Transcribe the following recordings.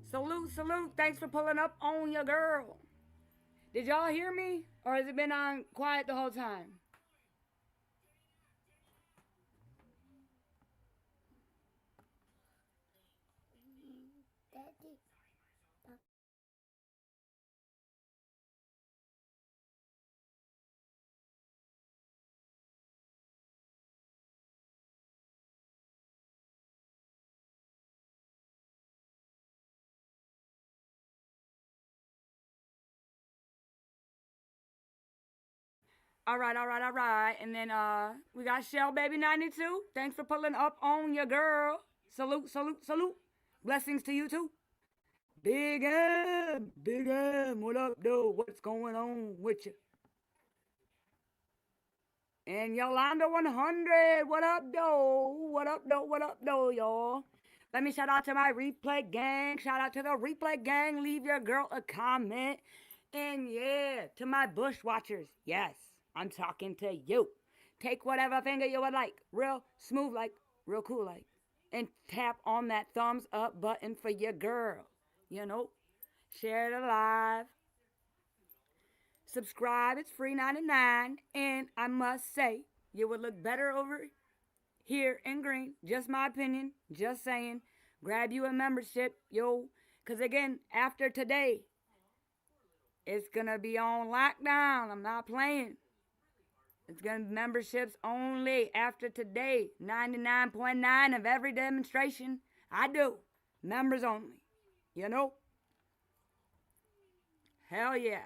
Salute, salute. Thanks for pulling up on your girl. Did y'all hear me? Or has it been on quiet the whole time? All right, all right, all right. And then we got Shell Baby 92. Thanks for pulling up on your girl. Salute, salute, salute. Blessings to you too. Big M, what up, though? What's going on with you? And Yolanda 100, what up, though? What up, though? What up, though, y'all? Let me shout out to my replay gang. Shout out to the replay gang. Leave your girl a comment. And yeah, to my bushwatchers, yes, I'm talking to you. Take whatever finger you would like, real smooth like, real cool like, and tap on that thumbs up button for your girl. You know, share it live. Subscribe, it's free 99. And I must say, you would look better over here in green. Just my opinion, just saying. Grab you a membership, yo. Because again, after today, it's going to be on lockdown. I'm not playing. It's going to be memberships only after today. 99.9 of every demonstration I do. Members only. You know? Hell yeah.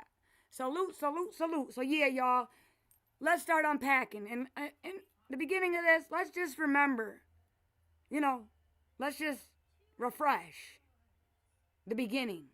Salute, salute, salute. So yeah, y'all, let's start unpacking. And in the beginning of this, let's just remember, you know, let's just refresh the beginning.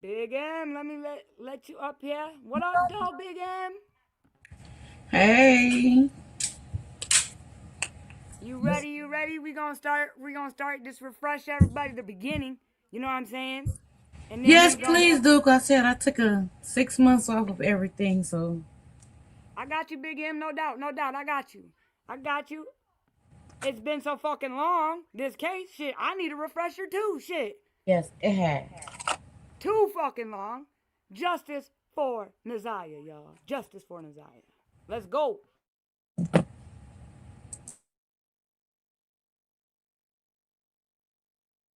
Big M, let me let you up here. What up, though, Big M? Hey. You ready? You ready? We gonna start. We gonna start. Just refresh everybody the beginning. You know what I'm saying? And then Yes, we gonna. please do. 'Cause I said I took a 6 months off of everything, so I got you, Big M. No doubt. No doubt. I got you. I got you. It's been so fucking long. This case, shit. I need a refresher too. Shit. yes, it had. Too fucking long. Justice for Naziah, y'all. Justice for Naziah. Let's go.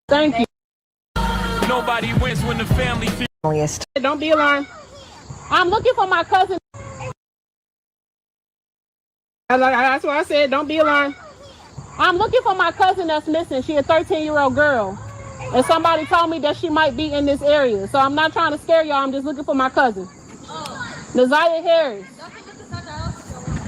Thank you. Nobody wins when the family feels. Don't be alarmed. I'm looking for my cousin. That's why I said don't be alarmed. I'm looking for my cousin that's missing. She a 13-year-old girl. And somebody told me that she might be in this area. So I'm not trying to scare y'all. I'm just looking for my cousin. Naziah Harris.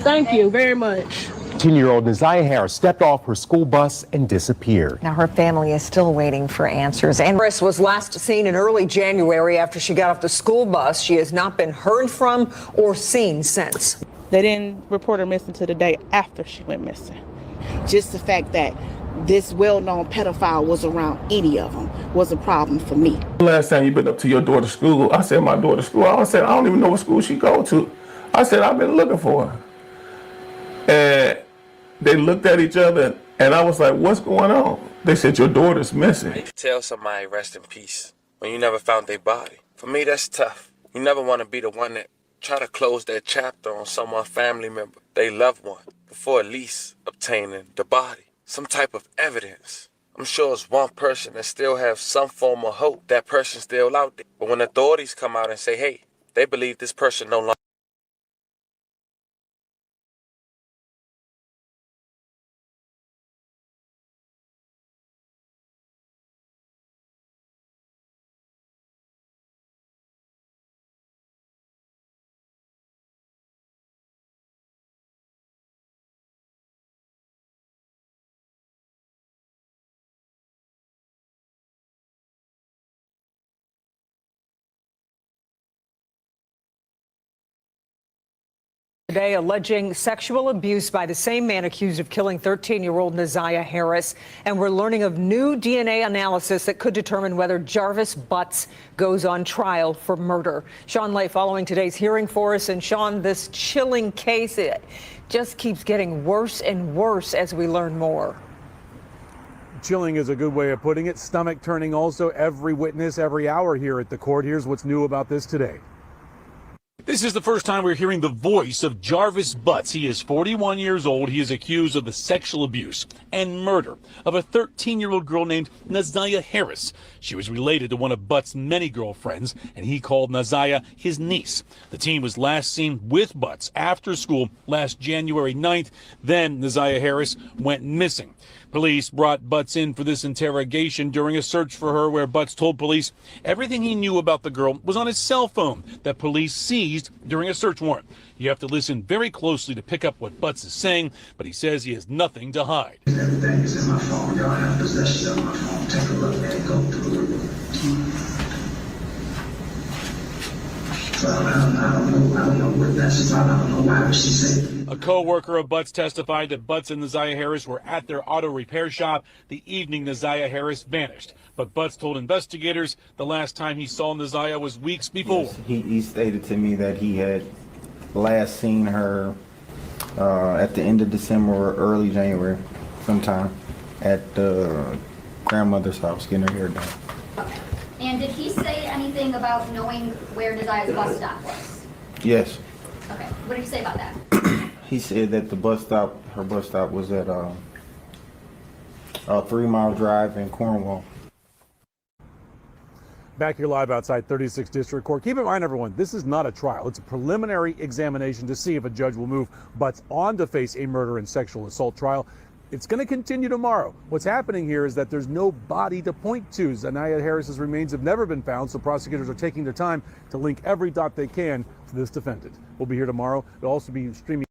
Thank you very much. 10-year-old Naziah Harris stepped off her school bus and disappeared. Now her family is still waiting for answers. And Harris was last seen in early January after she got off the school bus. She has not been heard from or seen since. They didn't report her missing to the day after she went missing. Just the fact that this well-known pedophile was around any of them was a problem for me. Last time you been up to your daughter's school, I said my daughter's school. I said I don't even know what school she go to. I said I've been looking for her. And they looked at each other and I was like, what's going on? They said your daughter's missing. Tell somebody rest in peace when you never found their body. For me, that's tough. You never want to be the one that try to close that chapter on someone's family member, they loved one, before at least obtaining the body, some type of evidence. I'm sure it's one person that still have some form of hope that person's still out there. But when authorities come out and say, hey, they believe this person no longer Today, alleging sexual abuse by the same man accused of killing 13-year-old Naziah Harris. And we're learning of new DNA analysis that could determine whether Jarvis Butts goes on trial for murder. Sean Lay following today's hearing for us. And Sean, this chilling case, it just keeps getting worse and worse as we learn more. Chilling is a good way of putting it. Stomach turning also. Every witness, every hour here at the court. Here's what's new about this today. This is the first time we're hearing the voice of Jarvis Butts. He is 41 years old. He is accused of the sexual abuse and murder of a 13-year-old girl named Naziah Harris. She was related to one of Butts' many girlfriends, and he called Naziah his niece. The teen was last seen with Butts after school last January 9th. Then Naziah Harris went missing. Police brought Butts in for this interrogation during a search for her, where Butts told police everything he knew about the girl was on his cell phone that police seized during a search warrant. You have to listen very closely to pick up what Butts is saying, but he says he has nothing to hide. Everything is in my phone. Y'all have possession of my phone. Take a look at it. Go through it. So I don't know what that's about. I don't know why she said. A co-worker of Butts testified that Butts and Naziah Harris were at their auto repair shop the evening Naziah Harris vanished. But Butts told investigators the last time he saw Naziah was weeks before. Yes, he stated to me that he had last seen her at the end of December or early January sometime at the grandmother's house getting her hair done. Okay. And did he say anything about knowing where Naziah's bus stop was? Yes. Okay. What did he say about that? He said that the bus stop, her bus stop was at a 3-mile drive in Cornwall. Back here live outside 36th District Court. Keep in mind, everyone, this is not a trial. It's a preliminary examination to see if a judge will move Butts on to face a murder and sexual assault trial. It's going to continue tomorrow. What's happening here is that there's no body to point to. Naziah Harris's remains have never been found, so prosecutors are taking their time to link every dot they can to this defendant. We'll be here tomorrow. It'll also be streaming.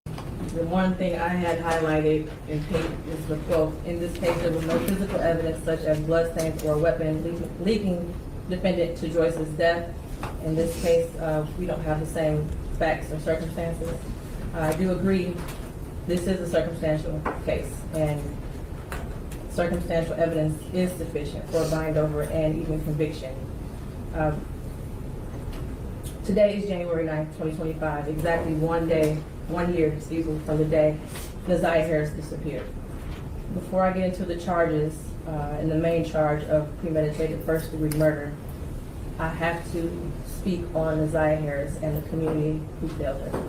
The one thing I had highlighted in pink is the quote, "In this case, there was no physical evidence such as bloodstains or a weapon leading defendant to Joyce's death. In this case, we don't have the same facts or circumstances." I do agree this is a circumstantial case, and circumstantial evidence is sufficient for a bind over and even conviction. Today is January 9th, 2025, exactly 1 year, from the day Naziah Harris disappeared. Before I get into the charges, and the main charge of premeditated first-degree murder, I have to speak on Naziah Harris and the community who failed her.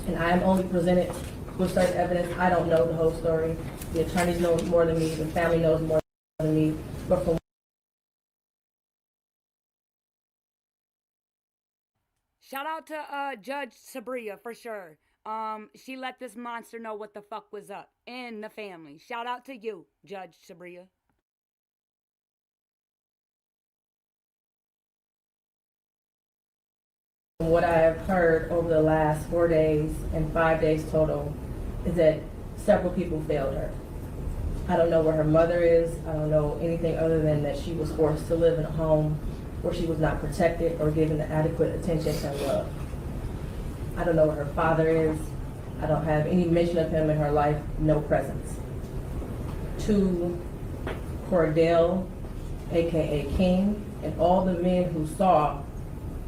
And I am only presented with certain evidence. I don't know the whole story. The attorneys know more than me, the family knows more than me, but from Shout out to Judge Sabria for sure. She let this monster know what the fuck was up in the family. Shout out to you, Judge Sabria. what I have heard over the last 4 days and 5 days total is that several people failed her. I don't know where her mother is. I don't know anything other than that she was forced to live in a home where she was not protected or given the adequate attention and love. I don't know where her father is. I don't have any mention of him in her life, no presence. To Cordell, AKA King, and all the men who saw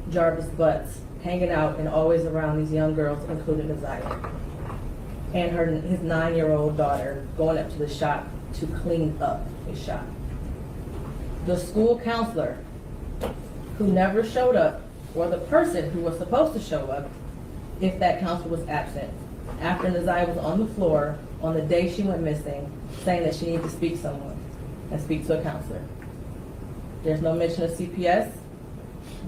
Jarvis Butts hanging out and always around these young girls, including Naziah, and his 9-year-old daughter going up to the shop to clean up his shop. The school counselor who never showed up, or the person who was supposed to show up if that counselor was absent, after Naziah was on the floor on the day she went missing, saying that she needed to speak to someone and speak to a counselor. There's no mention of CPS,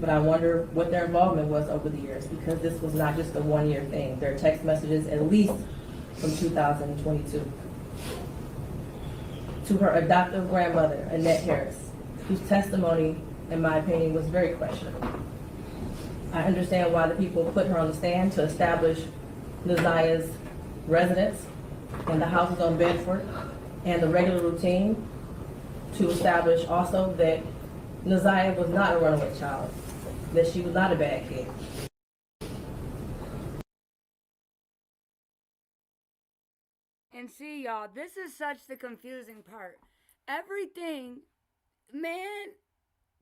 but I wonder what their involvement was over the years, because this was not just a one-year thing. There are text messages at least from 2022. To her adoptive grandmother, Annette Harris, whose testimony, in my opinion, was very questionable. I understand why the people put her on the stand to establish Naziah's residence and the houses on Bedford and the regular routine, to establish also that Naziah was not a runaway child, that she was not a bad kid. And see, y'all, this is such the confusing part. Everything, man,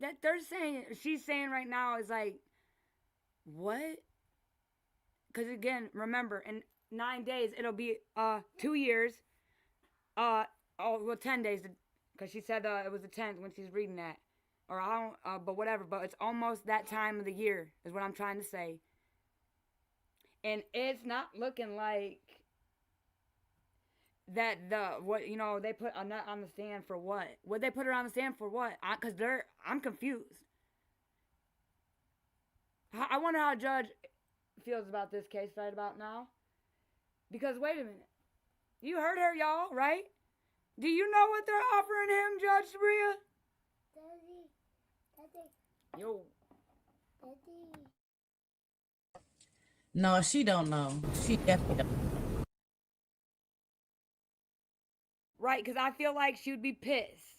that they're saying, she's saying right now is like, what? Because again, remember, in 9 days, it'll be 2 years. 10 days, because she said it was the 10th when she's reading that. Or I don't, but whatever, but it's almost that time of the year, is what I'm trying to say. And it's not looking like that they put her not on the stand for what? Would they put her on the stand for what? Because I'm confused. I wonder how a judge feels about this case right about now. Because wait a minute. You heard her, y'all, right? Do you know what they're offering him, Judge Sabria? Daddy. Yo. Daddy. No, she don't know. She definitely don't. Right, because I feel like she would be pissed.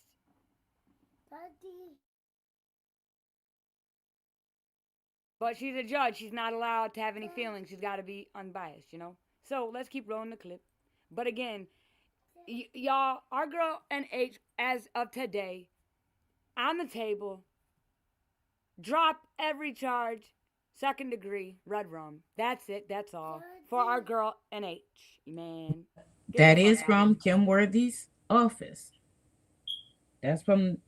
Daddy. But she's a judge. She's not allowed to have any feelings. She's got to be unbiased, you know? So let's keep rolling the clip. But again, y'all, our girl NH, as of today, on the table, dropped every charge, 2nd degree, red rum. That's it. That's all. For our girl NH, man. That is from Kim Worthy's office. That's from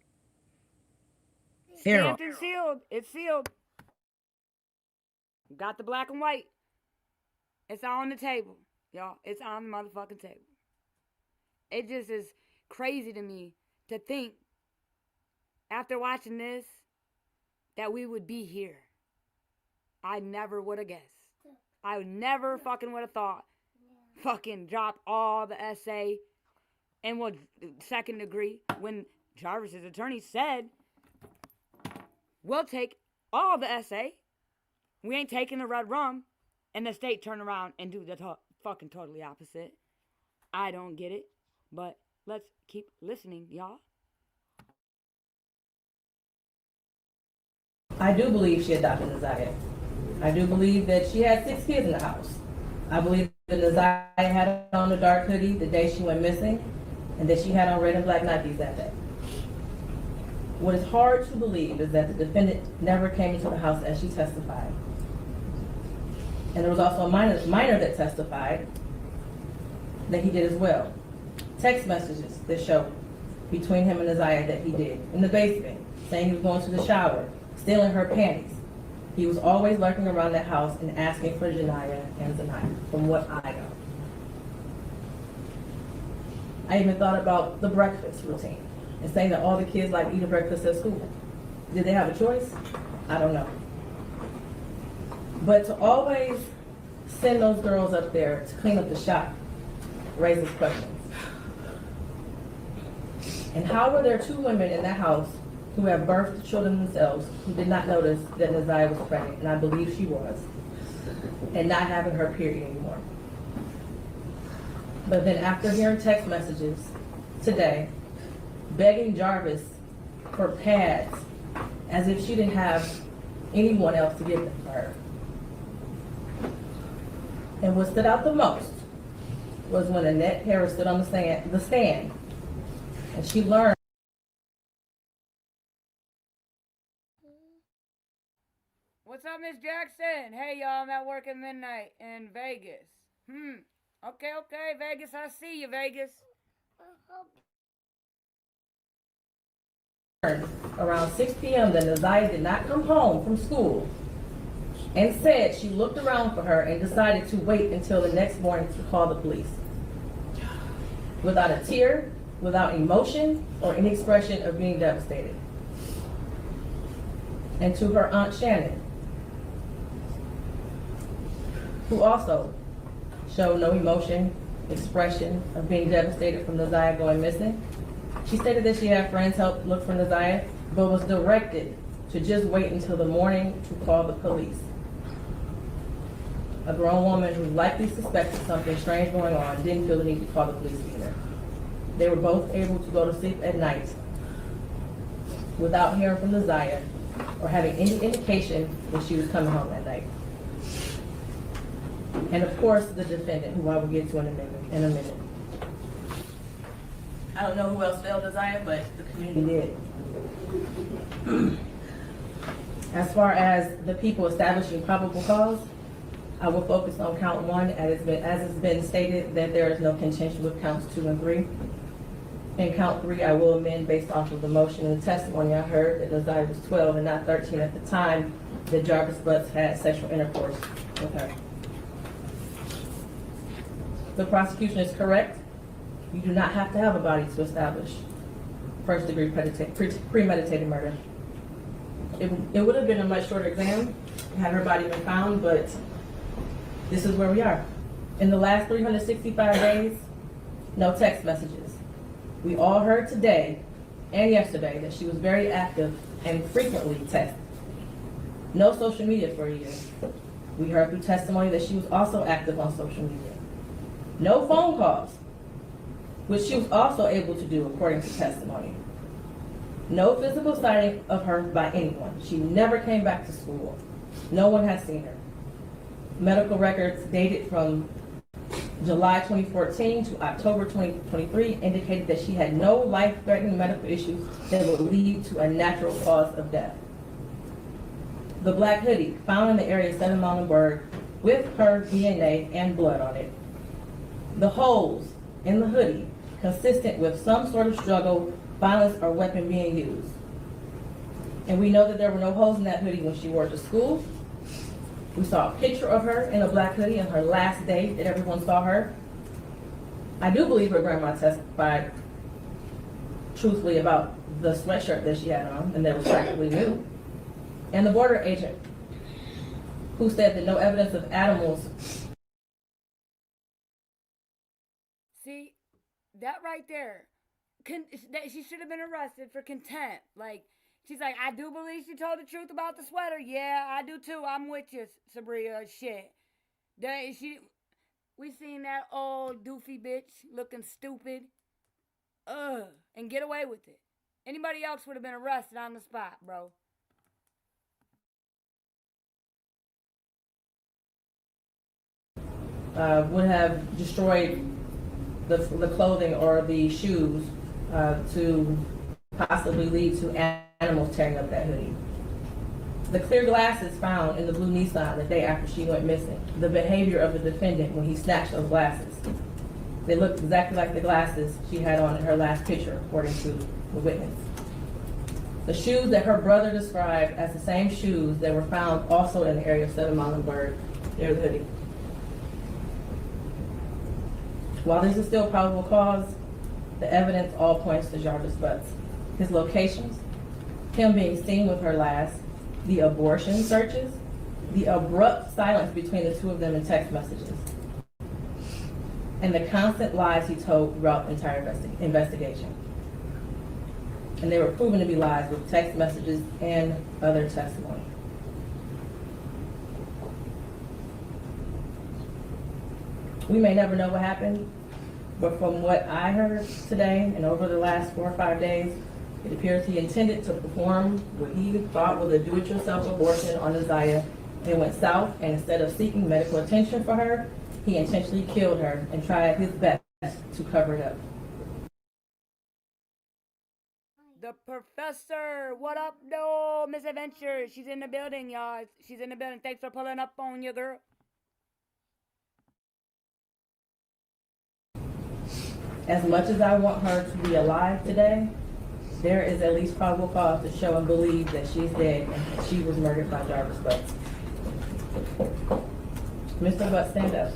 Stamped and sealed. It's sealed. Got the black and white. It's on the table, y'all. It's on the motherfucking table. It just is crazy to me to think, after watching this, that we would be here. I never would have guessed. I never fucking would have thought. Fucking drop all the essay and 2nd degree when Jarvis's attorney said, we'll take all the essay. We ain't taking the red rum. And the state turn around and do the fucking totally opposite. I don't get it. But let's keep listening, y'all. I do believe she adopted Naziah. I do believe that she had 6 kids in the house. I believe that Naziah had on a dark hoodie the day she went missing, and that she had on red and black Nikes that day. What is hard to believe is that the defendant never came into the house as she testified. And there was also a minor that testified that he did as well. Text messages that show between him and Naziah that he did in the basement, saying he was going to the shower, stealing her panties. He was always lurking around that house and asking for Janiyah and Zaniyah, from what I know. I even thought about the breakfast routine and saying that all the kids like eating breakfast at school. Did they have a choice? I don't know. But to always send those girls up there to clean up the shop raises questions. And how were there 2 women in that house who have birthed children themselves who did not notice that Naziah was pregnant, and I believe she was, and not having her period anymore? But then after hearing text messages today, begging Jarvis for pads as if she didn't have anyone else to give them to her. And what stood out the most was when Annette Harris stood on the stand and she learned. What's up, Miss Jackson? Hey, y'all, I'm at work at midnight in Vegas. Okay, Vegas, I see you, Vegas. Around 6 p.m. that Naziah did not come home from school, and said she looked around for her and decided to wait until the next morning to call the police. Without a tear, without emotion, or any expression of being devastated. And to her Aunt Shannon, who also showed no emotion, expression of being devastated from Naziah going missing. She stated that she had friends help look for Naziah, but was directed to just wait until the morning to call the police. A grown woman who likely suspected something strange going on didn't feel the need to call the police either. They were both able to go to sleep at night without hearing from Naziah or having any indication that she was coming home that night. And of course, the defendant, who I will get to in a minute. I don't know who else failed Desire, but the community did. As far as the people establishing probable cause, I will focus on count 1 as it's been stated that there is no contention with counts 2 and 3. In count 3, I will amend based off of the motion and the testimony I heard that Desire was 12 and not 13 at the time that Jarvis Butts had sexual intercourse with her. The prosecution is correct. You do not have to have a body to establish first-degree premeditated murder. It would have been a much shorter exam had her body been found, but this is where we are. In the last 365 days, no text messages. We all heard today and yesterday that she was very active and frequently texted. No social media for a year. We heard through testimony that she was also active on social media. No phone calls, which she was also able to do according to testimony. No physical sighting of her by anyone. She never came back to school. No one has seen her. Medical records dated from July 2014 to October 2023 indicated that she had no life-threatening medical issues that would lead to a natural cause of death. The black hoodie found in the area of 7 Mountain with her DNA and blood on it. The holes in the hoodie consistent with some sort of struggle, violence, or weapon being used. And we know that there were no holes in that hoodie when she wore it to school. We saw a picture of her in a black hoodie on her last day that everyone saw her. I do believe her grandma testified truthfully about the sweatshirt that she had on and that was practically new. And the border agent who said that no evidence of animals. See, that right there, she should have been arrested for contempt. Like, she's like, I do believe she told the truth about the sweater. Yeah, I do too. I'm with you, Sabria. Shit. We seen that old doofy bitch looking stupid. And get away with it. Anybody else would have been arrested on the spot, bro. Would have destroyed the clothing or the shoes to possibly lead to animals tearing up that hoodie. The clear glasses found in the blue Nissan the day after she went missing. The behavior of the defendant when he snatched those glasses. They looked exactly like the glasses she had on in her last picture, according to the witness. The shoes that her brother described as the same shoes that were found also in the area of 7 Mountain near the hoodie. While this is still probable cause, the evidence all points to Jarvis Butts. His locations, him being seen with her last, the abortion searches, the abrupt silence between the two of them in text messages, and the constant lies he told throughout the entire investigation. And they were proven to be lies with text messages and other testimony. We may never know what happened, but from what I heard today and over the last 4 or 5 days, it appears he intended to perform what he thought was a do-it-yourself abortion on Isaiah, and it went south, and instead of seeking medical attention for her, he intentionally killed her and tried his best to cover it up. The professor, what up, no, Miss Adventure? She's in the building, y'all. She's in the building. Thanks for pulling up on you, girl. As much as I want her to be alive today, there is at least probable cause to show and believe that she's dead and that she was murdered by Jarvis Butts. Mr. Butts, stand up.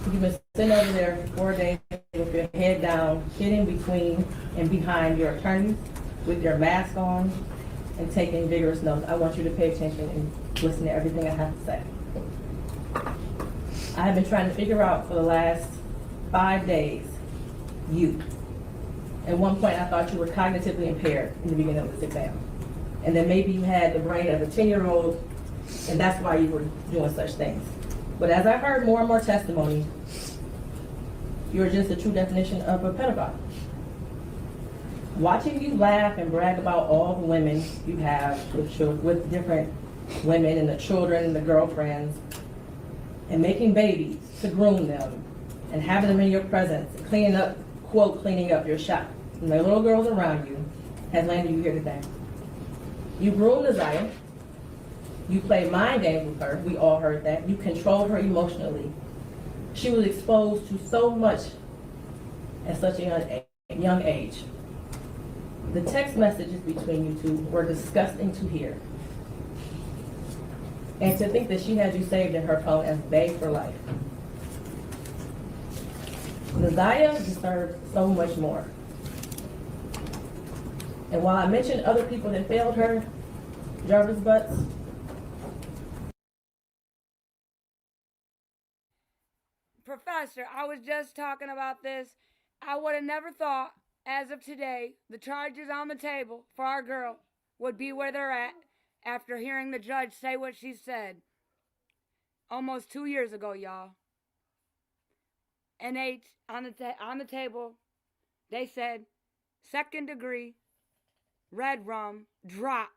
You've been sitting over there for 4 days with your head down, sitting between and behind your attorneys with your mask on and taking vigorous notes. I want you to pay attention and listen to everything I have to say. I have been trying to figure out for the last 5 days, you. At one point, I thought you were cognitively impaired in the beginning of this exam. And then maybe you had the brain of a 10-year-old, and that's why you were doing such things. But as I heard more and more testimony, you're just a true definition of a pedophile. Watching you laugh and brag about all the women you have with different women and the children and the girlfriends, and making babies to groom them, and having them in your presence, cleaning up, quote, cleaning up your shop, and the little girls around you, has landed you here today. You groomed Neziah. You played mind games with her. We all heard that. You controlled her emotionally. She was exposed to so much at such a young age. The text messages between you two were disgusting to hear. And to think that she had you saved in her phone as bae for life. Neziah deserves so much more. And while I mentioned other people that failed her, Jarvis Butts, Professor, I was just talking about this. I would have never thought, as of today, the charges on the table for our girl would be where they're at after hearing the judge say what she said almost 2 years ago, y'all. NH on the table, they said, 2nd degree, red rum, drop,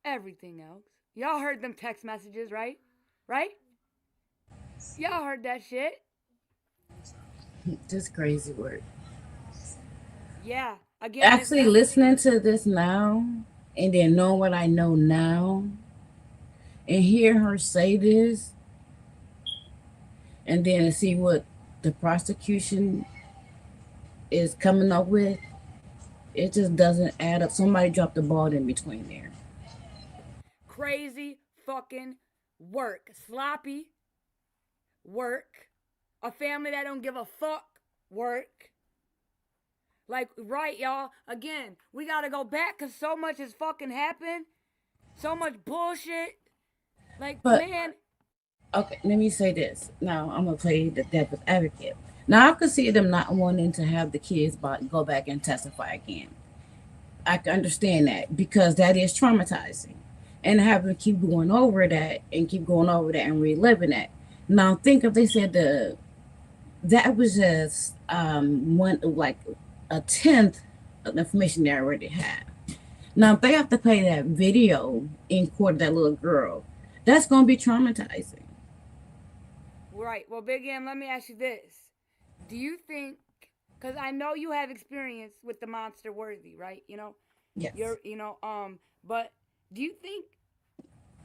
everything else. Y'all heard them text messages, right? Right? Y'all heard that shit. Just crazy work. Yeah. Again, Actually, listening to this now and then knowing what I know now and hear her say this and then see what the prosecution is coming up with, it just doesn't add up. Somebody dropped the ball in between there. Crazy fucking work. Sloppy work. A family that don't give a fuck work. Like, right, y'all. Again, we gotta go back because so much has fucking happened. So much bullshit. Like, But- man. Okay, let me say this. Now, I'm going to play the devil's advocate. Now, I could see them not wanting to have the kids go back and testify again. I can understand that because that is traumatizing. And having to keep going over that and reliving that. Now, think if they said that was just one, like a 10th of the information they already have. Now, if they have to play that video in court of that little girl, that's going to be traumatizing. Right. Well, Big M, let me ask you this. Do you think, because I know you have experience with the monster worthy, right? You know? Yes. But do you think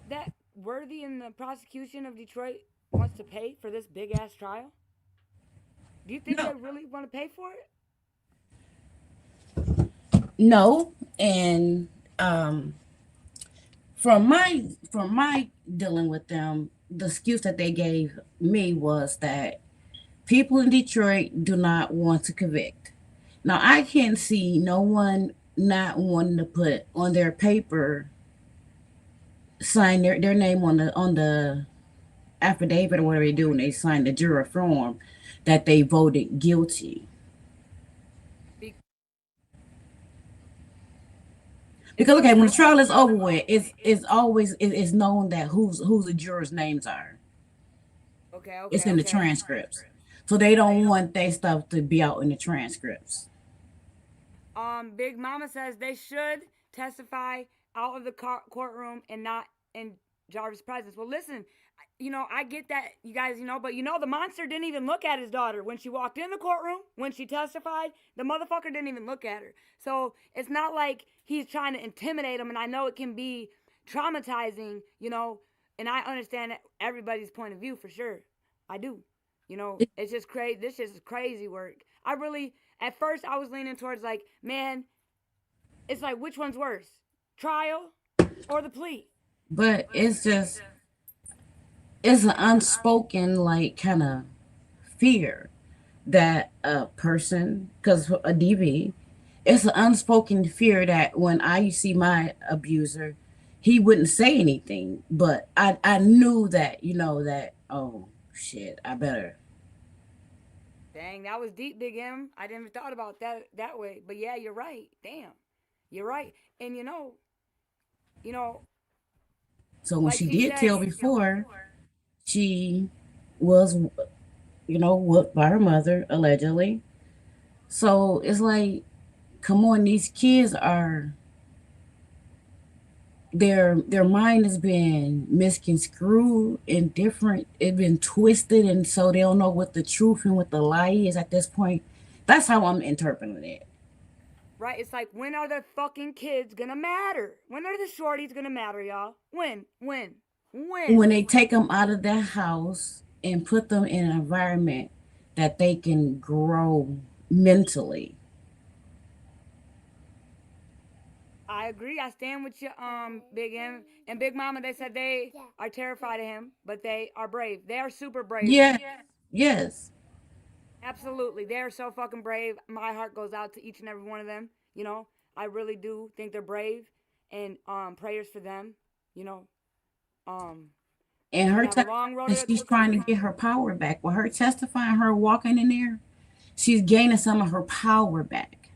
that Worthy and the prosecution of Detroit wants to pay for this big ass trial? Do you think they really want to pay for it? No, and from my dealing with them, the excuse that they gave me was that people in Detroit do not want to convict. Now I can't see no one not wanting to put on their paper, sign their name on the affidavit or whatever they do when they sign the juror form that they voted guilty. Because okay, when the trial is over with, it's known that who's the jurors' names are. Okay. It's in the transcripts, so they don't want their stuff to be out in the transcripts. Big Mama says they should testify out of the courtroom and not in Jarvis' presence. Well, listen, I get that, you guys, but the monster didn't even look at his daughter when she walked in the courtroom, when she testified. The motherfucker didn't even look at her. So it's not like he's trying to intimidate him, and I know it can be traumatizing, and I understand everybody's point of view for sure. I do. It's just crazy. This is crazy work. I really, at first, I was leaning towards like, man, it's like, which one's worse? Trial or the plea? But it's an unspoken, like, kind of fear that a person, because a DV, it's an unspoken fear that when I see my abuser, he wouldn't say anything. But I knew that, that, oh, shit, I better. Dang, that was deep, Big M. I didn't even thought about that way. But yeah, you're right. Damn. You're right. And So when like she she did said, tell before, she was, whooped by her mother, allegedly. So it's like, come on, these kids are, their mind has been misconstrued and different. It's been twisted, and so they don't know what the truth and what the lie is at this point. That's how I'm interpreting it. Right? It's like, when are the fucking kids gonna matter? When are the shorties gonna matter, y'all? When? When they take them out of their house and put them in an environment that they can grow mentally. I agree. I stand with you, Big M and Big Mama. They said they are terrified of him, but they are brave. They are super brave. Yeah. Yes. Absolutely. They are so fucking brave. My heart goes out to each and every one of them. You know, I really do think they're brave, and prayers for them. You know, And her have a long road and to she's trying to get her power back. With her testifying, her walking in there, she's gaining some of her power back.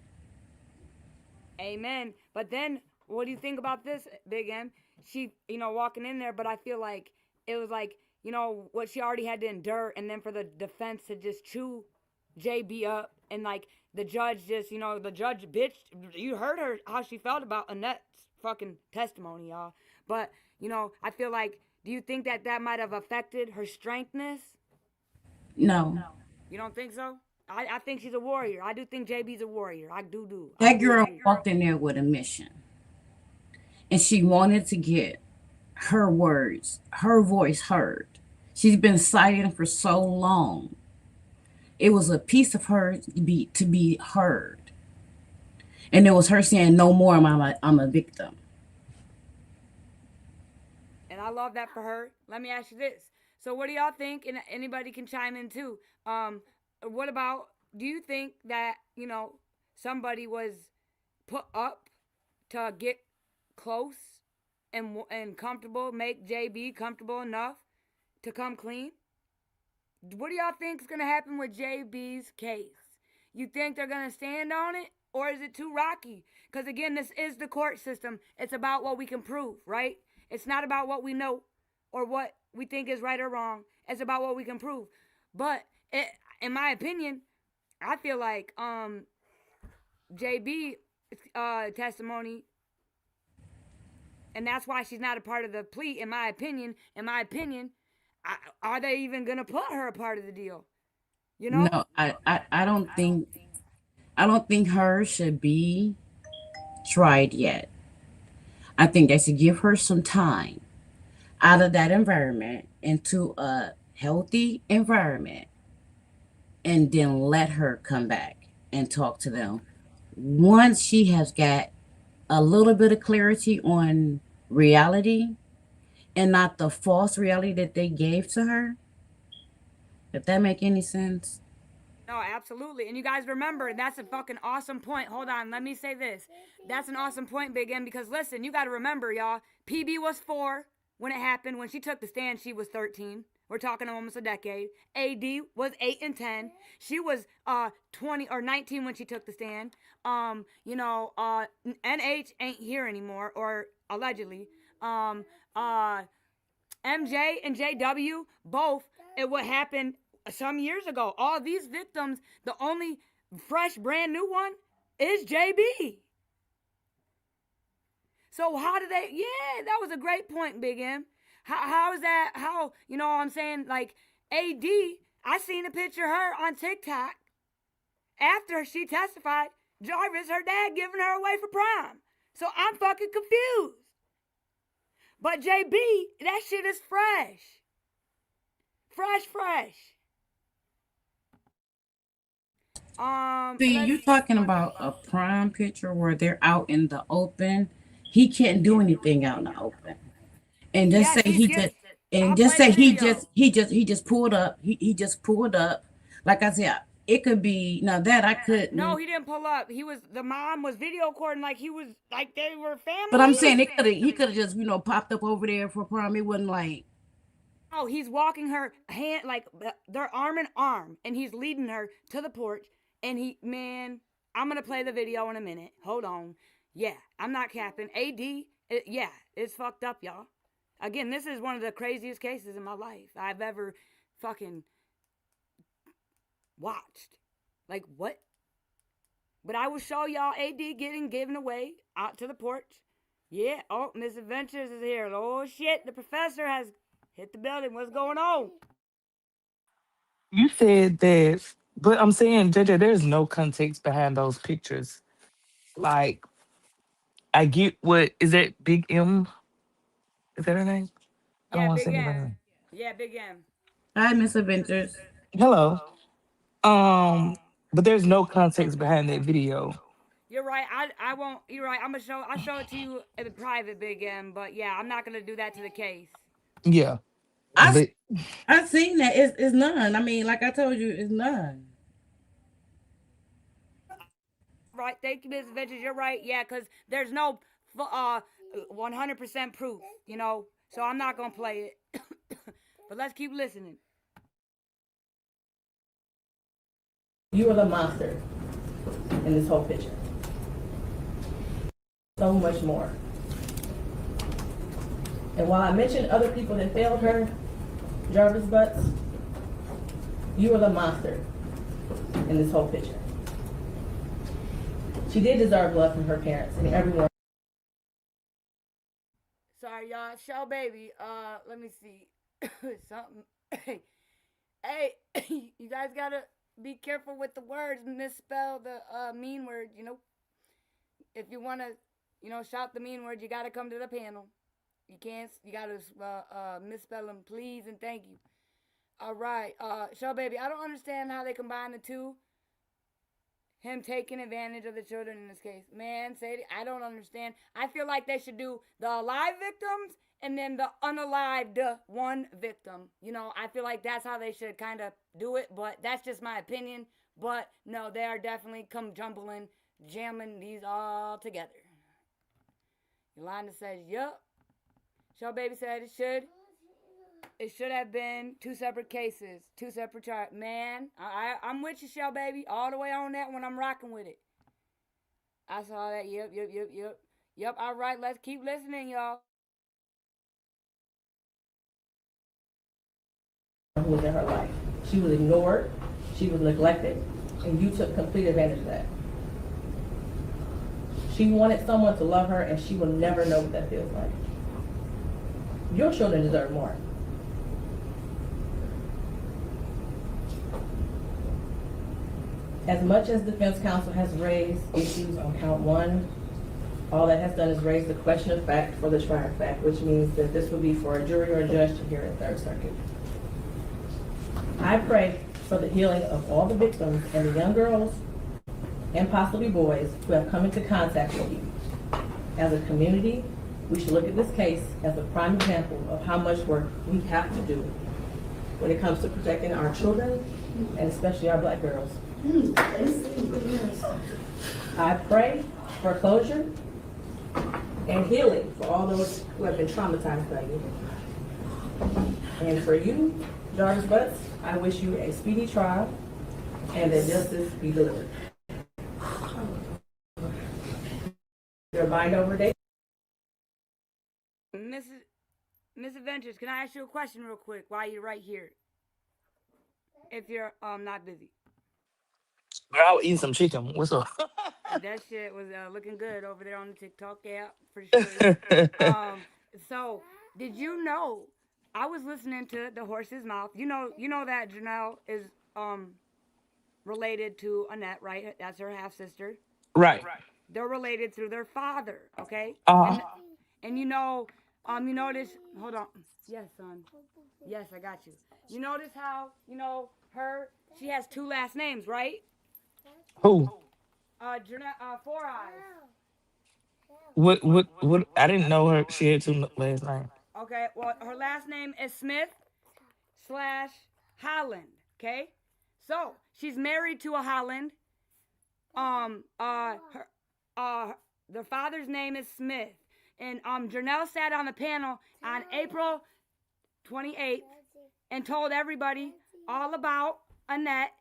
Amen. But then, what do you think about this, Big M? She, walking in there, but I feel like it was like, what she already had to endure, and then for the defense to just chew JB up, and like the judge just, the judge bitched. You heard her, how she felt about Annette's fucking testimony, y'all. But, I feel like, do you think that might have affected her strengthness? No. You don't think so? I think she's a warrior. I do think JB's a warrior. I do. That girl walked in there with a mission. And she wanted to get her words, her voice heard. She's been silent for so long. It was a piece of her to be heard. And it was her saying, no more, I'm a victim. And I love that for her. Let me ask you this. So what do y'all think? And anybody can chime in too. What about, do you think that, somebody was put up to get close and comfortable, make JB comfortable enough to come clean? What do y'all think is going to happen with JB's case? You think they're going to stand on it, or is it too rocky? Because again, this is the court system. It's about what we can prove, right? It's not about what we know or what we think is right or wrong. It's about what we can prove. But in my opinion, I feel like JB testimony, and that's why she's not a part of the plea. In my opinion, are they even gonna put her a part of the deal? No, I don't think her should be tried yet. I think they should give her some time out of that environment into a healthy environment, and then let her come back and talk to them once she has got a little bit of clarity on reality and not the false reality that they gave to her. If that make any sense? No, absolutely. And you guys remember, that's a fucking awesome point. Hold on, let me say this. That's an awesome point, Big M, because listen, you got to remember, y'all, PB was 4 when it happened. When she took the stand, she was 13. We're talking almost a decade. AD was 8 and 10. She was 20 or 19 when she took the stand. NH ain't here anymore, or allegedly. MJ and JW, both, it what happened some years ago. All these victims, the only fresh, brand new one is JB. So how do they, yeah, that was a great point, Big M. How is that, how, what I'm saying, like, AD, I seen a picture of her on TikTok after she testified, Jarvis, her dad, giving her away for prom. So I'm fucking confused. But JB, that shit is fresh. Fresh. See, you're talking about a prom picture where they're out in the open. He can't do anything out in the open. And just say he just pulled up. He just pulled up. Like I said, it could be now that I could. No, he didn't pull up. The mom was video recording like he was like they were family. But I'm saying he could have just popped up over there for prom. It wasn't like. Oh, he's walking her hand like they're arm in arm, and he's leading her to the porch. And I'm gonna play the video in a minute. Hold on. Yeah, I'm not capping. AD, it's fucked up, y'all. Again, this is one of the craziest cases in my life I've ever fucking watched. Like, what? But I will show y'all AD getting given away out to the porch. Yeah. Oh, Miss Adventures is here. Oh shit, the professor has hit the building. What's going on? You said that, but I'm saying, JJ, there's no context behind those pictures. Like, I get what is that Big M? Is that her name? I don't Yeah, want to Big say anybody's M. name. Yeah, Big M. Hi, Miss Adventures. Hello. But there's no context behind that video. You're right. I won't. You're right. I'll show it to you in the private, Big M. But yeah, I'm not gonna do that to the case. Yeah. I But I seen that. It's none. I mean, like I told you, it's none. Right. Thank you, Miss Adventures. You're right. Yeah, because there's no 100% proof. You know, so I'm not gonna play it. But let's keep listening. You are the monster in this whole picture. So much more. And while I mentioned other people that failed her, Jarvis Butts, you are the monster in this whole picture. She did deserve love from her parents and everyone. Sorry, y'all. Shell baby. Let me see. Something. Hey, you guys gotta be careful with the words. Misspell the mean word. You know, if you wanna, shout the mean word, you gotta come to the panel. You can't. You gotta misspell them, please and thank you. All right, Shell baby. I don't understand how they combine the two. Him taking advantage of the children in this case. Man, Sadie, I don't understand. I feel like they should do the alive victims and then the unalived one victim. I feel like that's how they should kind of do it, but that's just my opinion. But no, they are definitely come jumbling, jamming these all together. Yolanda says, yup. Shell Baby said it should. It should have been two separate cases, two separate charges. Man, I'm with you, Shell Baby, all the way on that one. I'm rocking with it. I saw that. Yep. Yep, all right, let's keep listening, y'all. Who was in her life. She was ignored, she was neglected, and you took complete advantage of that. She wanted someone to love her, and she will never know what that feels like. Your children deserve more. As much as defense counsel has raised issues on count one, all that has done is raise the question of fact for the trier of fact, which means that this will be for a jury or a judge to hear in Third Circuit. I pray for the healing of all the victims and the young girls and possibly boys who have come into contact with you. As a community, we should look at this case as a prime example of how much work we have to do when it comes to protecting our children and especially our Black girls. I pray for closure and healing for all those who have been traumatized by you. And for you, Jarvis Butts, I wish you a speedy trial and that justice be delivered. Your bind over date. Miss Adventures, can I ask you a question real quick while you're right here? If you're not busy. Girl, I was eating some chicken. What's up? That shit was looking good over there on the TikTok app for sure. So did you know? I was listening to the horse's mouth. You know that Janelle is related to Annette, right? That's her half sister. Right. They're related through their father, okay? Uh-huh. And you notice. Hold on. Yes, son. Yes, I got you. You notice how she has two last names, right? Who? Four Eyes. What? I didn't know her. She had two last names. Okay, well, her last name is Smith/Holland, okay? So, she's married to a Holland. The father's name is Smith. And Janelle sat on the panel on April 28th and told everybody all about Annette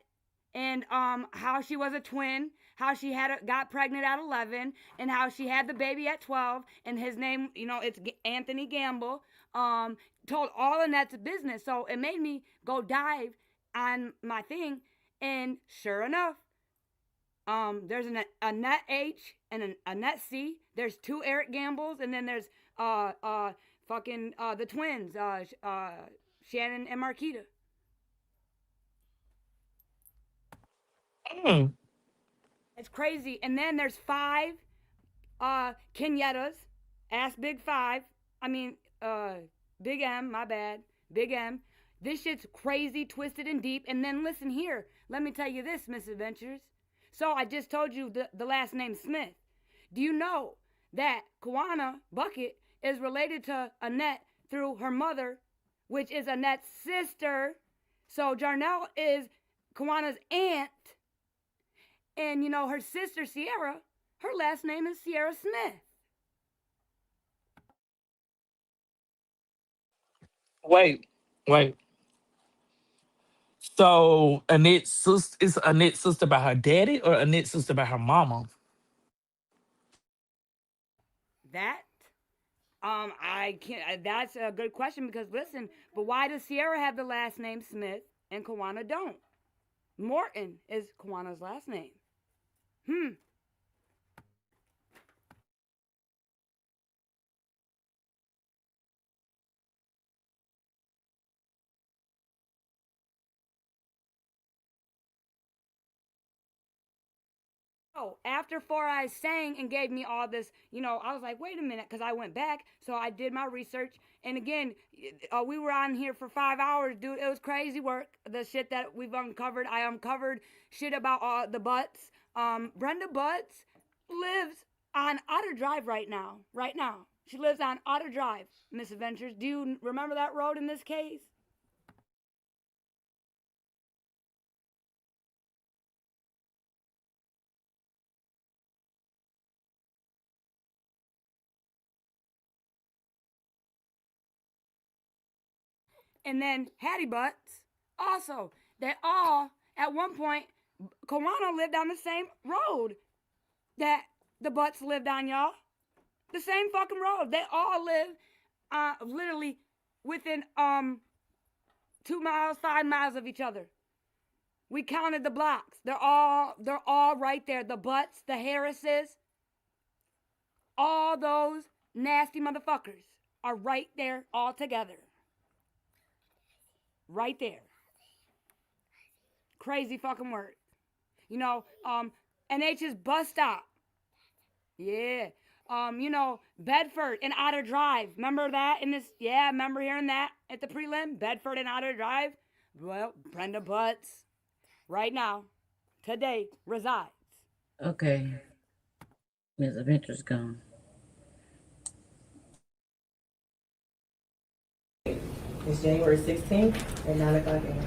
and how she was a twin, how she got pregnant at 11, and how she had the baby at 12, and his name, it's Anthony Gamble. Told all Annette's business, so it made me go dive on my thing, and sure enough, There's an Annette H and an Annette C. There's 2 Eric Gambles, and then there's the twins, Shannon and Marquita. Mm. It's crazy. And then there's 5 Kenyettas. Ask Big 5. I mean, Big M, my bad. Big M. This shit's crazy, twisted, and deep. And then listen here. Let me tell you this, Miss Adventures. So I just told you the last name Smith. Do you know that Kawana Bucket is related to Annette through her mother, which is Annette's sister? So Jarnell is Kawana's aunt. And, you know, her sister, Sierra, her last name is Sierra Smith. Wait. So is Annette's sister by her daddy or Annette's sister by her mama? That, I can't, that's a good question because listen, but why does Sierra have the last name Smith and Kawana don't? Morton is Kawana's last name. Oh, after Four Eyes sang and gave me all this, you know, I was like, wait a minute, because I went back, so I did my research, and again, we were on here for 5 hours, dude. It was crazy work, the shit that we've uncovered. I uncovered shit about the Butts. Brenda Butts lives on Otter Drive right now. She lives on Otter Drive, Miss Adventures. Do you remember that road in this case? And then Hattie Butts, also, they all, at one point, Kawana lived on the same road that the Butts lived on, y'all. The same fucking road. They all live literally within 2 miles, 5 miles of each other. We counted the blocks. They're all right there. The Butts, the Harrises, all those nasty motherfuckers are right there all together. Right there. Crazy fucking word. You know, NH's bus stop. Yeah. You know, Bedford and Otter Drive. Remember that in this? Yeah, remember hearing that at the prelim? Bedford and Otter Drive. Well, Brenda Butts, right now, today, resides. Okay. Miss Adventure's gone. It's January 16th at 9 o'clock a.m.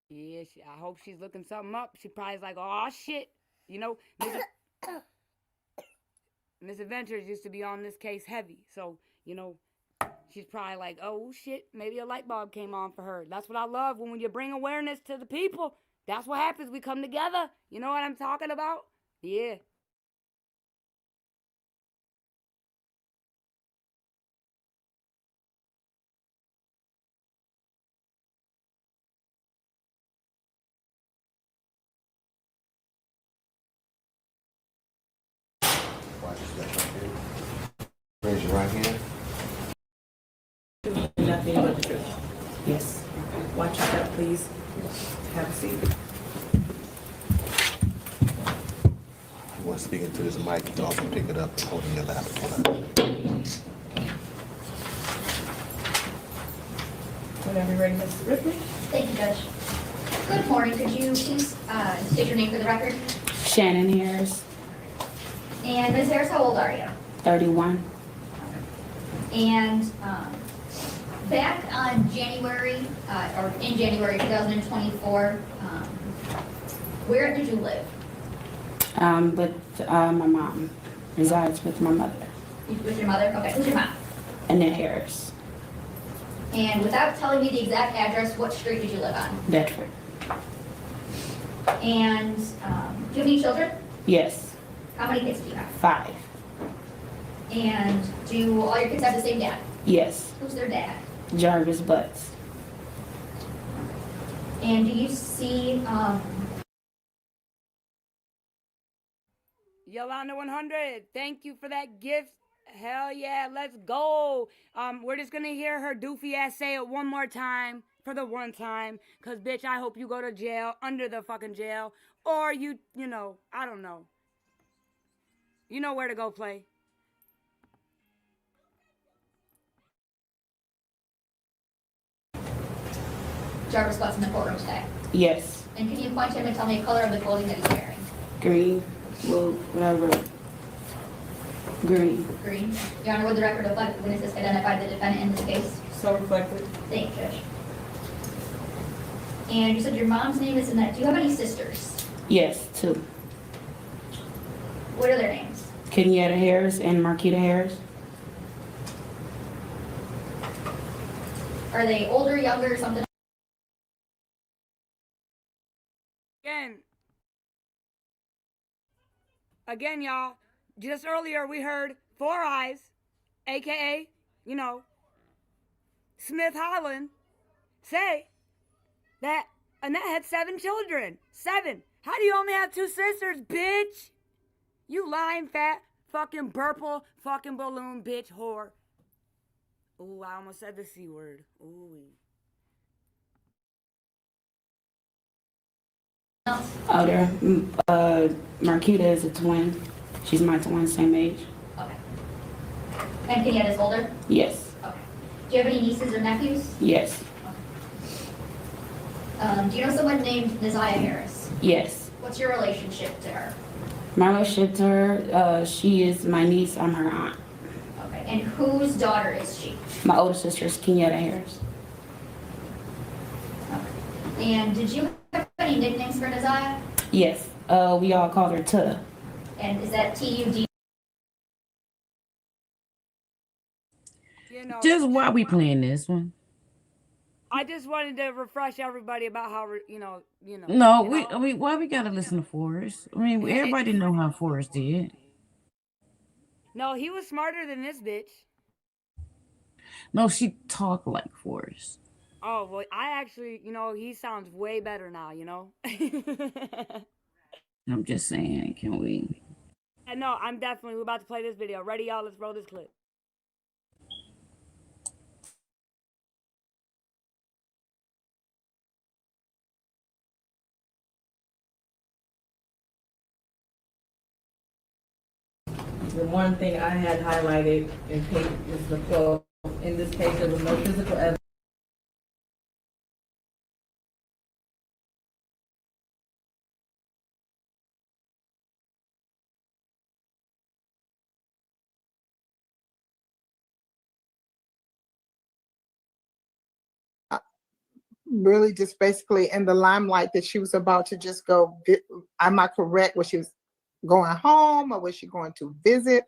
Yeah, I hope she's looking something up. She probably is like, oh, shit. You know, Miss Adventures used to be on this case heavy. So, you know, she's probably like, oh, shit, maybe a light bulb came on for her. That's what I love when you bring awareness to the people. That's what happens. We come together. You know what I'm talking about? Yeah. Raise your right hand. Nothing but the truth. Yes. Watch your step, please. Have a seat. You want to speak into this mic, you can also pick it up and hold it in your lap. Whenever you're ready, Mrs. Ripley. Thank you, Judge. Good morning. Could you please state your name for the record? Shannon Harris, And Ms. Harris, how old are you? 31. And back on January, or in January 2024, where did you live? But my mom resides with my mother, With your mother? Okay, who's your mom? Annette Harris, And without telling me the exact address, what street did you live on? Bedford. And do you have any children? Yes, How many kids do you have? 5. And do all your kids have the same dad? Yes, Who's their dad? Jarvis Butts. And do you see, Yolanda 100, thank you for that gift. Hell yeah, let's go. We're just gonna hear her doofy ass say it one more time for the one time. Cause bitch, I hope you go to jail, under the fucking jail. Or you know, I don't know. You know where to go play. Jarvis Butts in the courtroom today? Yes. And can you point to him and tell me the color of the clothing that he's wearing? Green. Well, whatever. Green. Green. Your Honor, would the record reflect the witnesses identified the defendant in this case? So reflected. Thank you, Judge. And you said your mom's name is in that. Do you have any sisters? Yes, 2. What are their names? Kenyatta Harris and Marquita Harris. Are they older, younger, something? Again, y'all, just earlier we heard Four Eyes, aka, Smith Holland, say that Annette had 7 children. 7. How do you only have 2 sisters, bitch? You lying fat fucking purple fucking balloon bitch whore. Ooh, I almost said the C word. Ooh. Oh, there. Marquita is a twin. She's my twin, same age. Okay. And Kenyatta's older? Yes. Okay. Do you have any nieces or nephews? Yes. Do you know someone named Naziah Harris? Yes. What's your relationship to her? My relationship to her, she is my niece. I'm her aunt. Okay. And whose daughter is she? My older sister is Kenyatta Harris. Okay. And did you have any nicknames for Naziah? Yes. We all called her Tuh. And is that T-U-D? Just why we playing this one? I just wanted to refresh everybody about how, No, why we gotta listen to Forrest? I mean, everybody know how Forrest did. No, he was smarter than this bitch. No, she talked like Forrest. Oh, well, I actually, he sounds way better now, I'm just saying, can we? No, I'm definitely, we're about to play this video. Ready, y'all? Let's roll this clip. The one thing I had highlighted in case is the quote. In this case, there was no physical evidence. Really just basically in the limelight that she was about to just go. Am I correct? Was she going home or was she going to visit?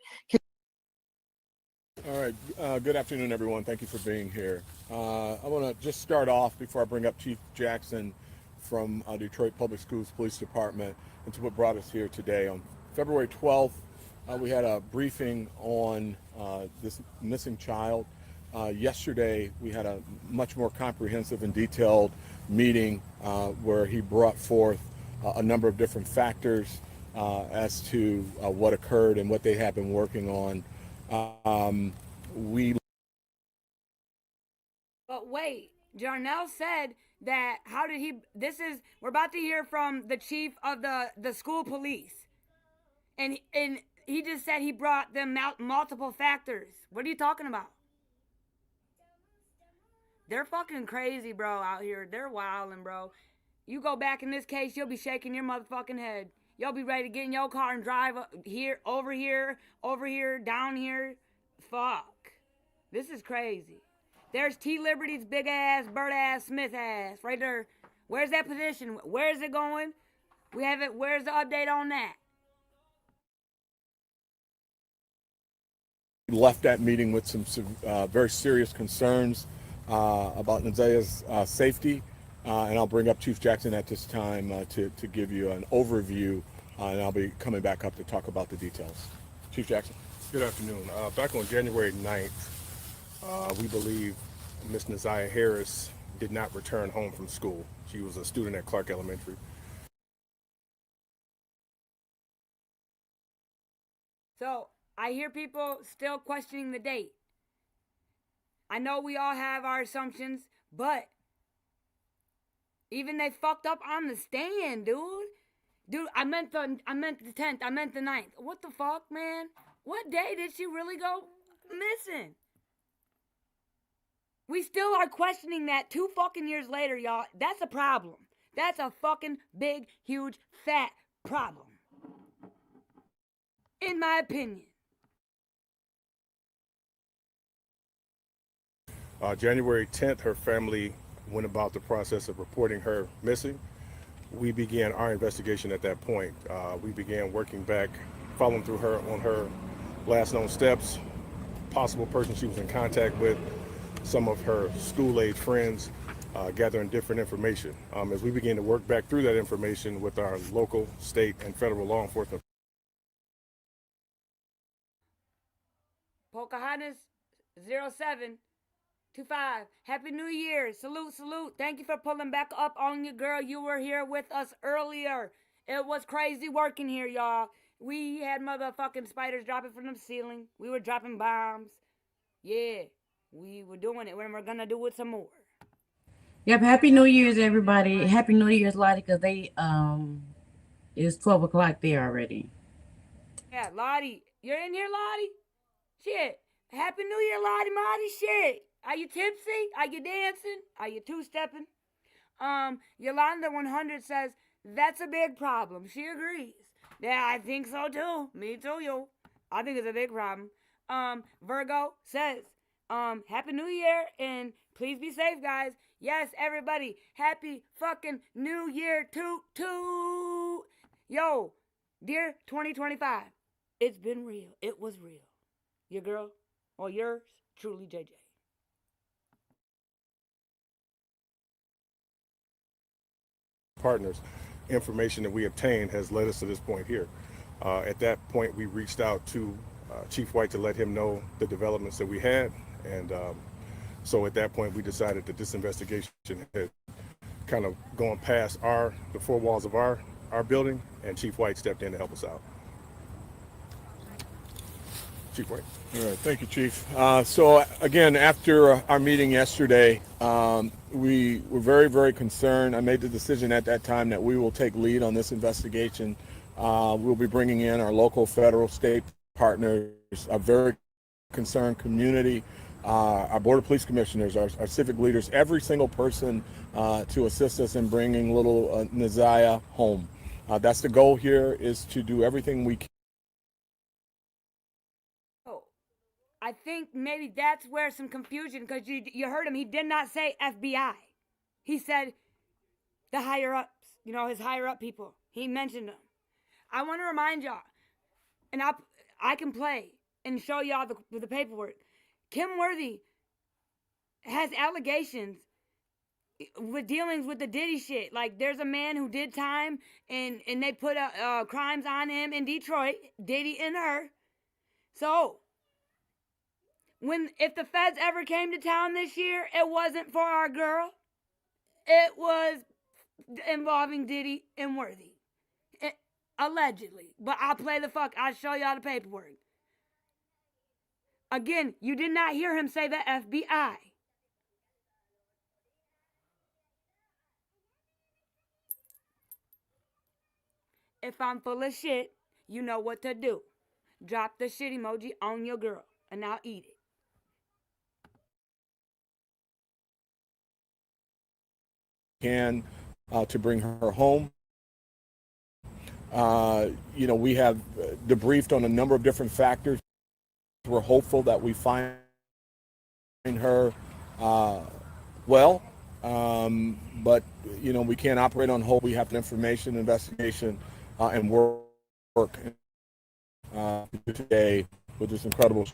All right. Good afternoon, everyone. Thank you for being here. I want to just start off before I bring up Chief Jackson from Detroit Public Schools Police Department and to what brought us here today. On February 12th, we had a briefing on this missing child. Yesterday, we had a much more comprehensive and detailed meeting where he brought forth a number of different factors as to what occurred and what they have been working on. But wait, Jarnell said that, we're about to hear from the chief of the school police. And he just said he brought them multiple factors. What are you talking about? They're fucking crazy, bro, out here. They're wildin', bro. You go back in this case, you'll be shaking your motherfucking head. You'll be ready to get in your car and drive here, over here, down here. Fuck. This is crazy. There's T. Liberty's big ass, bird ass, Smith ass, right there. Where's that position? Where is it going? We have it. Where's the update on that? Left that meeting with some very serious concerns about Naziah's safety, and I'll bring up Chief Jackson at this time to give you an overview, and I'll be coming back up to talk about the details. Chief Jackson. Good afternoon. Back on January 9th, we believe Miss Naziah Harris did not return home from school. She was a student at Clark Elementary. So I hear people still questioning the date. I know we all have our assumptions, but even they fucked up on the stand, dude. Dude, I meant the 10th. I meant the 9th. What the fuck, man? What day did she really go missing? We still are questioning that 2 fucking years later, y'all. That's a problem. That's a fucking big, huge, fat problem. In my opinion. January 10th, her family went about the process of reporting her missing. We began our investigation at that point. We began working back, following through her on her last known steps, possible person she was in contact with, some of her school-age friends, gathering different information. As we began to work back through that information with our local, state, and federal law enforcement. Pocahontas 0725. Happy New Year. Salute, salute. Thank you for pulling back up on your girl. You were here with us earlier. It was crazy working here, y'all. We had motherfucking spiders dropping from the ceiling. We were dropping bombs. Yeah, we were doing it, and we're gonna do it some more. Yep. Happy New Year's, everybody. Happy New Year's, Lottie, because it's 12 o'clock there already. Yeah, Lottie. You're in here, Lottie? Shit. Happy New Year, Lottie Marty. Shit. Are you tipsy? Are you dancing? Are you two-stepping? Yolanda 100 says, that's a big problem. She agrees. Yeah, I think so too. Me too, yo. I think it's a big problem. Virgo says, Happy New Year and please be safe, guys. Yes, everybody. Happy fucking New Year to yo, dear 2025. It's been real. It was real. Your girl or yours, truly JJ. Partners, information that we obtained has led us to this point here. At that point, we reached out to Chief White to let him know the developments that we had, and so at that point, we decided that this investigation had kind of gone past the 4 walls of our building, and Chief White stepped in to help us out. Chief White. All right, thank you, Chief. So again, after our meeting yesterday, we were very, very concerned. I made the decision at that time that we will take lead on this investigation. We'll be bringing in our local, federal, state partners, a very concerned community, our Board of Police Commissioners, our civic leaders, every single person to assist us in bringing little Naziah home. That's the goal here, is to do everything we can. I think maybe that's where some confusion, because you heard him. He did not say FBI. He said the higher ups, his higher up people. He mentioned them. I want to remind y'all, and I can play and show y'all the paperwork. Kim Worthy has allegations with dealings with the Diddy shit. Like, there's a man who did time, and they put crimes on him in Detroit, Diddy and her. So if the feds ever came to town this year, it wasn't for our girl. It was involving Diddy and Worthy. Allegedly. But I'll show y'all the paperwork. Again, you did not hear him say the FBI. If I'm full of shit, you know what to do. Drop the shit emoji on your girl, and I'll eat it. To bring her home. We have debriefed on a number of different factors. We're hopeful that we find her well, but we can't operate on hope. We have the information, investigation, and work today with this incredible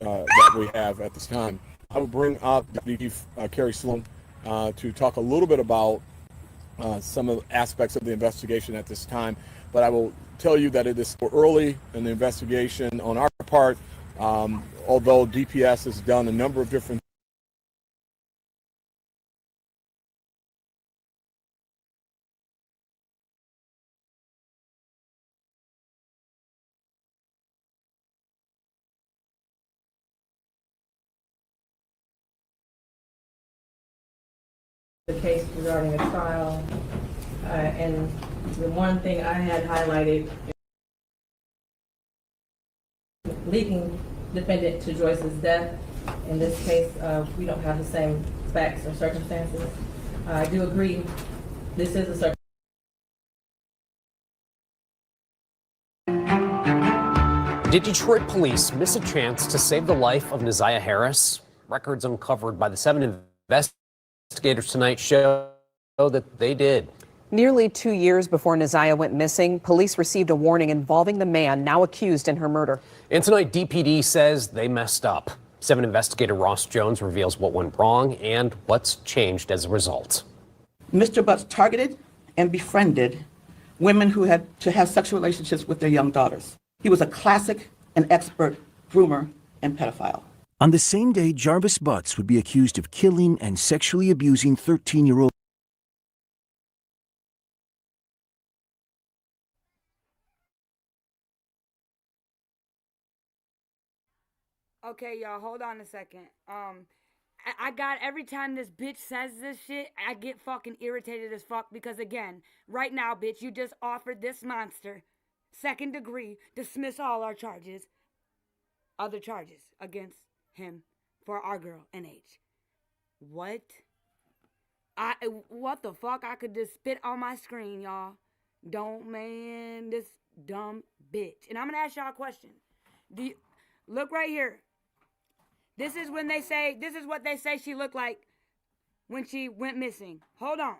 that we have at this time. I will bring up Deputy Chief Carrie Sloan to talk a little bit about some of the aspects of the investigation at this time, but I will tell you that it is still early in the investigation on our part, although DPS has done a number of different the case regarding a trial, and the one thing I had highlighted, leading defendant to Joyce's death. In this case, we don't have the same facts or circumstances. I do agree, this is a circumstance. Did Detroit police miss a chance to save the life of Neziah Harris? Records uncovered by the 7 investigators tonight show that they did. Nearly 2 years before Neziah went missing, police received a warning involving the man now accused in her murder. And tonight, DPD says they messed up. 7 investigator Ross Jones reveals what went wrong and what's changed as a result. Mr. Butts targeted and befriended women who had to have sexual relationships with their young daughters. He was a classic and expert groomer and pedophile. On the same day, Jarvis Butts would be accused of killing and sexually abusing 13-year-old. Okay, y'all, hold on a second. I got, every time this bitch says this shit, I get fucking irritated as fuck because, again, right now, bitch, you just offered this monster, 2nd degree, dismiss all our charges, other charges against him for our girl, NH. What? What the fuck? I could just spit on my screen, y'all. Don't, man, this dumb bitch. And I'm gonna ask y'all a question. Look right here. This is what they say she looked like when she went missing. Hold on.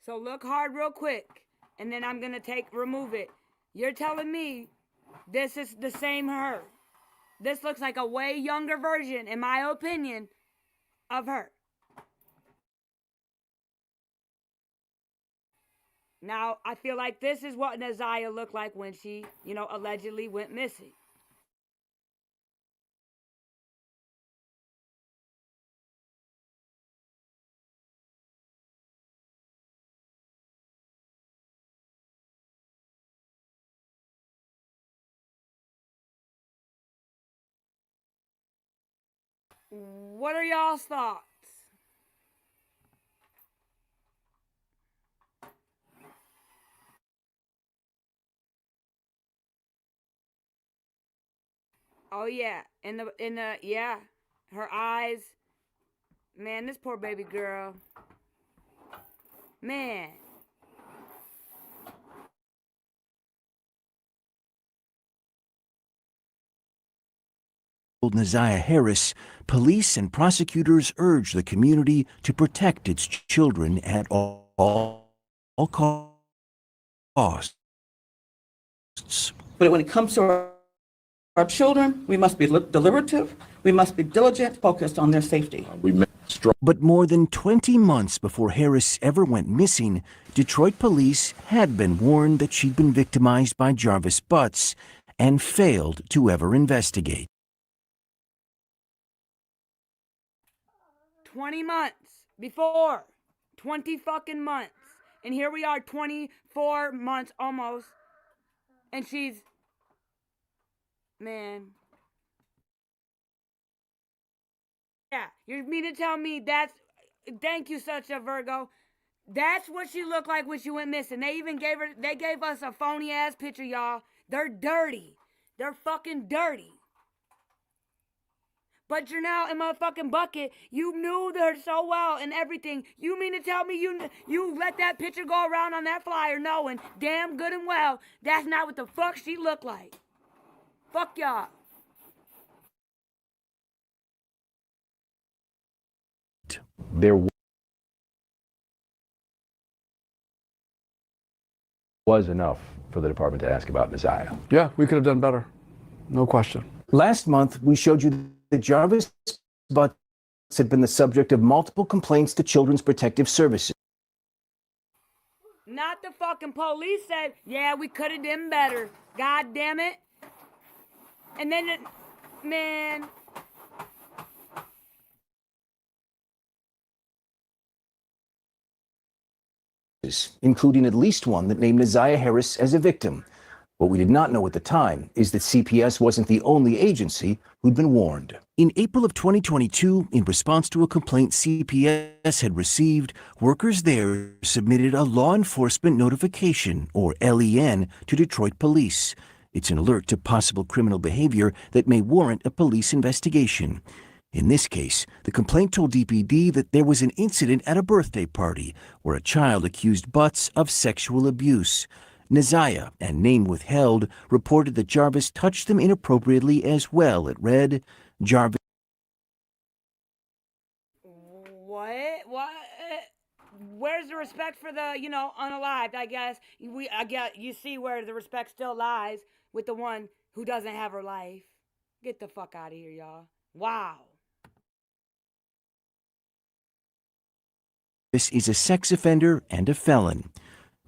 So look hard real quick, and then I'm gonna remove it. You're telling me this is the same her. This looks like a way younger version, in my opinion, of her. Now, I feel like this is what Neziah looked like when she, allegedly went missing. What are y'all's thoughts? Oh yeah, yeah, her eyes. Man, this poor baby girl. Man. Neziah Harris, police and prosecutors urge the community to protect its children at all costs. But when it comes to our children, we must be deliberative, we must be diligent, focused on their safety. But more than 20 months before Harris ever went missing, Detroit police had been warned that she'd been victimized by Jarvis Butts and failed to ever investigate. 20 months before. 20 fucking months. And here we are 24 months almost. And she's... Man. Yeah, you mean to tell me that's... Thank you, such a Virgo. That's what she looked like when she went missing. They even gave us a phony ass picture, y'all. They're dirty. They're fucking dirty. But you're now in motherfucking bucket. You knew her so well and everything. You mean to tell me you let that picture go around on that flyer knowing damn good and well that's not what the fuck she looked like? Fuck y'all. there was enough for the department to ask about Neziah. Yeah, we could have done better. No question. Last month, we showed you that Jarvis Butts had been the subject of multiple complaints to Children's Protective Services. Not the fucking police said, yeah, we could have done better. God damn it. And then, man. Including at least one that named Neziah Harris as a victim. What we did not know at the time is that CPS wasn't the only agency who'd been warned. In April of 2022, in response to a complaint CPS had received, workers there submitted a law enforcement notification, or LEN, to Detroit police. It's an alert to possible criminal behavior that may warrant a police investigation. In this case, the complaint told DPD that there was an incident at a birthday party where a child accused Butts of sexual abuse. Neziah, and name withheld, reported that Jarvis touched them inappropriately as well. It read, Jarvis. What? Where's the respect for the, unalived, I guess? You see where the respect still lies with the one who doesn't have her life. Get the fuck out of here, y'all. Wow. This is a sex offender and a felon.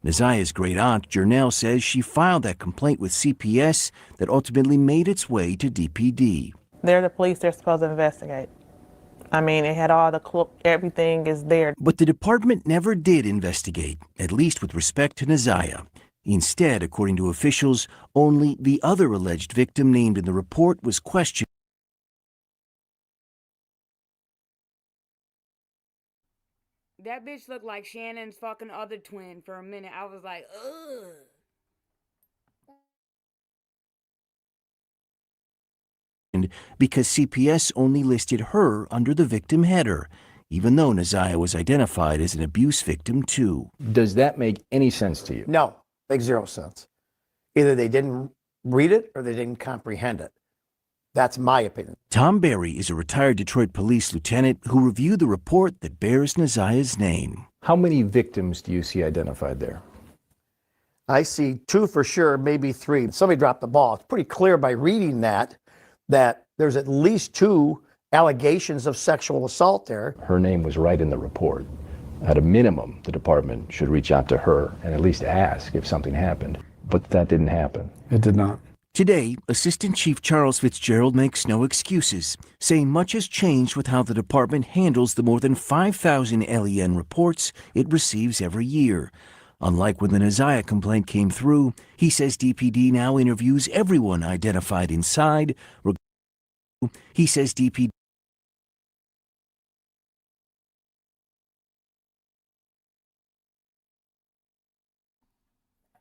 Neziah's great-aunt, Jernell, says she filed that complaint with CPS that ultimately made its way to DPD. They're the police. They're supposed to investigate. I mean, it had all the everything is there. But the department never did investigate, at least with respect to Neziah. Instead, according to officials, only the other alleged victim named in the report was questioned. That bitch looked like Shannon's fucking other twin for a minute. I was like, ugh. Because CPS only listed her under the victim header, even though Neziah was identified as an abuse victim too. Does that make any sense to you? No, makes zero sense. Either they didn't read it or they didn't comprehend it. That's my opinion. Tom Berry is a retired Detroit police lieutenant who reviewed the report that bears Neziah's name. How many victims do you see identified there? I see 2 for sure, maybe 3. Somebody dropped the ball. It's pretty clear by reading that there's at least 2 allegations of sexual assault there. Her name was right in the report. At a minimum, the department should reach out to her and at least ask if something happened. But that didn't happen. It did not. Today, Assistant Chief Charles Fitzgerald makes no excuses, saying much has changed with how the department handles the more than 5,000 LEN reports it receives every year. Unlike when the Neziah complaint came through, he says DPD now interviews everyone identified inside. He says DPD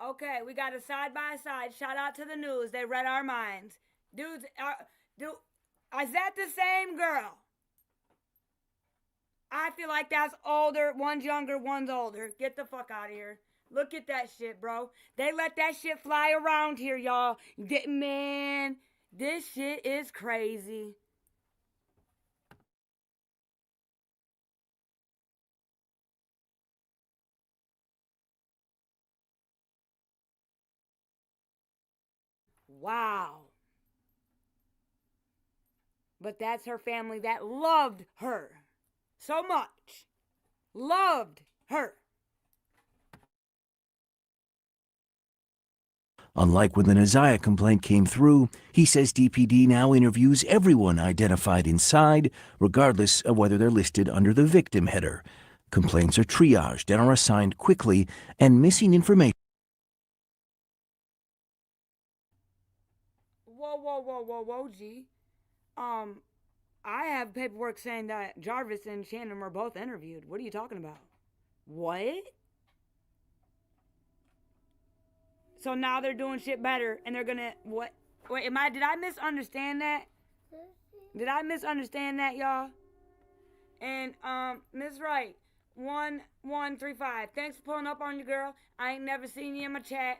Okay, we got a side by side. Shout out to the news. They read our minds. Dudes, is that the same girl? I feel like that's older. One's younger, one's older. Get the fuck out of here. Look at that shit, bro. They let that shit fly around here, y'all. Man, this shit is crazy. Wow. But that's her family that loved her so much. Loved her. Unlike when the Neziah complaint came through, he says DPD now interviews everyone identified inside, regardless of whether they're listed under the victim header. Complaints are triaged and are assigned quickly, and missing information. Whoa, G. I have paperwork saying that Jarvis and Shannon were both interviewed. What are you talking about? What? So now they're doing shit better, and they're gonna, what? Wait, did I misunderstand that? Did I misunderstand that, y'all? And, Ms. Wright, 1135, thanks for pulling up on your girl. I ain't never seen you in my chat.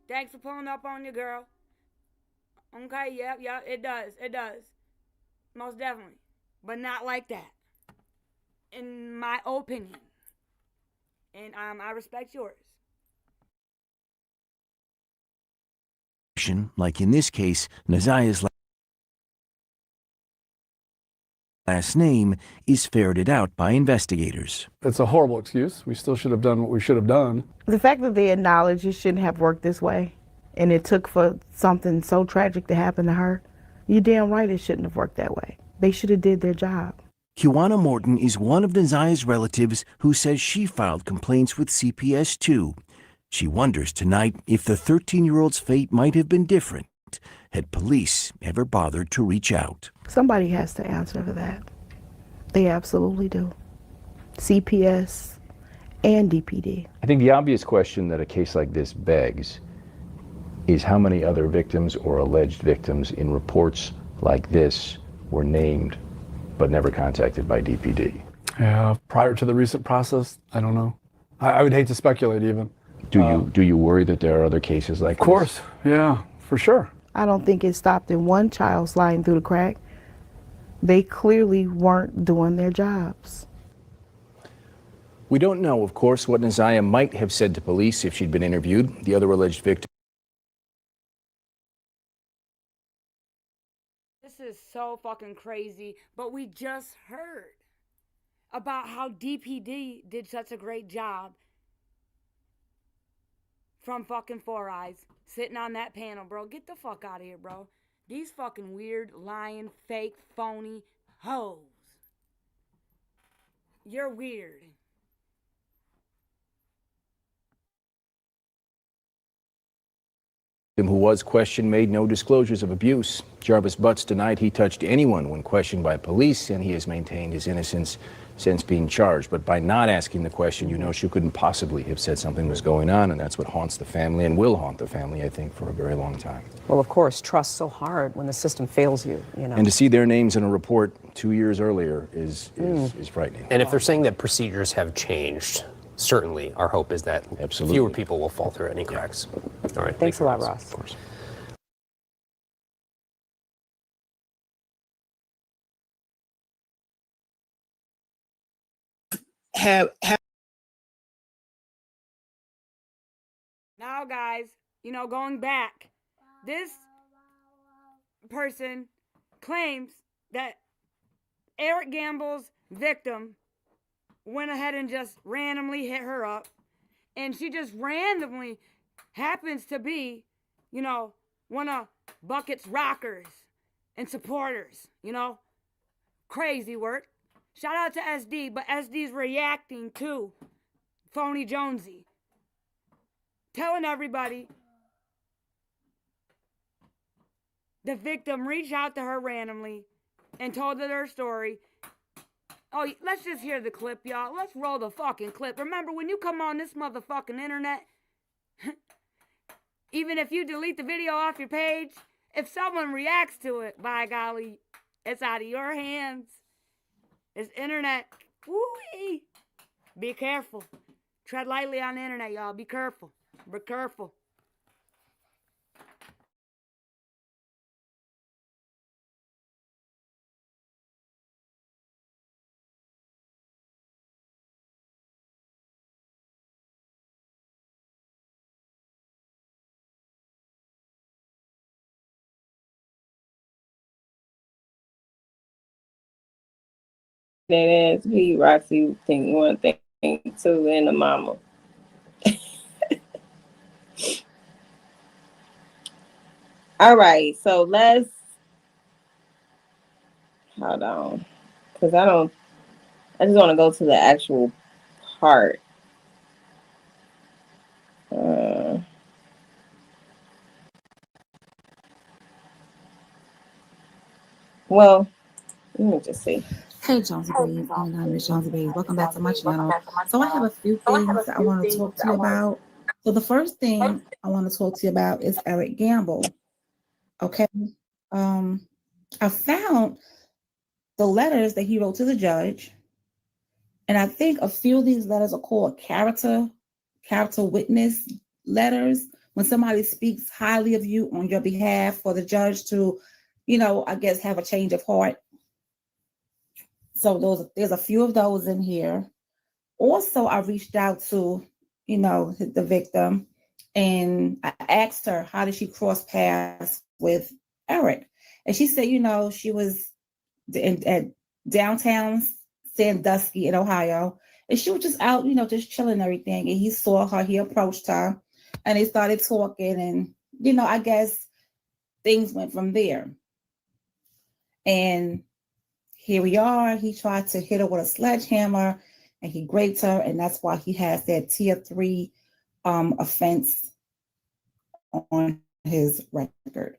Thanks for pulling up on your girl. Okay, yep, it does. Most definitely. But not like that. in my opinion. And I respect yours. Like in this case, Nazia's last name is ferreted out by investigators. It's a horrible excuse. We still should have done what we should have done. The fact that they acknowledge it shouldn't have worked this way, and it took for something so tragic to happen to her, you're damn right it shouldn't have worked that way. They should have did their job. Kiwana Morton is one of Nazia's relatives who says she filed complaints with CPS too. She wonders tonight if the 13-year-old's fate might have been different had police ever bothered to reach out. Somebody has to answer for that. They absolutely do. CPS and DPD. I think the obvious question that a case like this begs is how many other victims or alleged victims in reports like this were named but never contacted by DPD? Yeah, prior to the recent process, I don't know. I would hate to speculate even. Do you worry that there are other cases like this? Of course, yeah, for sure. I don't think it stopped in one child sliding through the crack. They clearly weren't doing their jobs. We don't know, of course, what Nazia might have said to police if she'd been interviewed. The other alleged victim. This is so fucking crazy, but we just heard about how DPD did such a great job from fucking Four Eyes, sitting on that panel, bro. Get the fuck out of here, bro. These fucking weird, lying, fake, phony hoes. You're weird. Who was questioned made no disclosures of abuse. Jarvis Butts denied he touched anyone when questioned by police, and he has maintained his innocence since being charged. But by not asking the question, you know she couldn't possibly have said something was going on, and that's what haunts the family and will haunt the family, I think, for a very long time. Well, of course, trust's so hard when the system fails you, you know. And to see their names in a report 2 years earlier is frightening. And if they're saying that procedures have changed, certainly our hope is that fewer people will fall through any cracks. All right. Thanks a lot, Ross. Of course. Now, guys, you know, going back, this person claims that Eric Gamble's victim went ahead and just randomly hit her up, and she just randomly happens to be, you know, one of Bucket's rockers and supporters, you know. Crazy work. Shout out to SD, but SD's reacting to Phony Jonesy, telling everybody the victim reached out to her randomly and told her story. Oh, let's just hear the clip, y'all. Let's roll the fucking clip. Remember, when you come on this motherfucking internet, even if you delete the video off your page, if someone reacts to it, by golly, it's out of your hands. It's internet. Woo-wee. Be careful. Tread lightly on the internet, y'all. Be careful. Be careful. That ass be Roxy think one thing two and the mama. All right, so let's hold on, because I just want to go to the actual part. Well, let me just see. Hey, Jonesy Babe, and I'm Miss Jonesy Babe. Welcome back to my channel. So I have a few things that I want to talk to you about. So the first thing I want to talk to you about is Eric Gamble. Okay. I found the letters that he wrote to the judge, and I think a few of these letters are called character witness letters. When somebody speaks highly of you on your behalf for the judge to, you know, I guess have a change of heart. So there's a few of those in here. Also, I reached out to, the victim, and I asked her, how did she cross paths with Eric? And she said, she was at downtown Sandusky in Ohio, and she was just out, just chilling and everything. And he saw her, he approached her, and they started talking, and I guess things went from there. And here we are. He tried to hit her with a sledgehammer, and he raped her, and that's why he has that tier 3 offense on his record.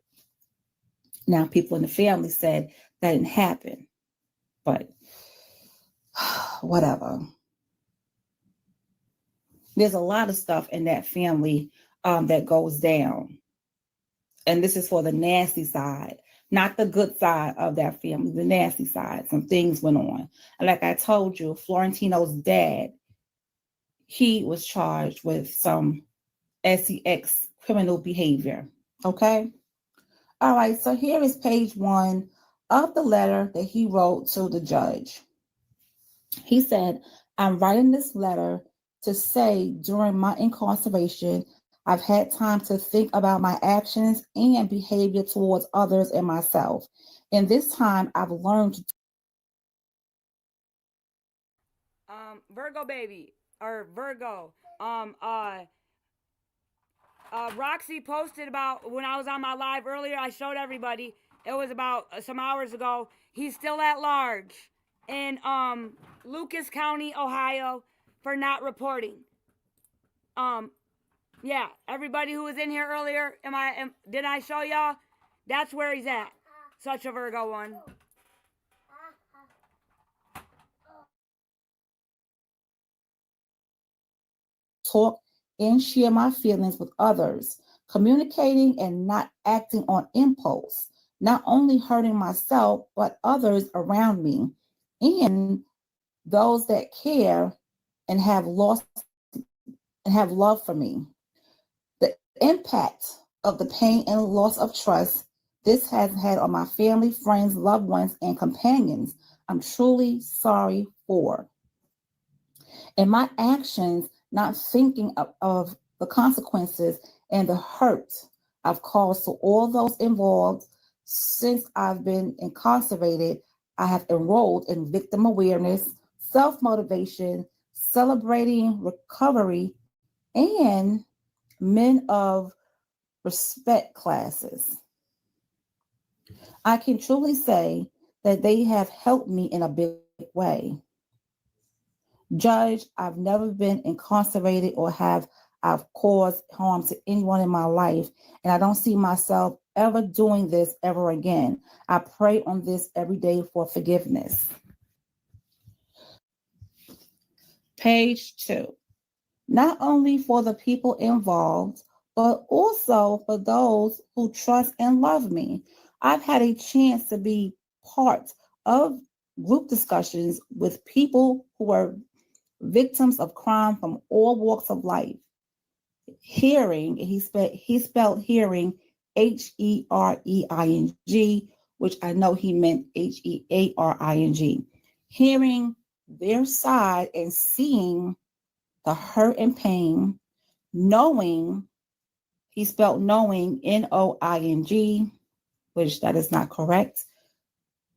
Now, people in the family said that didn't happen, but whatever. There's a lot of stuff in that family that goes down, and this is for the nasty side, not the good side of that family, the nasty side. Some things went on. And like I told you, Florentino's dad, he was charged with some sex criminal behavior. Okay? All right, so here is page 1 of the letter that he wrote to the judge. He said, I'm writing this letter to say during my incarceration, I've had time to think about my actions and behavior towards others and myself. In this time, I've learned to Virgo baby or Virgo. Roxy posted about when I was on my live earlier. I showed everybody. It was about some hours ago. He's still at large in Lucas County, Ohio, for not reporting. Yeah, everybody who was in here earlier, did I show y'all? That's where he's at. Such a Virgo one. talk and share my feelings with others, communicating and not acting on impulse, not only hurting myself, but others around me, and those that care and have love for me. The impact of the pain and loss of trust this has had on my family, friends, loved ones, and companions, I'm truly sorry for. And my actions, not thinking of the consequences and the hurt I've caused to all those involved. Since I've been incarcerated, I have enrolled in victim awareness, self-motivation, celebrating recovery, and men of respect classes. I can truly say that they have helped me in a big way. Judge, I've never been incarcerated or I've caused harm to anyone in my life, and I don't see myself ever doing this ever again. I pray on this every day for forgiveness. Page 2. Not only for the people involved, but also for those who trust and love me. I've had a chance to be part of group discussions with people who are victims of crime from all walks of life. Hearing, he spelled hearing H-E-R-E-I-N-G, which I know he meant H-E-A-R-I-N-G. Hearing their side and seeing the hurt and pain, knowing, he spelled knowing, N-O-I-N-G, which that is not correct.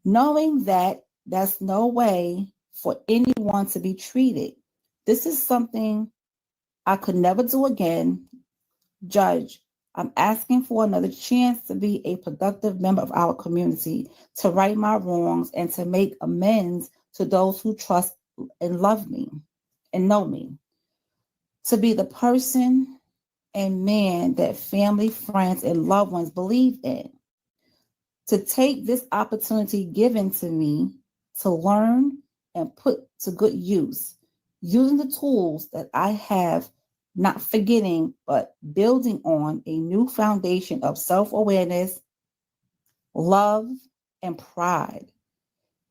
Knowing that that's no way for anyone to be treated. This is something I could never do again. Judge, I'm asking for another chance to be a productive member of our community, to right my wrongs and to make amends to those who trust and love me and know me. To be the person and man that family, friends, and loved ones believe in. To take this opportunity given to me to learn and put to good use, using the tools that I have, not forgetting, but building on a new foundation of self-awareness, love, and pride,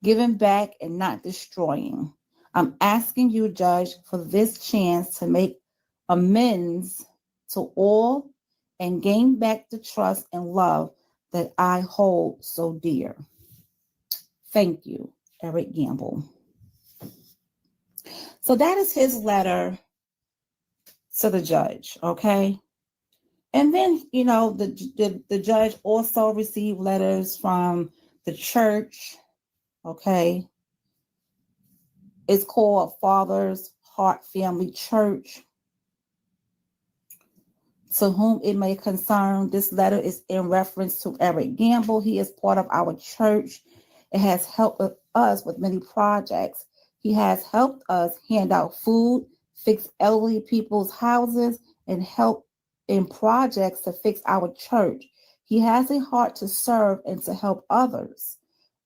giving back and not destroying. I'm asking you, Judge, for this chance to make amends to all and gain back the trust and love that I hold so dear. Thank you. Eric Gamble. So that is his letter to the judge, okay? And then, you know, the judge also received letters from the church, okay? It's called Father's Heart Family Church. To whom it may concern, this letter is in reference to Eric Gamble. He is part of our church. It has helped us with many projects. He has helped us hand out food, fix elderly people's houses, and help in projects to fix our church. He has a heart to serve and to help others.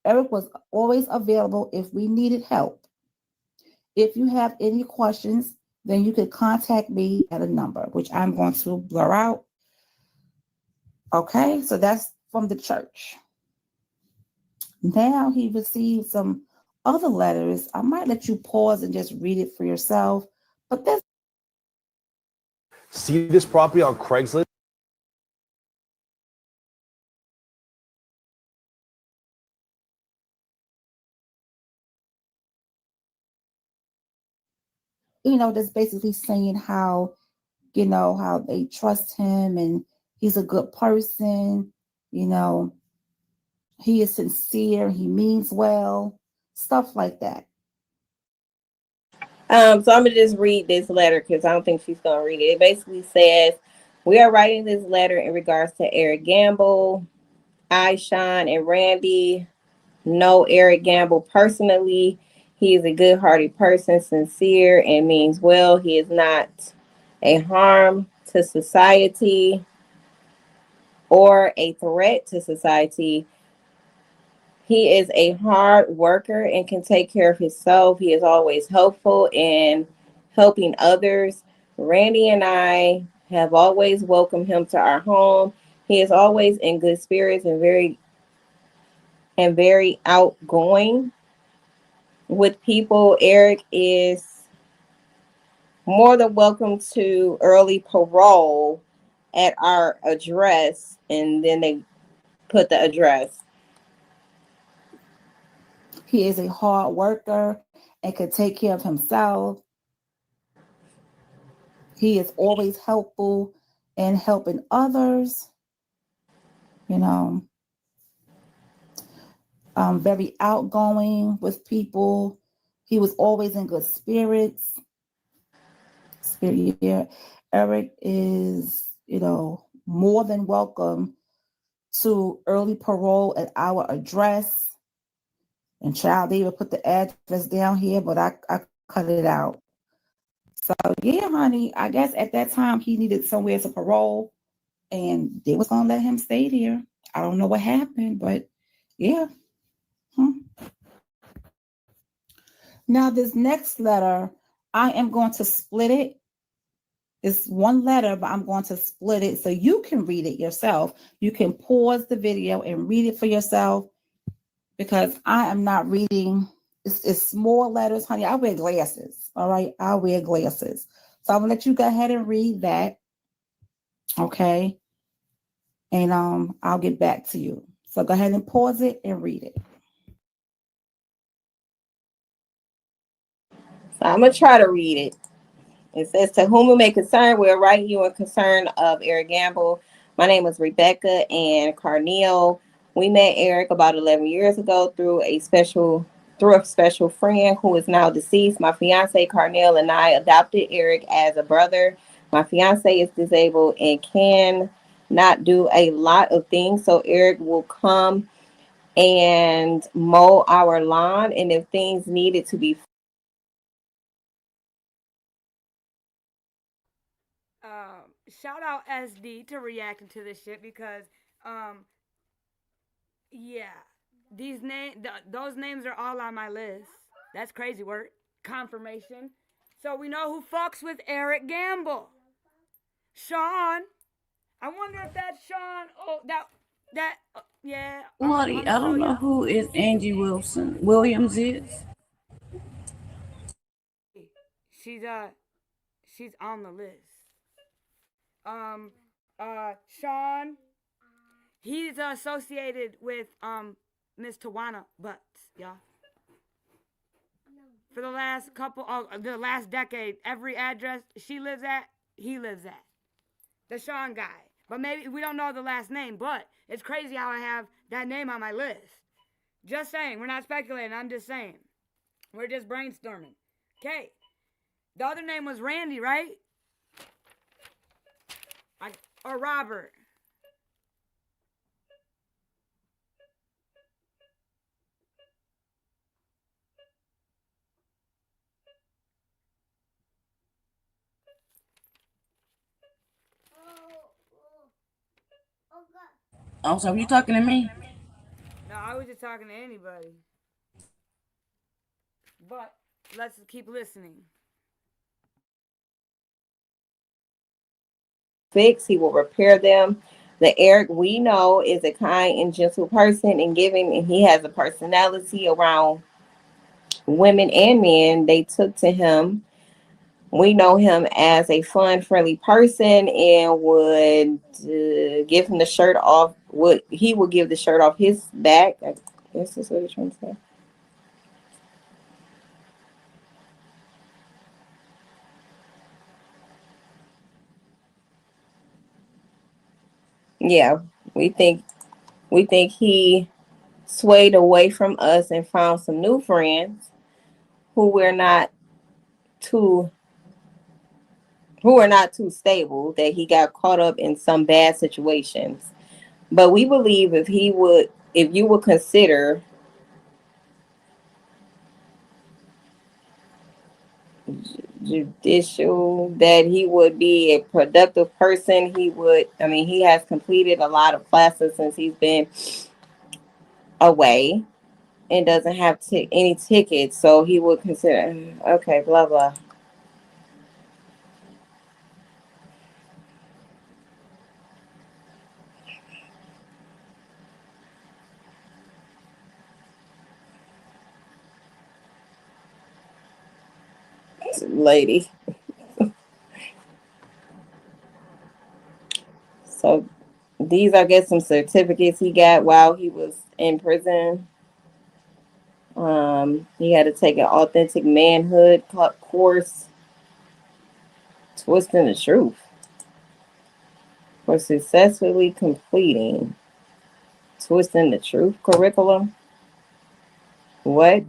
Eric was always available if we needed help. If you have any questions, then you could contact me at a number, which I'm going to blur out. Okay, so that's from the church. Now he received some other letters. I might let you pause and just read it for yourself. But this. See this property on Craigslist? You know, that's basically saying how, you know, how they trust him and he's a good person, you know, he is sincere, he means well, stuff like that. So I'm gonna just read this letter because I don't think she's gonna read it. It basically says, "We are writing this letter in regards to Eric Gamble. I, Sean, and Randy know Eric Gamble personally. He is a good-hearted person, sincere, and means well. He is not a harm to society or a threat to society. He is a hard worker and can take care of himself. He is always helpful in helping others. Randy and I have always welcomed him to our home. He is always in good spirits and very outgoing with people. Eric is more than welcome to early parole at our address." And then they put the address. He is a hard worker and can take care of himself. He is always helpful and helping others, you know, very outgoing with people. He was always in good spirits. Yeah. Eric is, you know, more than welcome to early parole at our address. And child, they would put the address down here, but I cut it out. So yeah, honey, I guess at that time he needed somewhere to parole and they was gonna let him stay there. I don't know what happened, but yeah. Now this next letter, I am going to split it. It's one letter, but I'm going to split it so you can read it yourself. You can pause the video and read it for yourself because I am not reading. It's small letters, honey. I wear glasses. All right. I wear glasses. So I'm gonna let you go ahead and read that. Okay. And I'll get back to you. So go ahead and pause it and read it. So I'm gonna try to read it. It says, "To whom it may concern, we're writing you in concern of Eric Gamble. My name is Rebecca and Carneal. We met Eric about 11 years ago through a special friend who is now deceased. My fiance Carneal and I adopted Eric as a brother. My fiance is disabled and can not do a lot of things, so Eric will come and mow our lawn, and if things needed to be Shout out SD to reacting to this shit because, yeah, those names are all on my list. That's crazy work. Confirmation. So we know who fucks with Eric Gamble. Sean. I wonder if that's Sean. Oh, yeah. Lottie, I don't know who is Angie Williams is. She's on the list. Sean, he's associated with Miss Tawana Butts, y'all. for the last the last decade. Every address she lives at, he lives at. The Sean guy. But maybe we don't know the last name, but it's crazy how I have that name on my list. Just saying. We're not speculating. I'm just saying. We're just brainstorming. Okay. The other name was Randy, right? Or Robert. Oh, so you talking to me? No, I was just talking to anybody. But let's keep listening. Fix, he will repair them. The Eric we know is a kind and gentle person and giving, and he has a personality around women and men. They took to him. We know him as a fun, friendly person and would give him the shirt off. He would give the shirt off his back. I guess that's what he's trying to say. Yeah, we think he swayed away from us and found some new friends who are not too stable, that he got caught up in some bad situations. But we believe if you would consider judicial, that he would be a productive person. He has completed a lot of classes since he's been away and doesn't have any tickets, so he would consider, okay, blah blah. Lady. So these, I guess, some certificates he got while he was in prison. He had to take an authentic manhood course, twisting the truth, for successfully completing twisting the truth curriculum. What?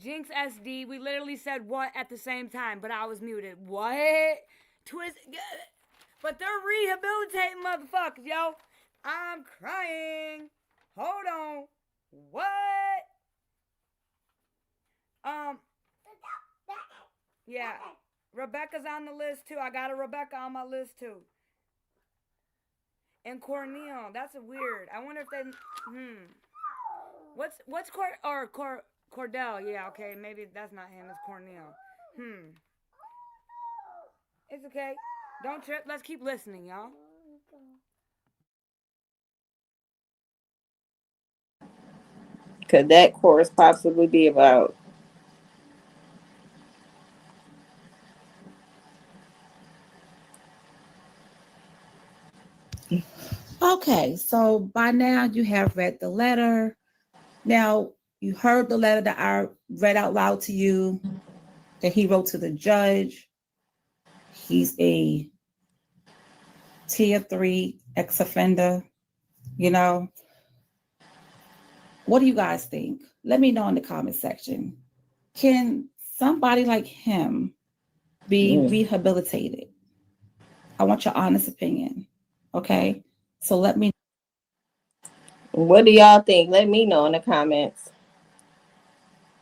Jinx SD, we literally said what at the same time, but I was muted. What? Twist. But they're rehabilitating motherfuckers, yo. I'm crying. Hold on. What? Yeah. Rebecca's on the list too. I got a Rebecca on my list too. And Cornel. That's a weird. I wonder if they. What's Cordell? Yeah, okay. Maybe that's not him. It's Cornel. It's okay. Don't trip. Let's keep listening, y'all. Could that course possibly be about? Okay, so by now you have read the letter. Now you heard the letter that I read out loud to you that he wrote to the judge. He's a tier 3 ex-offender, you know. What do you guys think? Let me know in the comment section. Can somebody like him be rehabilitated? I want your honest opinion. Okay, so let me. What do y'all think? Let me know in the comments.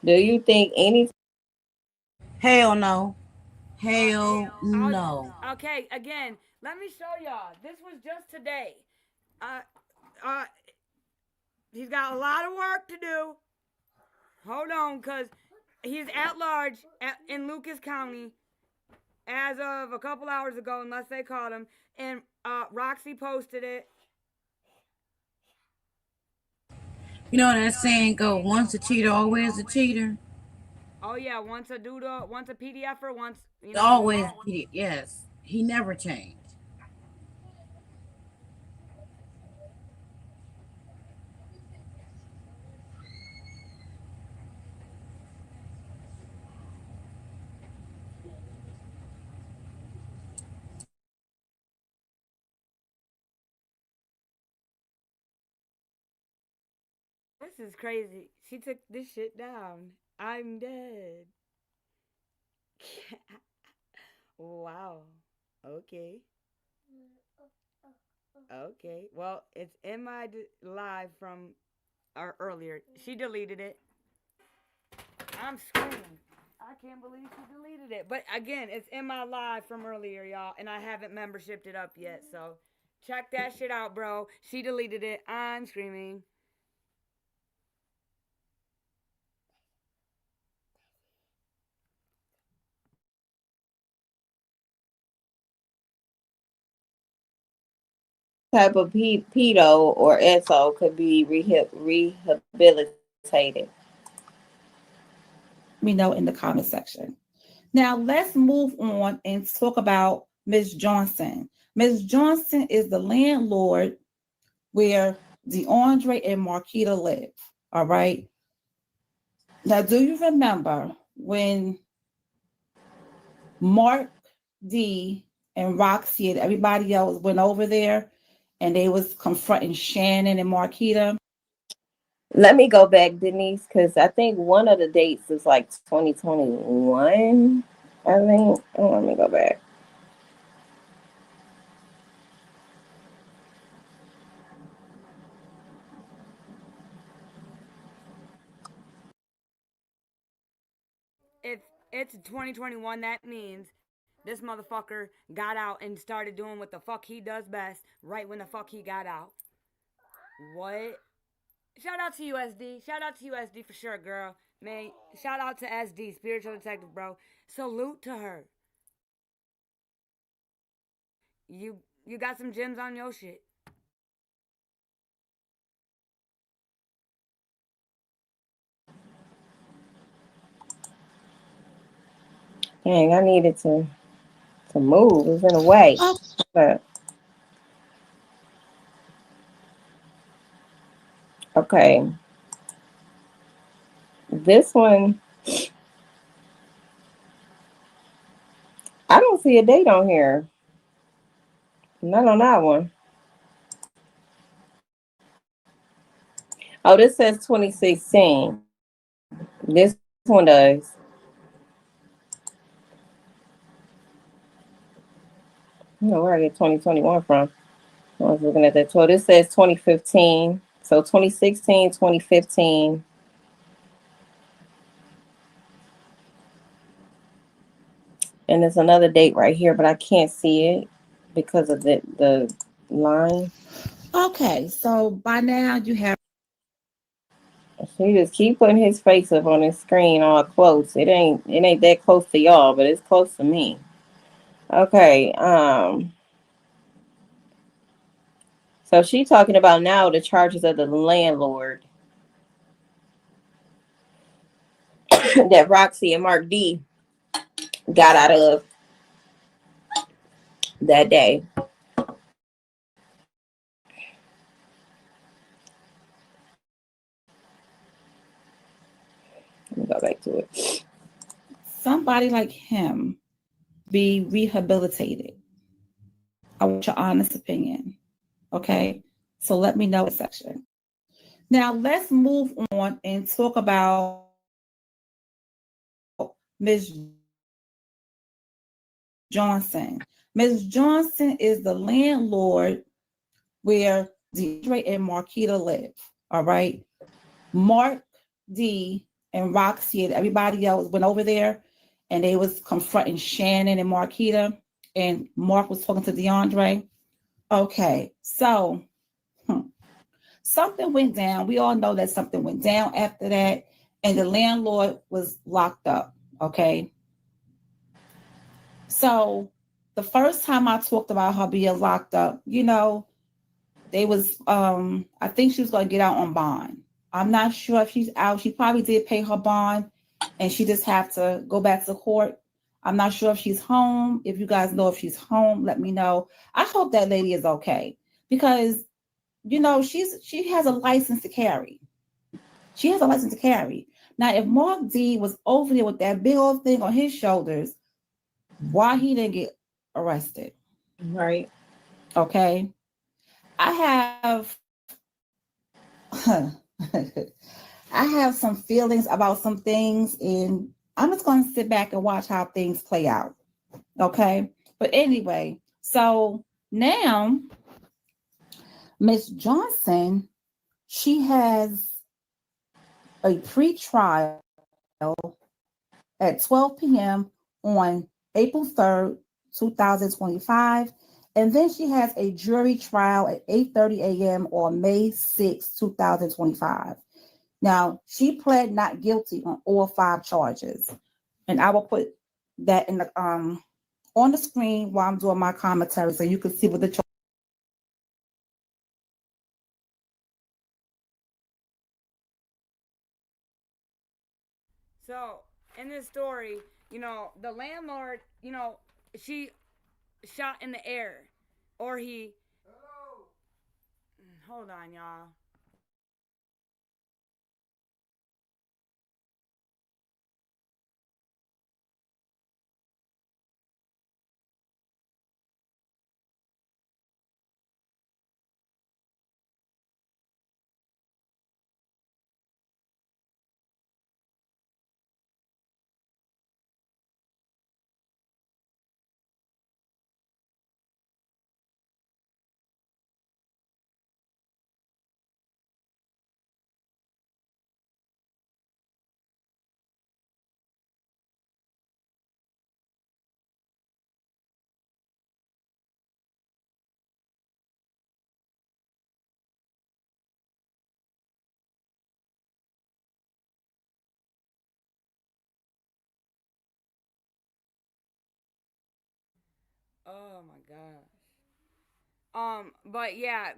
Do you think any? Hell no. Hell no. Okay, again, let me show y'all. This was just today. He's got a lot of work to do. Hold on, because he's at large in Lucas County as of a couple hours ago, unless they caught him. And Roxy posted it. You know that saying go, once a cheater, always a cheater? Oh, yeah, once a doodle, once a PDFer, once, Always, yes. He never changed. This is crazy. She took this shit down. I'm dead. Wow. Okay. Okay. Well, it's in my live from earlier. She deleted it. I'm screaming. I can't believe she deleted it. But again, it's in my live from earlier, y'all, and I haven't membershiped it up yet. So check that shit out, bro. She deleted it. I'm screaming. Type of pedo or SO could be rehabilitated. Let me know in the comment section. Now let's move on and talk about Ms. Johnson. Ms. Johnson is the landlord where DeAndre and Marquita live. All right. Now, do you remember when Mark D and Roxy and everybody else went over there and they was confronting Shannon and Marquita? Let me go back, Denise, because I think one of the dates is like 2021. I think. Oh, let me go back. If it's 2021, that means this motherfucker got out and started doing what the fuck he does best right when the fuck he got out. What? Shout out to USD. Shout out to USD for sure, girl. Man, shout out to SD, Spiritual Detective, bro. Salute to her. You got some gems on your shit. Dang, I needed to move. It was in a way. But, okay. This one, I don't see a date on here. Not on that one. Oh, this says 2016. This one does. I don't know where I get 2021 from. I was looking at that. So this says 2015. So 2016, 2015. And there's another date right here, but I can't see it because of the line. Okay, so by now you have. He just keep putting his face up on his screen all close. It ain't that close to y'all, but it's close to me. Okay. So she talking about now the charges of the landlord that Roxy and Mark D got out of that day. Let me go back to it. Somebody like him be rehabilitated. I want your honest opinion. Okay. So let me know in the section. Now let's move on and talk about Ms. Johnson. Ms. Johnson is the landlord where DeAndre and Marquita live. All right. Mark D and Roxy and everybody else went over there and they was confronting Shannon and Marquita, and Mark was talking to DeAndre. Okay, so something went down. We all know that something went down after that, and the landlord was locked up. Okay. So the first time I talked about her being locked up, they was I think she was gonna get out on bond. I'm not sure if she's out. She probably did pay her bond and she just have to go back to court. I'm not sure if she's home. If you guys know if she's home, let me know. I hope that lady is okay because she has a license to carry. She has a license to carry. Now, if Mark D was over there with that big old thing on his shoulders, why he didn't get arrested? Right. Okay. I have I have some feelings about some things, and I'm just going to sit back and watch how things play out. Okay. But anyway, so now Miss Johnson, she has a pre-trial at 12 p.m. on April 3rd, 2025. And then she has a jury trial at 8:30 a.m. on May 6th, 2025. Now, she pled not guilty on all 5 charges. And I will put that in the on the screen while I'm doing my commentary so you can see what the charges. So in this story, the landlord, she shot in the air, or he. Hold on, y'all. Oh my gosh. But yeah,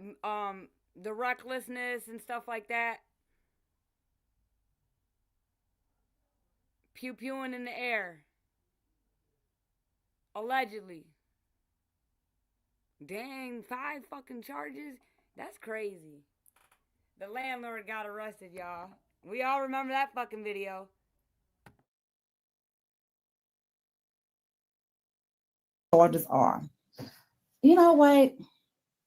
the recklessness and stuff like that. Pew pewing in the air. Allegedly. Dang, 5 fucking charges? That's crazy. The landlord got arrested, y'all. We all remember that fucking video. Charges are. You know what?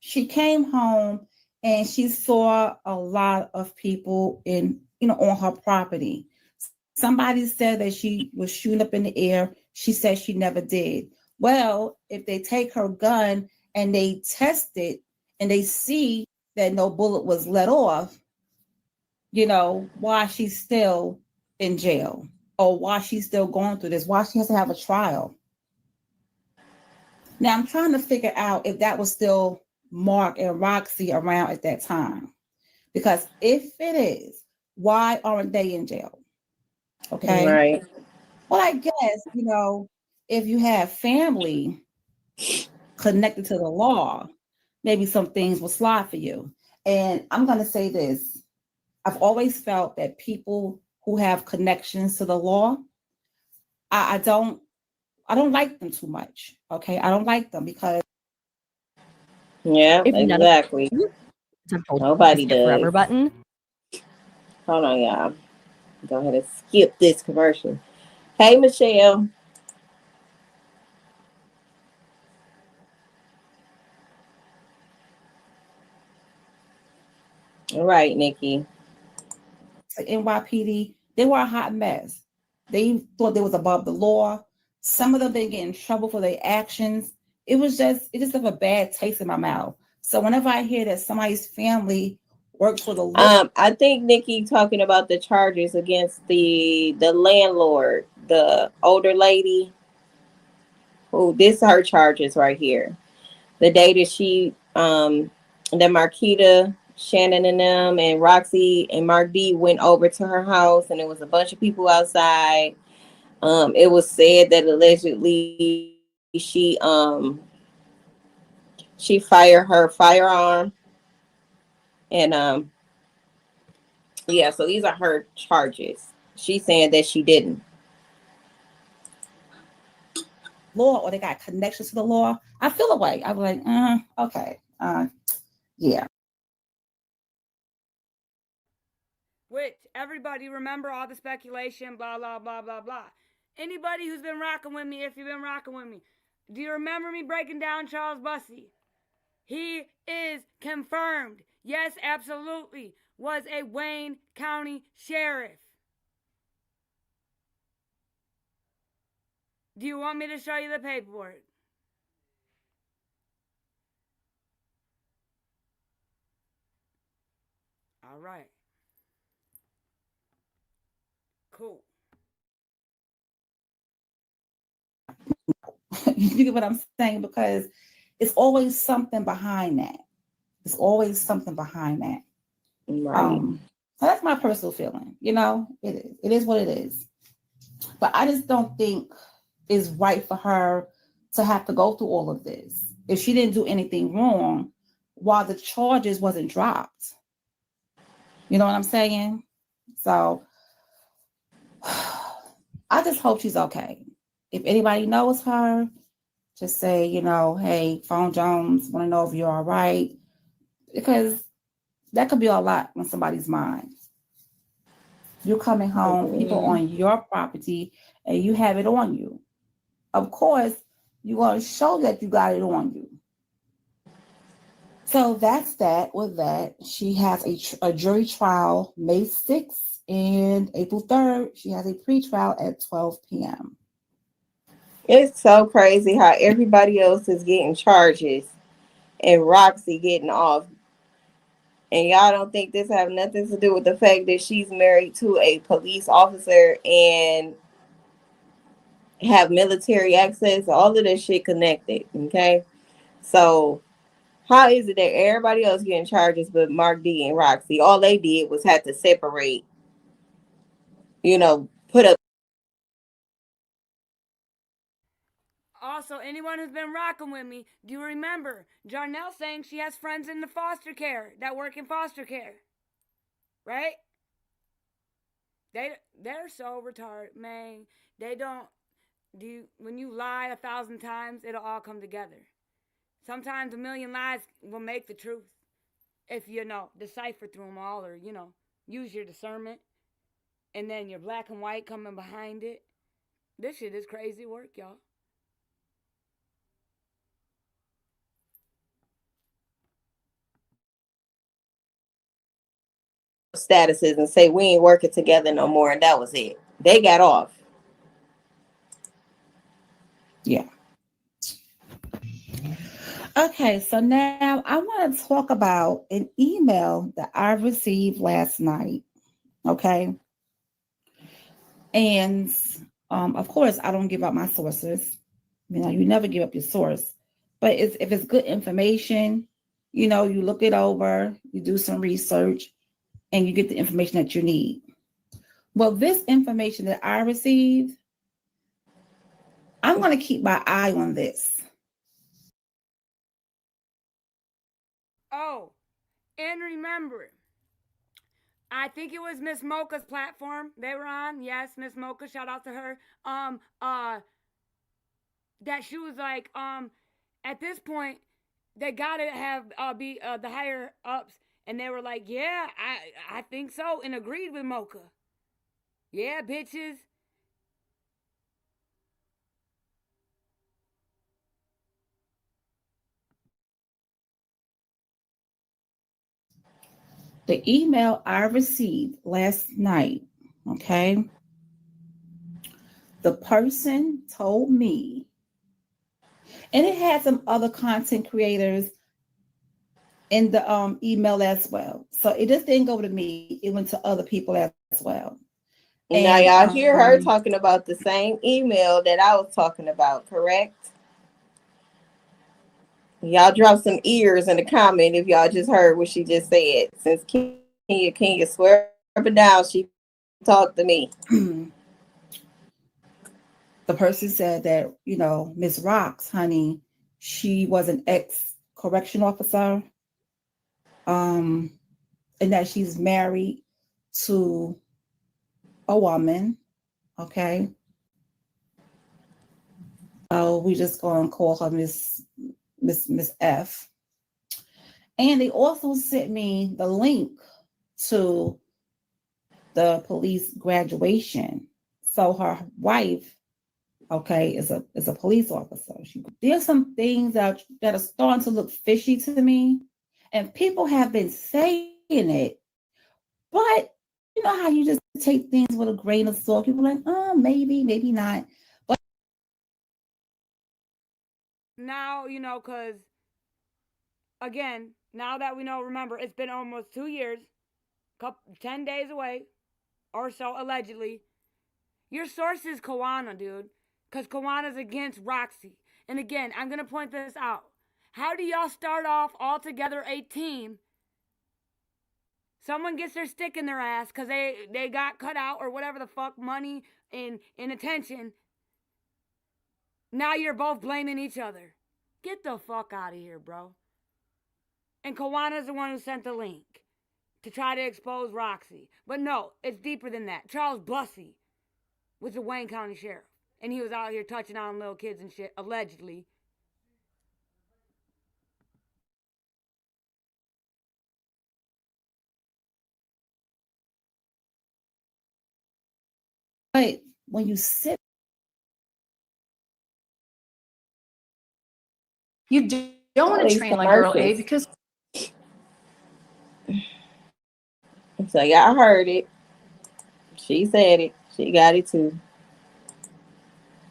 She came home and she saw a lot of people on her property. Somebody said that she was shooting up in the air. She said she never did. Well, if they take her gun and they test it and they see that no bullet was let off, why she's still in jail or why she's still going through this, why she has to have a trial. Now, I'm trying to figure out if that was still Mark and Roxy around at that time. Because if it is, why aren't they in jail? Okay. Right. Well, I guess, if you have family connected to the law, maybe some things will slide for you. And I'm going to say this. I've always felt that people who have connections to the law, I don't like them too much. Okay. I don't like them because. Yeah, If none of exactly. Nobody does. Forever button. Hold on, y'all. Go ahead and skip this commercial. Hey, Michelle. All right, Nikki. NYPD, they were a hot mess. They thought they was above the law. Some of them didn't get in trouble for their actions. It just left a bad taste in my mouth. So whenever I hear that somebody's family works for the law, I think Nikki talking about the charges against the landlord, the older lady. Oh, this is her charges right here. The day that she that Marquita, Shannon and them and Roxy and Mark D went over to her house and there was a bunch of people outside. It was said that allegedly she fired her firearm. And yeah, so these are her charges. She's saying that she didn't. Law, or they got connections to the law, I feel away. I'm like, okay, yeah. Which everybody remember all the speculation, blah blah blah blah blah. Anybody who's been rocking with me, if you've been rocking with me, do you remember me breaking down Charles Bussey? He is confirmed yes, absolutely, was a Wayne County sheriff. Do you want me to show you the paperwork? All right. Cool. You get what I'm saying? Because it's always something behind that. There's always something behind that. Right. So that's my personal feeling. You know, it is. It is what it is. But I just don't think it's right for her to have to go through all of this. If she didn't do anything wrong, while the charges wasn't dropped. You know what I'm saying? So I just hope she's okay. If anybody knows her, just say, you know, hey, Phone Jones, want to know if you're all right. Because that could be a lot on somebody's mind. You're coming home, people on your property, and you have it on you. Of course, you're going to show that you got it on you. So that's that with that. She has a jury trial May 6th and April 3rd. She has a pretrial at 12 p.m. It's so crazy how everybody else is getting charges and Roxy getting off. And y'all don't think this have nothing to do with the fact that she's married to a police officer and have military access? All of this shit connected, okay? So how is it that everybody else getting charges but Mark D and Roxy? All they did was have to separate, you know, put up. Also, anyone who's been rocking with me, do you remember Jarnell saying she has friends in the foster care that work in foster care? Right? They're so retarded, man. They don't when you lie 1,000 times, it'll all come together. Sometimes a million lies will make the truth. If you know, decipher through them all, or use your discernment. And then your black and white coming behind it. This shit is crazy work, y'all. Statuses and say we ain't working together no more, and that was it. They got off. Yeah. Okay, so now I want to talk about an email that I received last night. Okay. And of course, I don't give up my sources. You know, you never give up your source. But if it's good information, you know, you look it over, you do some research, and you get the information that you need. Well, this information that I received, I'm going to keep my eye on this. Oh, and remember, I think it was Miss Mocha's platform they were on. Yes, Miss Mocha, shout out to her. That she was like, at this point, they gotta have be the higher ups, and they were like, yeah, I think so, and agreed with Mocha. Yeah, bitches. The email I received last night, okay, the person told me, and it had some other content creators in the email as well. So it just didn't go to me, it went to other people as well. And now y'all hear her talking about the same email that I was talking about, correct? Y'all drop some ears in the comment if y'all just heard what she just said. Since Kenya swear up and down, she talked to me. The person said that, you know, Miss Rocks, honey, she was an ex-correction officer, and that she's married to a woman, okay? Oh, we just gonna call her Miss F. And they also sent me the link to the police graduation. So her wife, okay, is a police officer. There's some things that are starting to look fishy to me. And people have been saying it, but you know how you just take things with a grain of salt. People are like, oh, maybe, maybe not. But Now, because, again, now that we know, remember, it's been almost 2 years, 10 days away, or so, allegedly. Your source is Kawana, dude. Because Kawana's against Roxy. And again, I'm going to point this out. How do y'all start off all together a team? Someone gets their stick in their ass because they got cut out or whatever the fuck, money and attention. Now you're both blaming each other. Get the fuck out of here, bro. And Kawana's the one who sent the link to try to expose Roxy. But no, it's deeper than that. Charles Bussey was the Wayne County Sheriff. And he was out here touching on little kids and shit, allegedly. when you sit, You don't want to train like girl A because So y'all heard it. She said it. She got it too.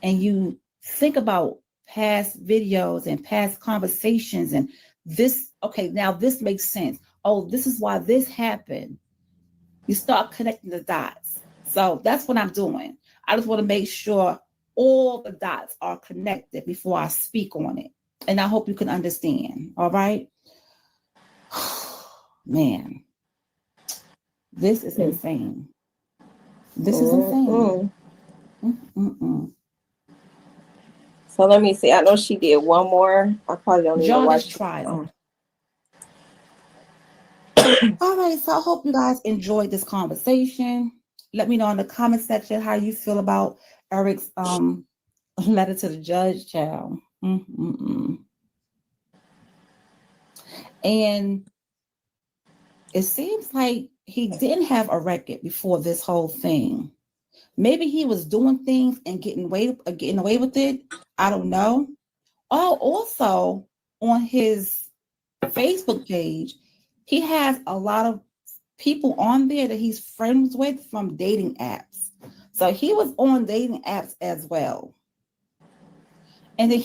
and you think about past videos and past conversations and this, okay, now this makes sense. Oh, this is why this happened. You start connecting the dots. So that's what I'm doing. I just want to make sure all the dots are connected before I speak on it. And I hope you can understand. All right. Man, this is insane. This is insane. So let me see. I know she did one more. I probably don't need to watch Jarvis trial. All right, so I hope you guys enjoyed this conversation. Let me know in the comment section how you feel about Eric's letter to the judge, child. And it seems like he didn't have a record before this whole thing. Maybe he was doing things and getting away with it. I don't know. Oh, also on his Facebook page, he has a lot of people on there that he's friends with from dating apps. So he was on dating apps as well. And then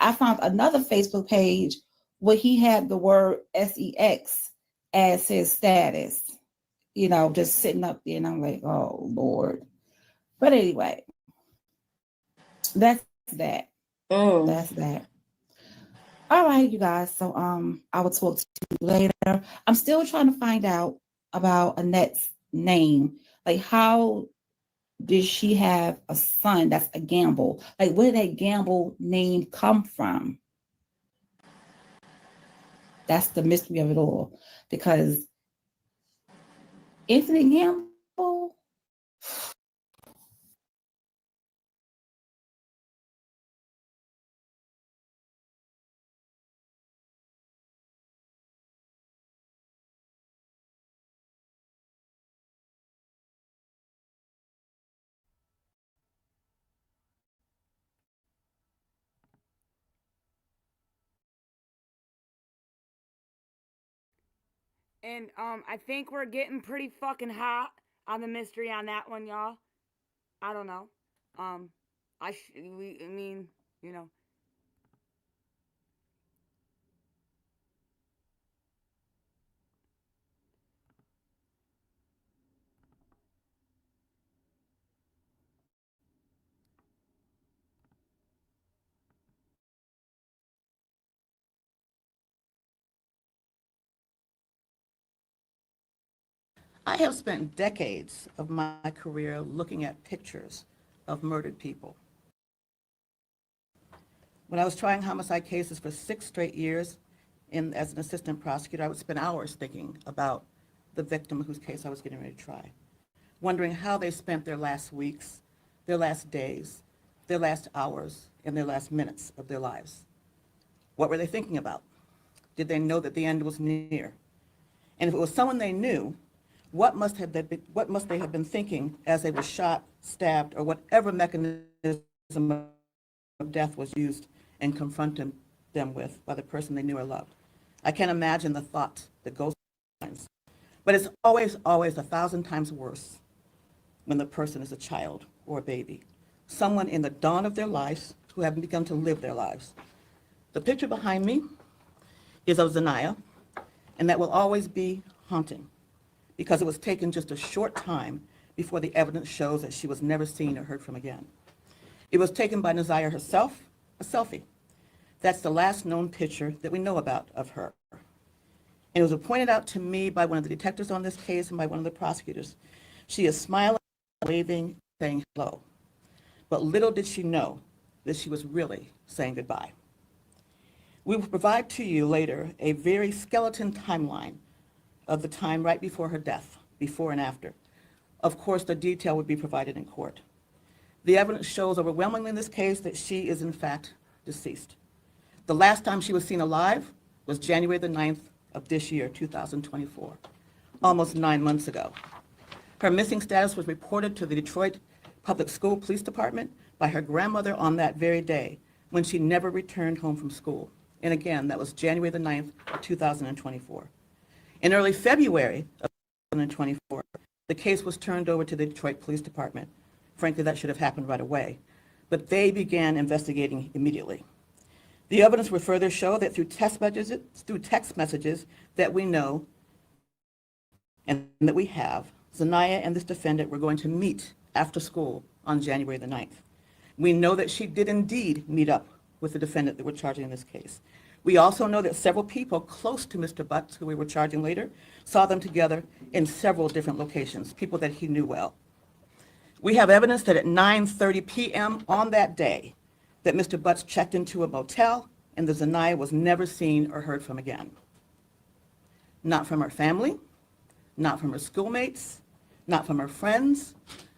I found another Facebook page where he had the word sex as his status, just sitting up there. And I'm like, oh, Lord. But anyway, that's that. That's that. All right, you guys. So I will talk to you later. I'm still trying to find out about Annette's name. Like, how did she have a son that's a Gamble? Like, where did that Gamble name come from? That's the mystery of it all. Because Anthony Gamble, And I think we're getting pretty fucking hot on the mystery on that one, y'all. I don't know. I mean, I have spent decades of my career looking at pictures of murdered people. When I was trying homicide cases for 6 straight years as an assistant prosecutor, I would spend hours thinking about the victim whose case I was getting ready to try, wondering how they spent their last weeks, their last days, their last hours, and their last minutes of their lives. What were they thinking about? Did they know that the end was near? And if it was someone they knew, what must they have been thinking as they were shot, stabbed, or whatever mechanism of death was used and confronted them with by the person they knew or loved? I can't imagine the thought that goes through minds. But it's always, always 1,000 times worse when the person is a child or a baby, someone in the dawn of their lives who haven't begun to live their lives. The picture behind me is of Zanaya, and that will always be haunting because it was taken just a short time before the evidence shows that she was never seen or heard from again. It was taken by Neziah herself, a selfie. That's the last known picture that we know about of her. And it was pointed out to me by one of the detectives on this case and by one of the prosecutors. She is smiling, waving, saying hello. But little did she know that she was really saying goodbye. We will provide to you later a very skeleton timeline of the time right before her death, before and after. Of course, the detail would be provided in court. The evidence shows overwhelmingly in this case that she is in fact deceased. The last time she was seen alive was January the 9th of this year, 2024, almost 9 months ago. Her missing status was reported to the Detroit Public School Police Department by her grandmother on that very day when she never returned home from school. And again, that was January the 9th of 2024. In early February of 2024, the case was turned over to the Detroit Police Department. Frankly, that should have happened right away, but they began investigating immediately. The evidence would further show that through text messages that we know and that we have, Zanaya and this defendant were going to meet after school on January the 9th. We know that she did indeed meet up with the defendant that we're charging in this case. We also know that several people close to Mr. Butts, who we were charging later, saw them together in several different locations, people that he knew well. We have evidence that at 9:30 p.m. on that day, that Mr. Butts checked into a motel and that Zanaya was never seen or heard from again. Not from her family, not from her schoolmates, not from her friends,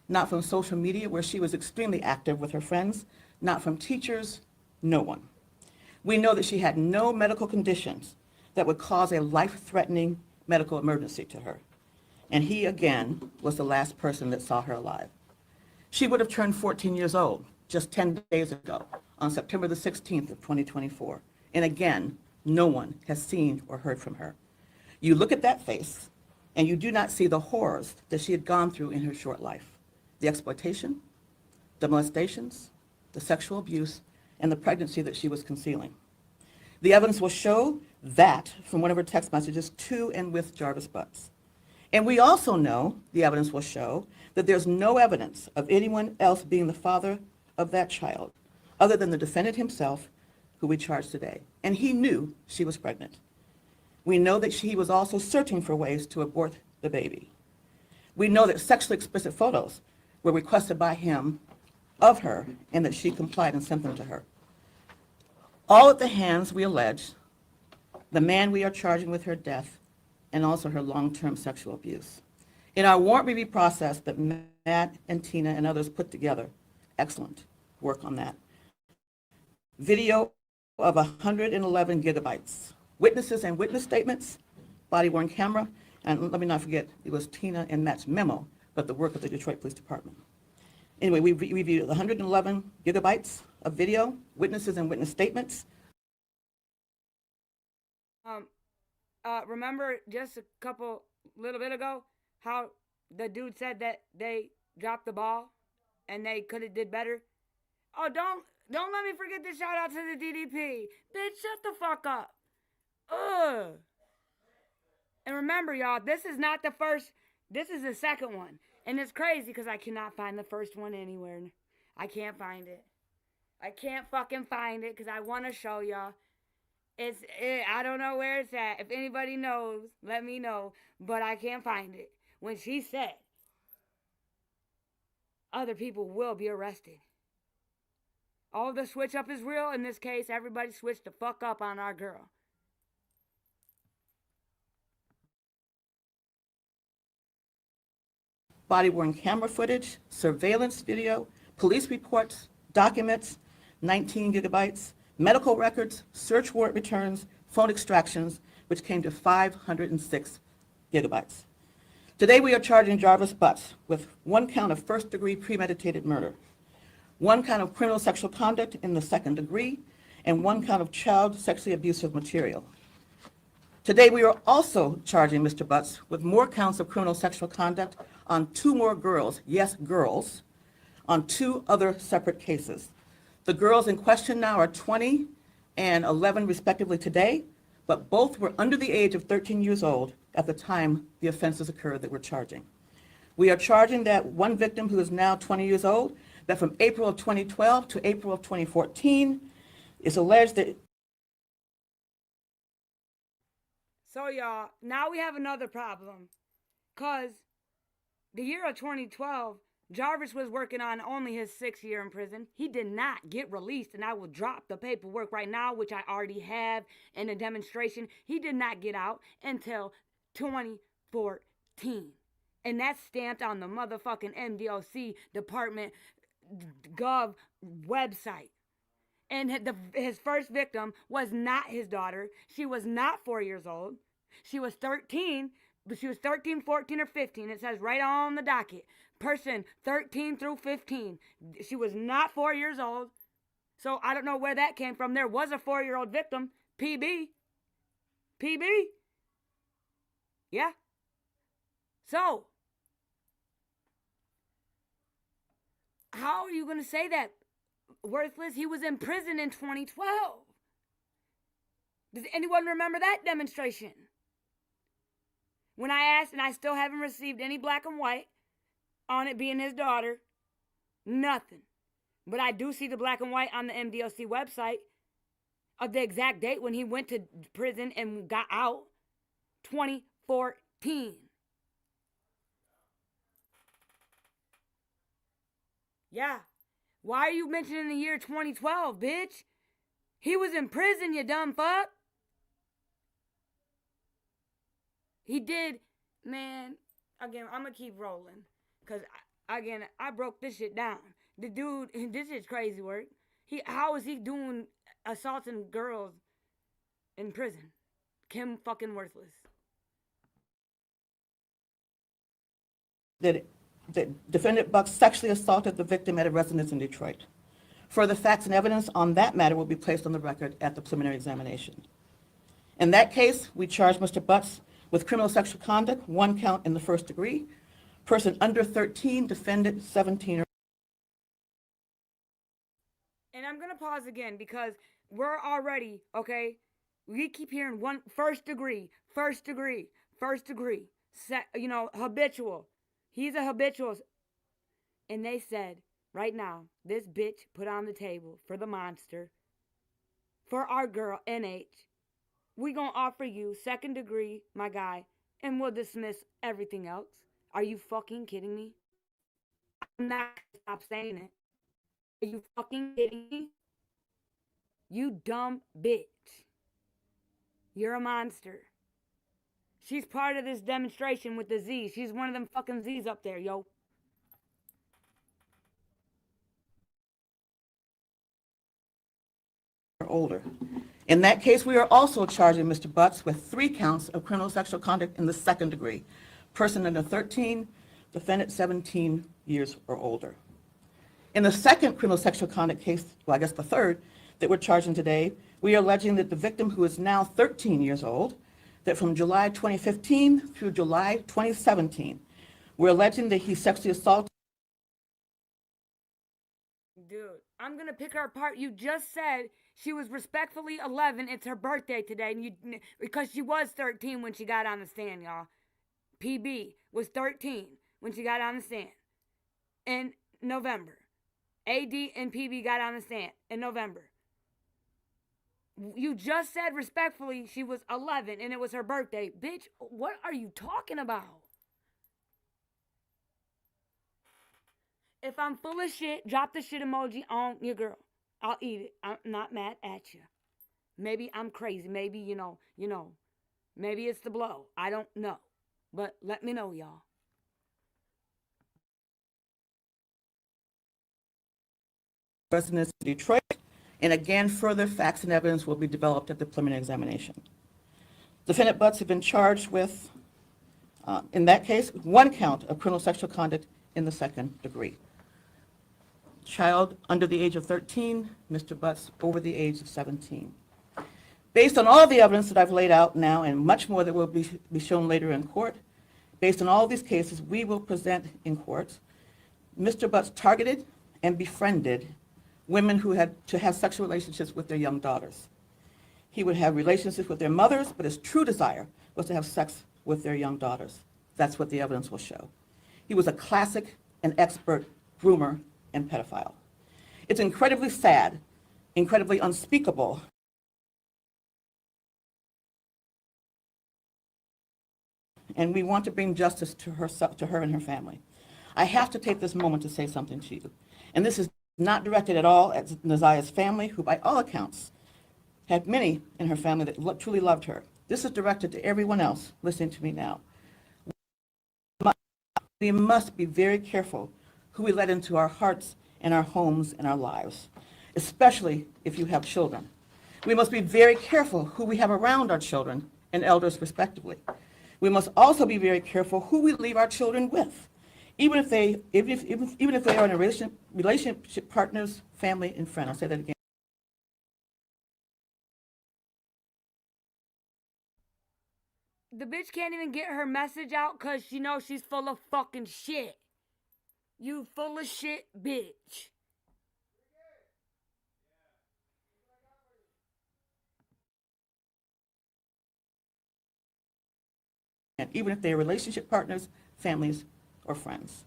not from social media where she was extremely active with her friends, not from teachers, no one. We know that she had no medical conditions that would cause a life-threatening medical emergency to her. And he, again, was the last person that saw her alive. She would have turned 14 years old just 10 days ago on September the 16th of 2024. And again, no one has seen or heard from her. You look at that face and you do not see the horrors that she had gone through in her short life. The exploitation, the molestations, the sexual abuse, and the pregnancy that she was concealing. The evidence will show that from one of her text messages to and with Jarvis Butts. And we also know, the evidence will show, that there's no evidence of anyone else being the father of that child, other than the defendant himself, who we charge today. And he knew she was pregnant. We know that he was also searching for ways to abort the baby. We know that sexually explicit photos were requested by him of her and that she complied and sent them to her. All at the hands, we allege, the man we are charging with her death and also her long-term sexual abuse. In our warrant review process that Matt and Tina and others put together, excellent work on that. Video of 111 gigabytes. Witnesses and witness statements, body-worn camera, and let me not forget, it was Tina and Matt's memo, but the work of the Detroit Police Department. Anyway, we reviewed 111 gigabytes of video, witnesses and witness statements. Remember just a little bit ago, how the dude said that they dropped the ball and they could have did better? Oh, don't let me forget to shout out to the DDP. Bitch, shut the fuck up. Ugh. And remember, y'all, this is not the first, this is the second one. And it's crazy because I cannot find the first one anywhere. I can't find it. I can't fucking find it because I want to show y'all. I don't know where it's at. If anybody knows, let me know. But I can't find it. When she said, other people will be arrested. All the switch up is real. In this case, everybody switched the fuck up on our girl. Body-worn camera footage, surveillance video, police reports, documents, 19 gigabytes, medical records, search warrant returns, phone extractions, which came to 506 gigabytes. Today we are charging Jarvis Butts with 1 count of first-degree premeditated murder, 1 count of criminal sexual conduct in the second degree, and 1 count of child sexually abusive material. Today, we are also charging Mr. Butts with more counts of criminal sexual conduct on 2 more girls, yes, girls, on 2 other separate cases. The girls in question now are 20 and 11 respectively today, but both were under the age of 13 years old at the time the offenses occurred that we're charging. We are charging that one victim who is now 20 years old, that from April of 2012 to April of 2014, it's alleged that. So y'all, now we have another problem. Cause the year of 2012, Jarvis was working on only his 6th year in prison. He did not get released, and I will drop the paperwork right now, which I already have in a demonstration. He did not get out until 2014. And that's stamped on the motherfucking MDOC Department Gov website. And his first victim was not his daughter. She was not 4 years old. She was 13, but she was 13, 14, or 15. It says right on the docket. Person 13 through 15. She was not 4 years old. So I don't know where that came from. There was a 4-year-old victim. PB. Yeah. So, how are you going to say that? Worthless? He was in prison in 2012. Does anyone remember that demonstration? When I asked, and I still haven't received any black and white on it being his daughter, nothing. But I do see the black and white on the MDOC website of the exact date when he went to prison and got out, 2014. Yeah. Why are you mentioning the year 2012, bitch? He was in prison, you dumb fuck. He did, man, again, I'm going to keep rolling. Because, again, I broke this shit down. The dude, this is crazy work. How is he doing assaulting girls in prison? Kim fucking Worthless. That defendant Buck sexually assaulted the victim at a residence in Detroit. Further facts and evidence on that matter will be placed on the record at the preliminary examination. In that case, we charge Mr. Butts with criminal sexual conduct, 1 count in the 1st degree, person under 13, defendant 17. And I'm going to pause again because we're already, okay, we keep hearing first degree, habitual. He's a habitual. And they said, right now, this bitch put on the table for the monster, for our girl, NH, we gonna offer you 2nd degree, my guy, and we'll dismiss everything else. Are you fucking kidding me? I'm not gonna stop saying it. Are you fucking kidding me? You dumb bitch. You're a monster. She's part of this demonstration with the Z. She's one of them fucking Z's up there, yo. Or older. In that case, we are also charging Mr. Butts with 3 counts of criminal sexual conduct in the 2nd degree. Person under 13, defendant 17 years or older. In the 2nd criminal sexual conduct case, well, I guess the 3rd, that we're charging today, we are alleging that the victim, who is now 13 years old, that from July 2015 through July 2017, we're alleging that he sexually assaulted. Dude, I'm going to pick her apart. You just said she was respectfully 11. It's her birthday today, and because she was 13 when she got on the stand, y'all. PB was 13 when she got on the stand in November. AD and PB got on the stand in November. You just said respectfully she was 11 and it was her birthday. Bitch, what are you talking about? If I'm full of shit, drop the shit emoji on your girl. I'll eat it. I'm not mad at you. Maybe I'm crazy. Maybe, you know, maybe it's the blow. I don't know. But let me know, y'all. Residence in Detroit, and again, further facts and evidence will be developed at the preliminary examination. Defendant Butts have been charged with, in that case, 1 count of criminal sexual conduct in the 2nd degree. Child under the age of 13, Mr. Butts over the age of 17. Based on all the evidence that I've laid out now and much more that will be shown later in court, based on all these cases we will present in court, Mr. Butts targeted and befriended women who had to have sexual relationships with their young daughters. He would have relationships with their mothers, but his true desire was to have sex with their young daughters. That's what the evidence will show. He was a classic and expert groomer and pedophile. It's incredibly sad, incredibly unspeakable. And we want to bring justice to her and her family. I have to take this moment to say something to you. And this is not directed at all at Neziah's family, who by all accounts had many in her family that truly loved her. This is directed to everyone else listening to me now. We must be very careful who we let into our hearts and our homes and our lives, especially if you have children. We must be very careful who we have around our children and elders respectively. We must also be very careful who we leave our children with, even if they are in a relationship partners, family, and friend. I'll say that again. The bitch can't even get her message out because she knows she's full of fucking shit. You full of shit bitch. And even if they are relationship partners, families, or friends.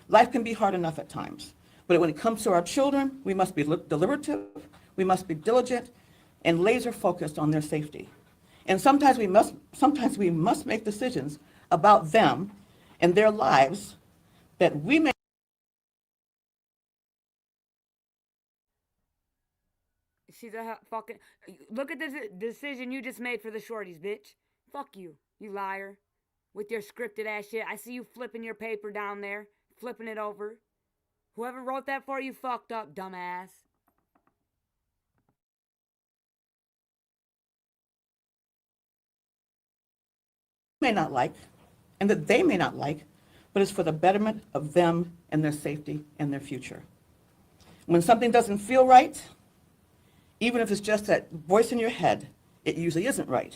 Life can be hard enough at times, but when it comes to our children, we must be deliberative, we must be diligent, and laser focused on their safety. And sometimes we must make decisions about them and their lives that we may. She's a fucking. Look at this decision you just made for the shorties, bitch. Fuck you, you liar. With your scripted ass shit. I see you flipping your paper down there, flipping it over. Whoever wrote that for you fucked up, dumbass. May not like, and that they may not like, but it's for the betterment of them and their safety and their future. When something doesn't feel right, even if it's just that voice in your head, it usually isn't right.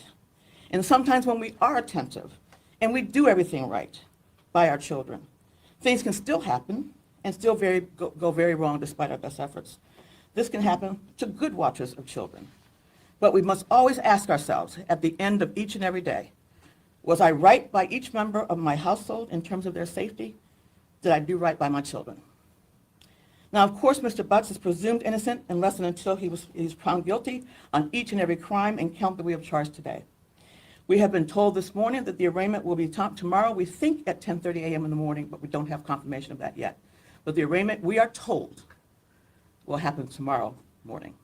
And sometimes when we are attentive and we do everything right by our children, things can still happen and still go very wrong despite our best efforts. This can happen to good watchers of children. But we must always ask ourselves at the end of each and every day, was I right by each member of my household in terms of their safety? Did I do right by my children? Now, of course, Mr. Butts is presumed innocent unless and until he's found guilty on each and every crime and count that we have charged today. We have been told this morning that the arraignment will be tomorrow, we think at 10:30 a.m. in the morning, but we don't have confirmation of that yet. But the arraignment, we are told, will happen tomorrow morning.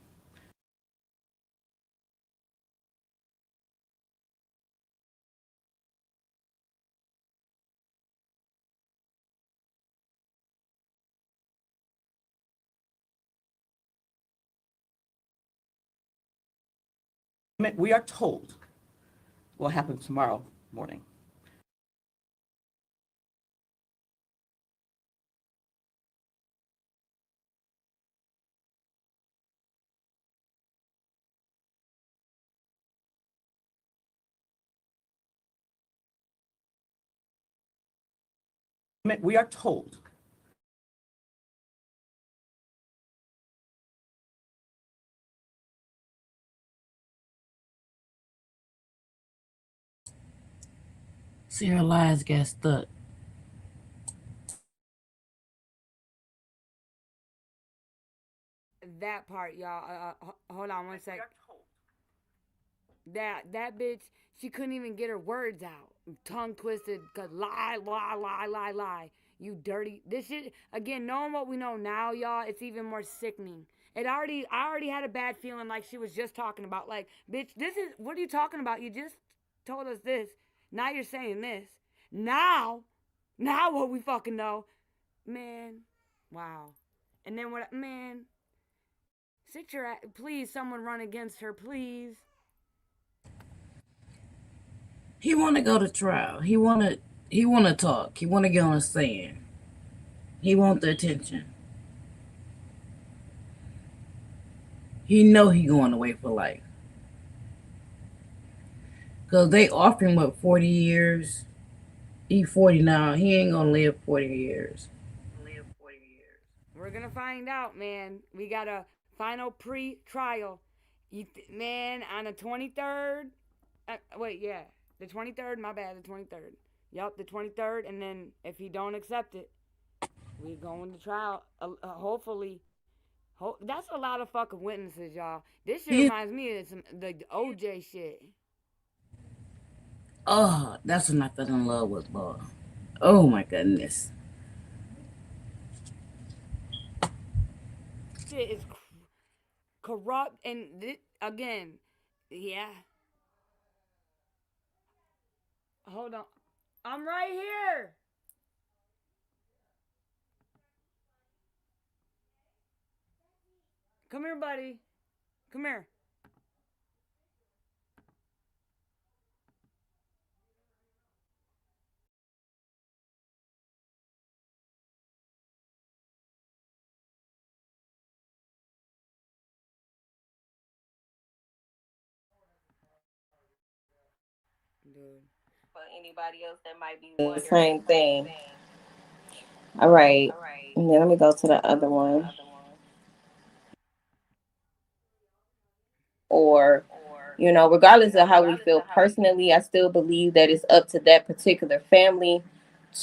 We are told will happen tomorrow morning. We are told. See, her lies get stuck. That part, y'all. Hold on one sec. That bitch, she couldn't even get her words out. Tongue twisted, cause lie. You dirty. This shit, again, knowing what we know now, y'all, it's even more sickening. I already had a bad feeling like she was just talking about, like, bitch, what are you talking about? You just told us this. Now you're saying this. Now what we fucking know. Man, wow. And then man, sit your ass, please, someone run against her, please. He want to go to trial. He want to talk. He want to get on a stand. He want the attention. He know he going away for life. Because they offered him, what, 40 years? He 40 now. He ain't going to live 40 years. We're gonna find out, man. We got a final pre-trial. Man, on the 23rd. The 23rd. My bad, the 23rd. Yup, the 23rd. And then if he don't accept it, we going to trial. Hopefully. That's a lot of fucking witnesses, y'all. This shit reminds me of the OJ shit. Oh, that's when I fell in love with law. Oh my goodness. Shit is corrupt, and again, yeah. Hold on, I'm right here. Come here, buddy. Come here. Dude. For anybody else that might be the same thing. All right. And then let me go to the other one. Or, regardless of how we feel personally, I still believe that it's up to that particular family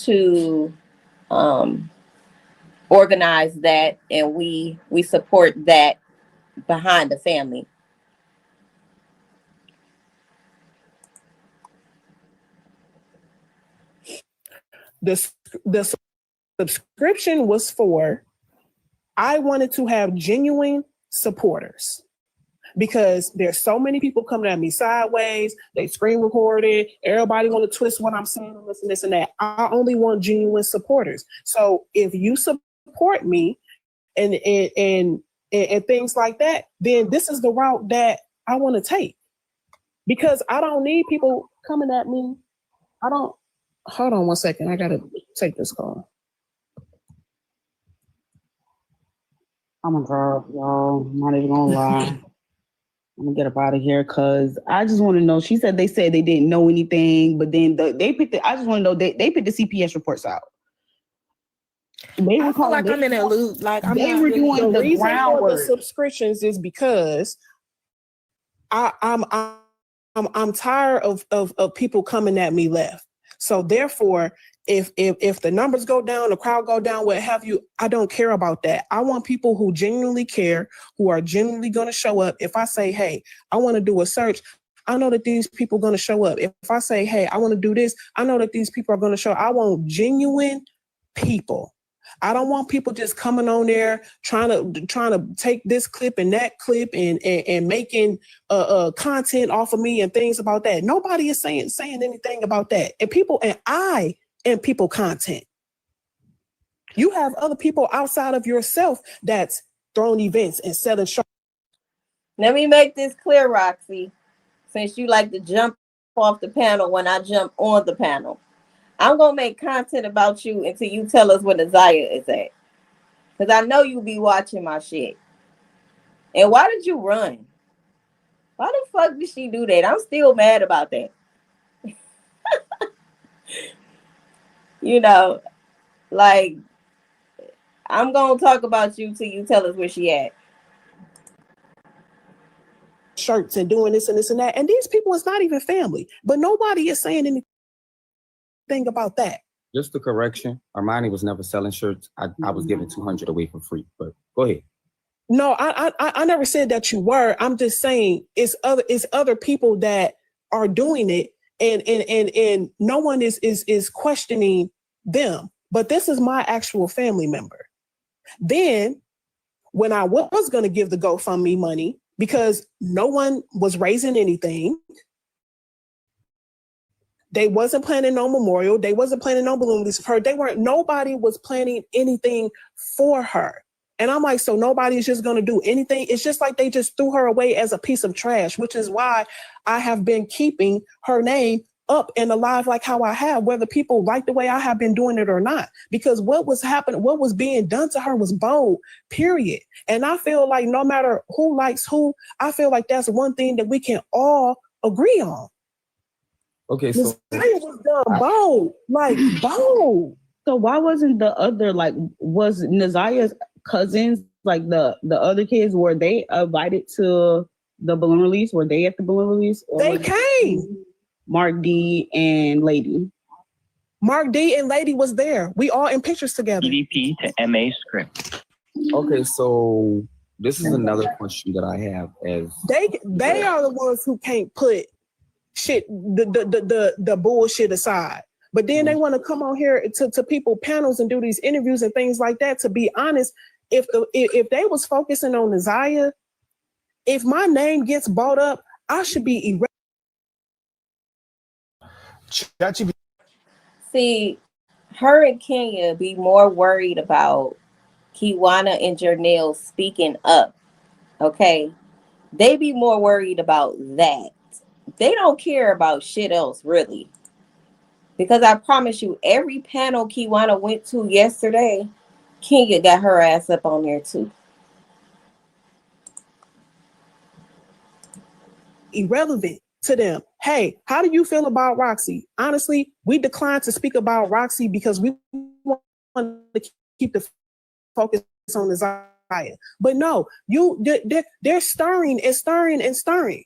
to organize that, and we support that behind the family. The subscription was for, I wanted to have genuine supporters because there's so many people coming at me sideways. They screen recorded. Everybody want to twist what I'm saying and this and that. I only want genuine supporters. So if you support me and things like that, then this is the route that I want to take, because I don't need people coming at me. Hold on one second. I got to take this call. I'm a girl, y'all. I'm not even gonna lie. I'm gonna get up out of here because I just want to know. She said they didn't know anything, but then they picked I just want to know they picked the CPS reports out. I feel like I'm in a loop. Like they were doing the reason groundwork. for the subscriptions is because I'm tired of people coming at me left. So therefore, if the numbers go down, the crowd go down, what have you, I don't care about that. I want people who genuinely care, who are genuinely going to show up. If I say, hey, I want to do a search, I know that these people are going to show up. If I say, hey, I want to do this, I know that these people are going to show up. I want genuine people. I don't want people just coming on there trying to take this clip and that clip and making content off of me and things about that. Nobody is saying anything about that. And I am people content. You have other people outside of yourself that's throwing events and selling shows. Let me make this clear, Roxy, since you like to jump off the panel when I jump on the panel. I'm going to make content about you until you tell us where Neziah is at. Because I know you be watching my shit. And why did you run? Why the fuck did she do that? I'm still mad about that. Like, I'm going to talk about you till you tell us where she at. Shirts and doing this and this and that. And these people is not even family. But nobody is saying anything about that. Just a correction. Armani was never selling shirts. I was giving 200 away for free, but go ahead. No, I never said that you were. I'm just saying it's other people that are doing it, and no one is questioning them. But this is my actual family member. Then when I was going to give the GoFundMe money, because no one was raising anything, they wasn't planning no memorial. They wasn't planning no balloon release for her. Nobody was planning anything for her. And I'm like, so nobody's just going to do anything. It's just like they just threw her away as a piece of trash, which is why I have been keeping her name up and alive like how I have, whether people like the way I have been doing it or not. Because what was happening, what was being done to her was bold, period. And I feel like no matter who likes who, I feel like that's one thing that we can all agree on. Okay, Messiah so was done bold, like bold. So why wasn't the other was Nazia's cousins the other kids, were they invited to the balloon release? Were they at the balloon release? Or They came. Mark D and Lady. Mark D and Lady was there. We all in pictures together. EDP to MA script. Okay, so this is another question that I have as They are the ones who can't put shit the bullshit aside. But then they want to come on here to people panels and do these interviews and things like that. To be honest, if they was focusing on Naziah, if my name gets brought up, I should be See, her and Kenya be more worried about Kiwana and Janelle speaking up. Okay, they be more worried about that. They don't care about shit else, really. Because I promise you, every panel Kiwana went to yesterday, Kenya got her ass up on there too. irrelevant to them. Hey, how do you feel about Roxy? Honestly, we declined to speak about Roxy because we want to keep the focus on Naziah. But no, they're stirring and stirring and stirring.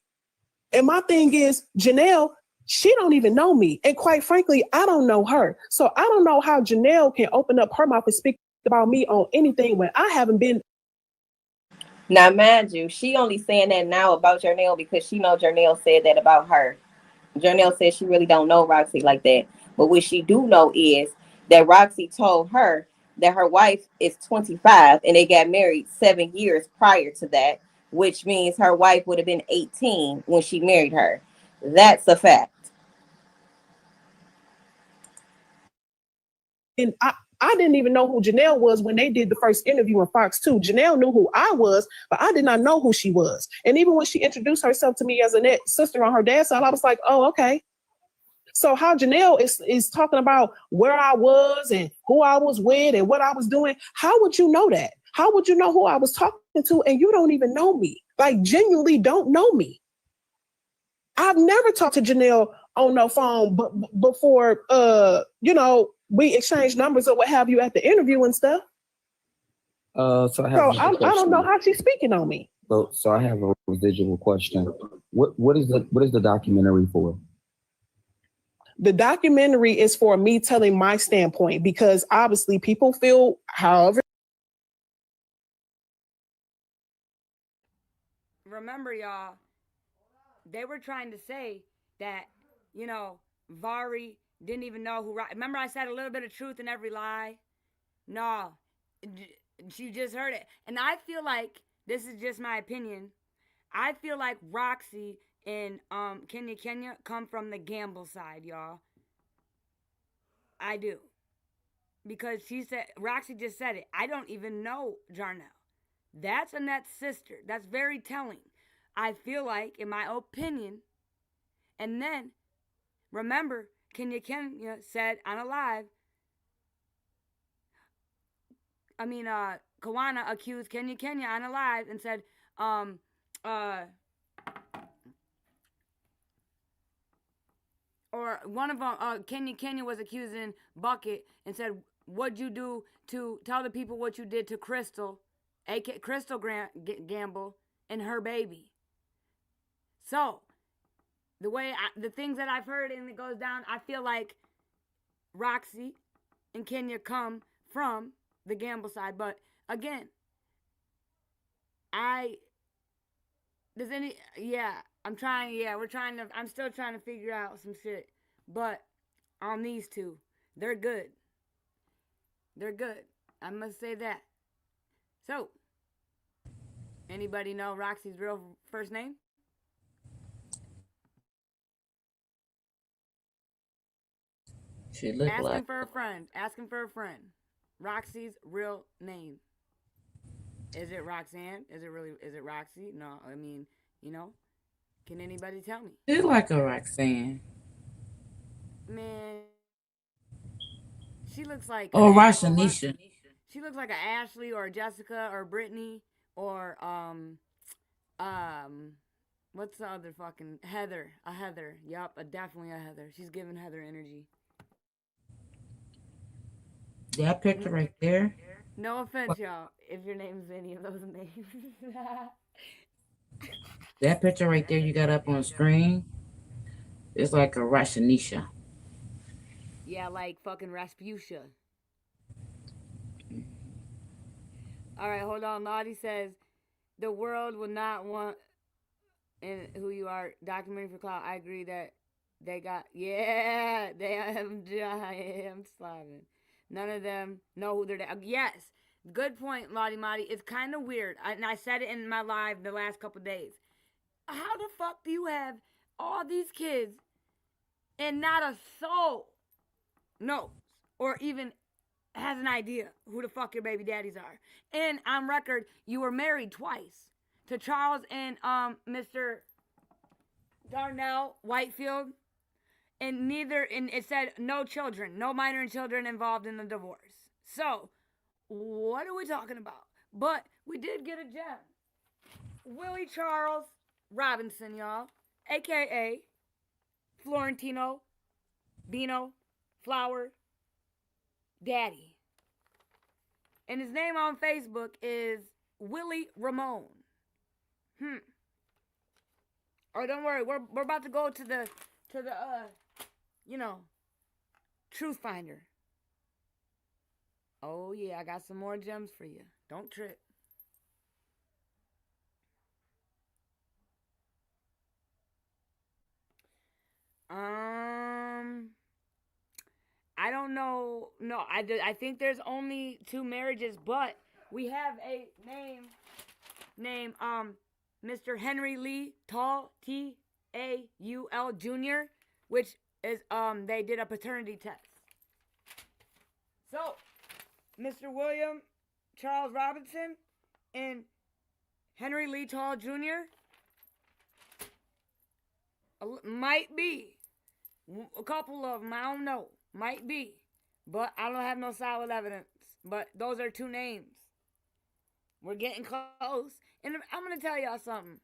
And my thing is, Janelle, she don't even know me. And quite frankly, I don't know her. So I don't know how Janelle can open up her mouth and speak about me on anything when I haven't been. Now, mind you, she only saying that now about Janelle because she know Janelle said that about her. Janelle said she really don't know Roxy like that. But what she do know is that Roxy told her that her wife is 25 and they got married 7 years prior to that, which means her wife would have been 18 when she married her. That's a fact. And I didn't even know who Janelle was when they did the first interview on Fox 2. Janelle knew who I was, but I did not know who she was. And even when she introduced herself to me as a sister on her dad's side, I was like, oh, okay. So how Janelle is talking about where I was and who I was with and what I was doing, how would you know that? How would you know who I was talking to and you don't even know me? Like, genuinely don't know me. I've never talked to Janelle on no phone before, we exchanged numbers or what have you at the interview and stuff. So I don't know how she's speaking on me. So I have a residual question. What is the documentary for? The documentary is for me telling my standpoint because obviously people feel however. Remember, y'all, they were trying to say that, Vari didn't even know who. Remember, I said a little bit of truth in every lie? No, you just heard it. And I feel like, this is just my opinion, I feel like Roxy and Kenya come from the gamble side, y'all. I do. Because Roxy just said it. I don't even know Jarnell. That's Annette's sister. That's very telling. I feel like, in my opinion, and then, remember, Kenya said on a live, Kawana accused Kenya on a live and said, or one of them, Kenya was accusing Bucket and said, what'd you do to tell the people what you did to Crystal, aka Crystal Gamble, and her baby. So, the things that I've heard and it goes down, I feel like Roxy and Kenya come from the gamble side. But again, I'm still trying to figure out some shit. But on these two, they're good. They're good. I must say that. So, anybody know Roxy's real first name? She look Asking for a friend. Roxy's real name. Is it Roxanne? Is it Roxy? No, can anybody tell me? She's like a Roxanne. Man, she looks like Rashanisha. She looks like an Ashley or a Jessica or Brittany or What's the other fucking Heather? A Heather. Yup, definitely a Heather. She's giving Heather energy. That picture right there. No offense, y'all, if your name's any of those names. That picture right there you got up on screen is like a Rashanisha. Yeah, like fucking Rasputia. All right, hold on. Lottie says the world will not want in who you are documentary for clout. I agree that they got they am giant Slavin. None of them know who they're. Yes, good point, Lottie Motti. It's kind of weird, and I said it in my live the last couple days. How the fuck do you have all these kids and not a soul knows or even has an idea who the fuck your baby daddies are? And on record, you were married twice to Charles and Mr. Darnell Whitefield, and it said no children, no minor children involved in the divorce. So, what are we talking about? But we did get a gem. Willie Charles Robinson, y'all, aka Florentino Bino Flower Daddy. And his name on Facebook is Willie Ramone. Oh, don't worry, we're about to go to the Truth Finder. Oh yeah, I got some more gems for you. Don't trip. I don't know. No, I think there's only 2 marriages, but we have a name Mr. Henry Lee Taul Taul Jr., which is they did a paternity test. So, Mr. William Charles Robinson and Henry Lee Taul Jr. might be a couple of them. I don't know. Might be. But I don't have no solid evidence. But those are 2 names. We're getting close. And I'm going to tell y'all something.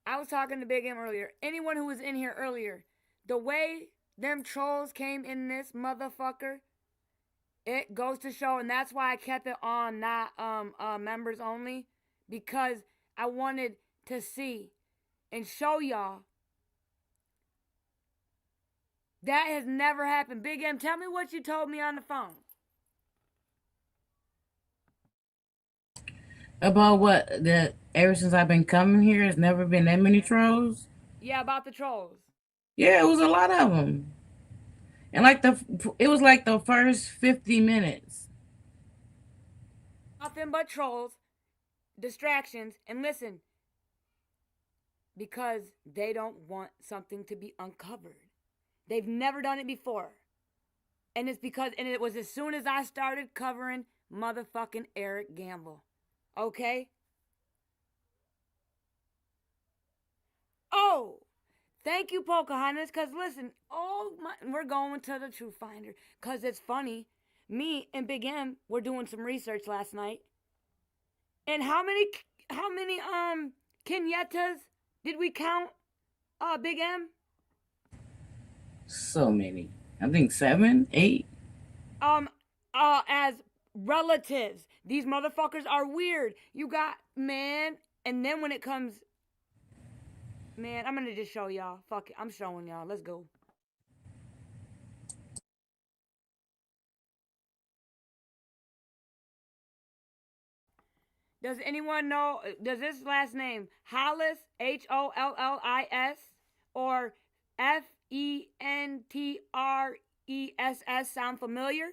I was talking to Big M earlier. Anyone who was in here earlier, the way them trolls came in this motherfucker, it goes to show, and that's why I kept it on, not members only, because I wanted to see and show y'all that has never happened. Big M, tell me what you told me on the phone. About what? That ever since I've been coming here, there's never been that many trolls. Yeah, about the trolls. Yeah, it was a lot of them. And it was like the first 50 minutes. Nothing but trolls, distractions, and listen, because they don't want something to be uncovered. They've never done it before. And it was as soon as I started covering motherfucking Eric Gamble. Okay? Oh, thank you, Pocahontas, because listen, we're going to the Truth Finder, because it's funny. Me and Big M were doing some research last night. And how many Kenyatas did we count, Big M? So many. I think 7, 8. As relatives. These motherfuckers are weird. You got, man, and then when it comes, man, I'm gonna just show y'all. Fuck it, I'm showing y'all. Let's go. Does anyone know, does this last name, Hollis, Hollis, or Fentress sound familiar?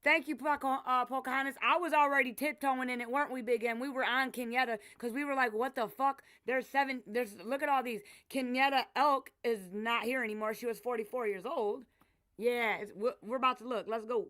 Thank you, Pocahontas. I was already tiptoeing in it, weren't we, Big M? We were on Kenyatta, because we were like, what the fuck? Look at all these. Kenyatta Elk is not here anymore. She was 44 years old. Yeah, we're about to look. Let's go.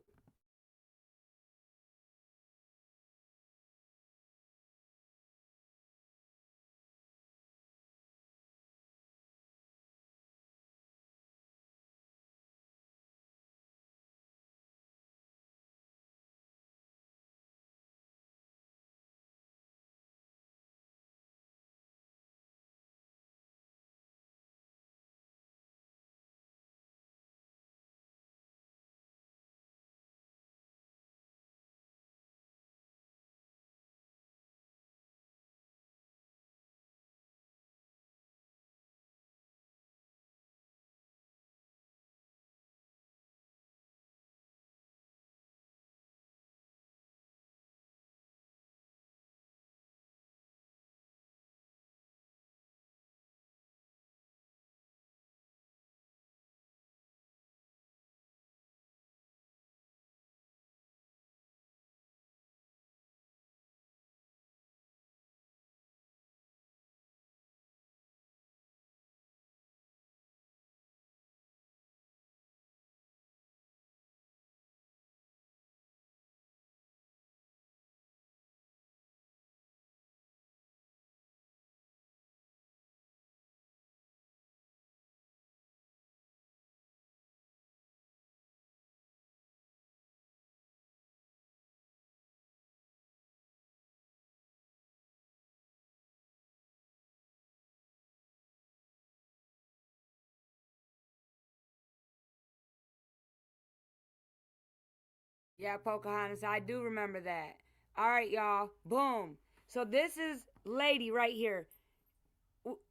Yeah, Pocahontas, I do remember that. All right, y'all. Boom. So this is lady right here.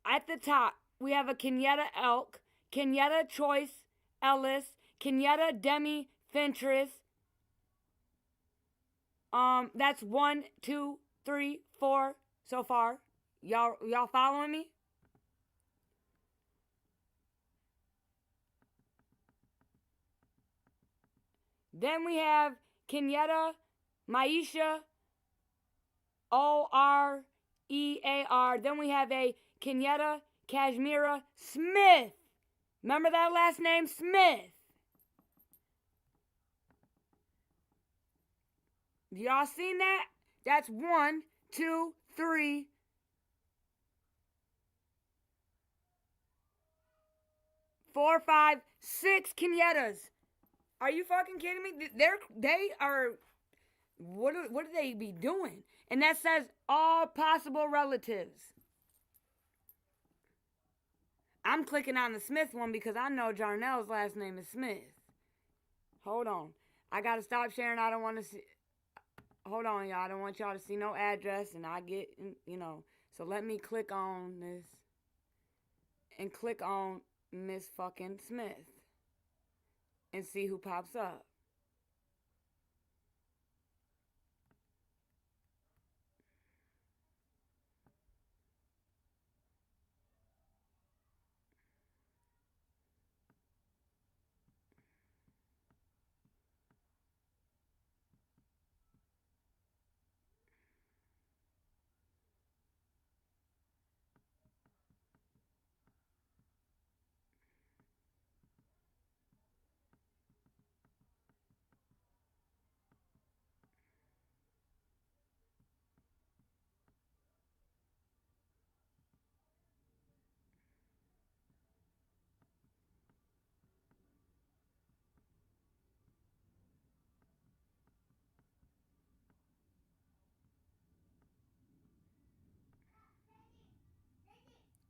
At the top, we have a Kenyatta Elk, Kenyatta Choice Ellis, Kenyatta Demi Fentress. That's 1, 2, 3, 4 so far. Y'all following me? Then we have Kenyatta Maisha Orear. Then we have a Kenyatta Kashmira Smith. Remember that last name, Smith? Y'all seen that? That's 1, 2, 3, 4, 5, 6 Kenyattas. Are you fucking kidding me? They are. What do they be doing? And that says all possible relatives. I'm clicking on the Smith one because I know Jarnell's last name is Smith. Hold on. I gotta stop sharing. I don't want to see. Hold on, y'all. I don't want y'all to see no address, and I get, So let me click on this and click on Miss fucking Smith and see who pops up.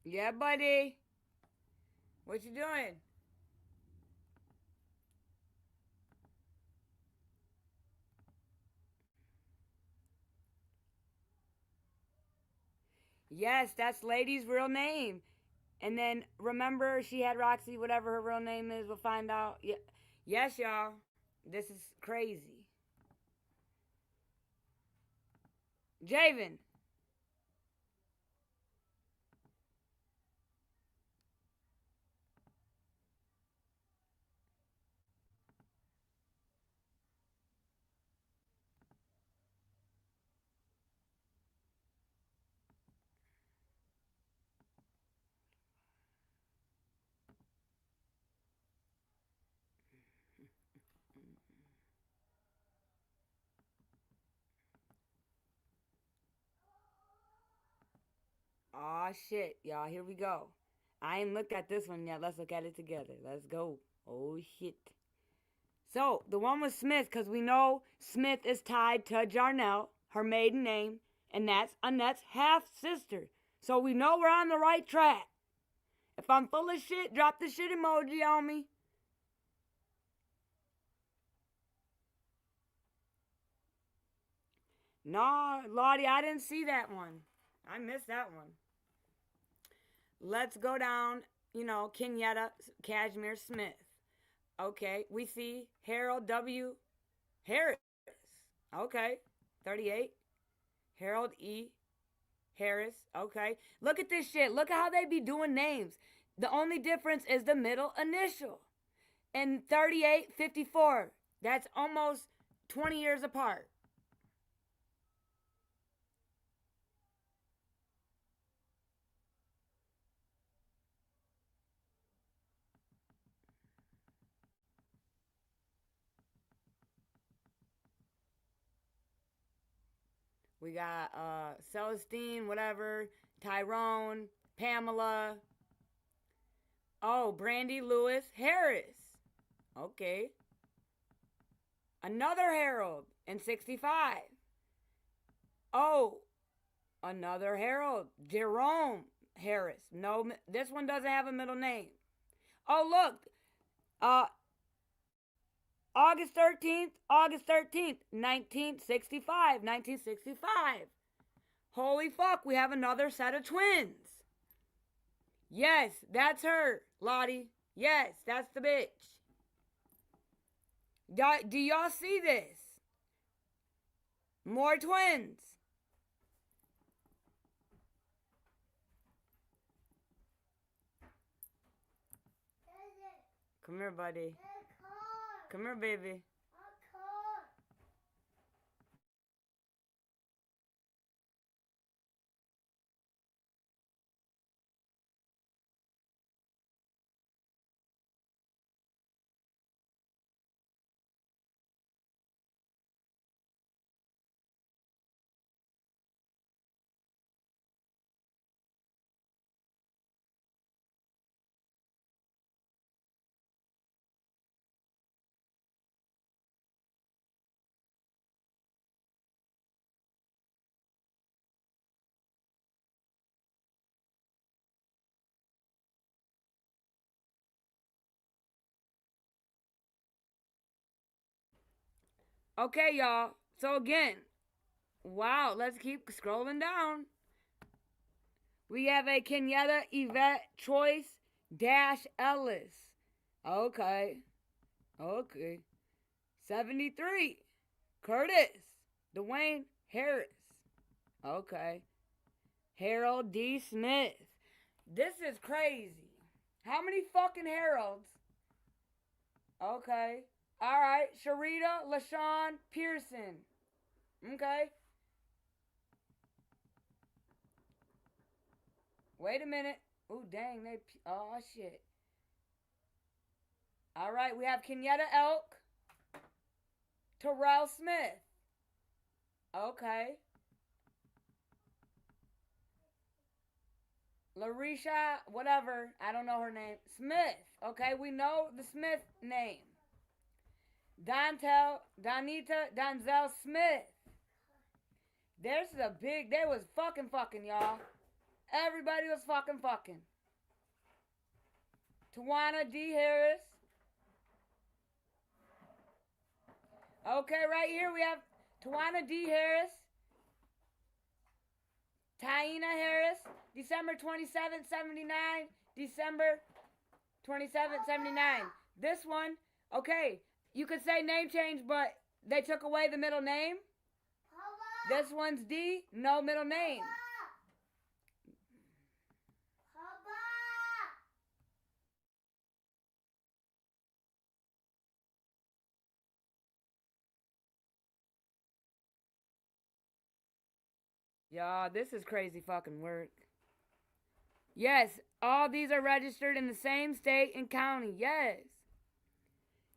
Yeah, buddy. What you doing? Yes, that's Lady's real name. And then remember she had Roxy, whatever her real name is. We'll find out. Yeah. Yes, y'all. This is crazy. Javen. Aw, shit, y'all. Here we go. I ain't looked at this one yet. Let's look at it together. Let's go. Oh, shit. So, the one with Smith, because we know Smith is tied to Jarnell, her maiden name, and that's Annette's half-sister. So we know we're on the right track. If I'm full of shit, drop the shit emoji on me. No, Lottie, I didn't see that one. I missed that one. Let's go down, Kenyatta Kashmir Smith. Okay, we see Harold W. Harris. Okay, 38. Harold E. Harris. Okay, look at this shit. Look at how they be doing names. The only difference is the middle initial. And 38, 54. That's almost 20 years apart. We got Celestine, whatever, Tyrone, Pamela. Oh, Brandy Lewis Harris. Okay. Another Harold in 65. Oh, another Harold, Jerome Harris. No, this one doesn't have a middle name. Oh, look. August 13th, 1965, 1965. Holy fuck, we have another set of twins. Yes, that's her, Lottie. Yes, that's the bitch. Do y'all see this? More twins. Come here, buddy. Come here, baby. Okay, y'all. So again, wow, let's keep scrolling down. We have a Kenyatta Yvette Choice Dash Ellis. Okay. 73. Curtis Dwayne Harris. Okay. Harold D. Smith. This is crazy. How many fucking Harolds? Okay. All right. Sharita LaShawn Pearson. Okay. Wait a minute. Ooh, dang. Oh, shit. All right. We have Kenyatta Elk. Terrell Smith. Okay. Larisha, whatever. I don't know her name. Smith. Okay, we know the Smith name. Donzel Smith. There's a big, they was fucking, y'all. Everybody was fucking. Tawana D. Harris. Okay, right here we have Tawana D. Harris. Taina Harris. December 27th, 79. December 27th, 79. This one, okay, you could say name change, but they took away the middle name. This one's D, no middle name. Y'all, this is crazy fucking work. Yes, all these are registered in the same state and county. Yes.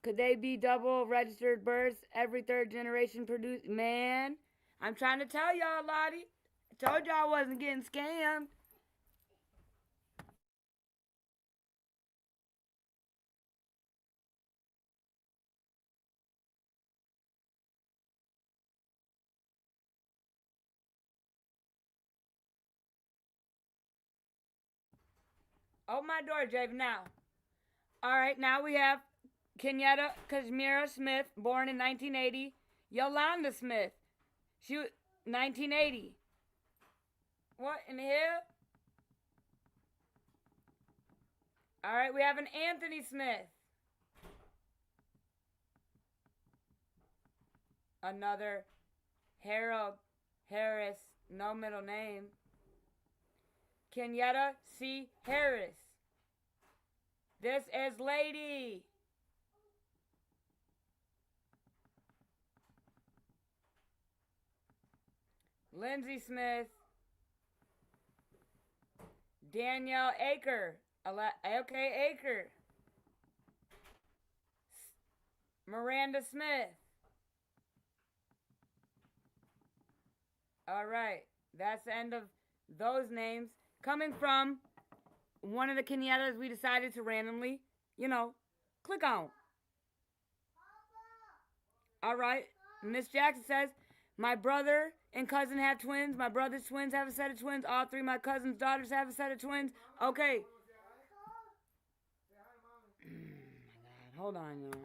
Could they be double registered births every third generation produced? Man, I'm trying to tell y'all, Lottie. I told y'all I wasn't getting scammed. Open my door, Javen, now. All right, now we have Kenyatta Kashmira Smith, born in 1980. Yolanda Smith, she was 1980. What in the hell? All right, we have an Anthony Smith. Another Harold Harris, no middle name. Kenyatta C. Harris. This is Lady. Lindsay Smith. Danielle Aker. Okay, Aker. Miranda Smith. All right. That's the end of those names. Coming from one of the Kenyattas we decided to randomly, click on. All right. Miss Jackson says, my brother and cousin have twins. My brother's twins have a set of twins. All three of my cousin's daughters have a set of twins. Okay. Hold on, y'all.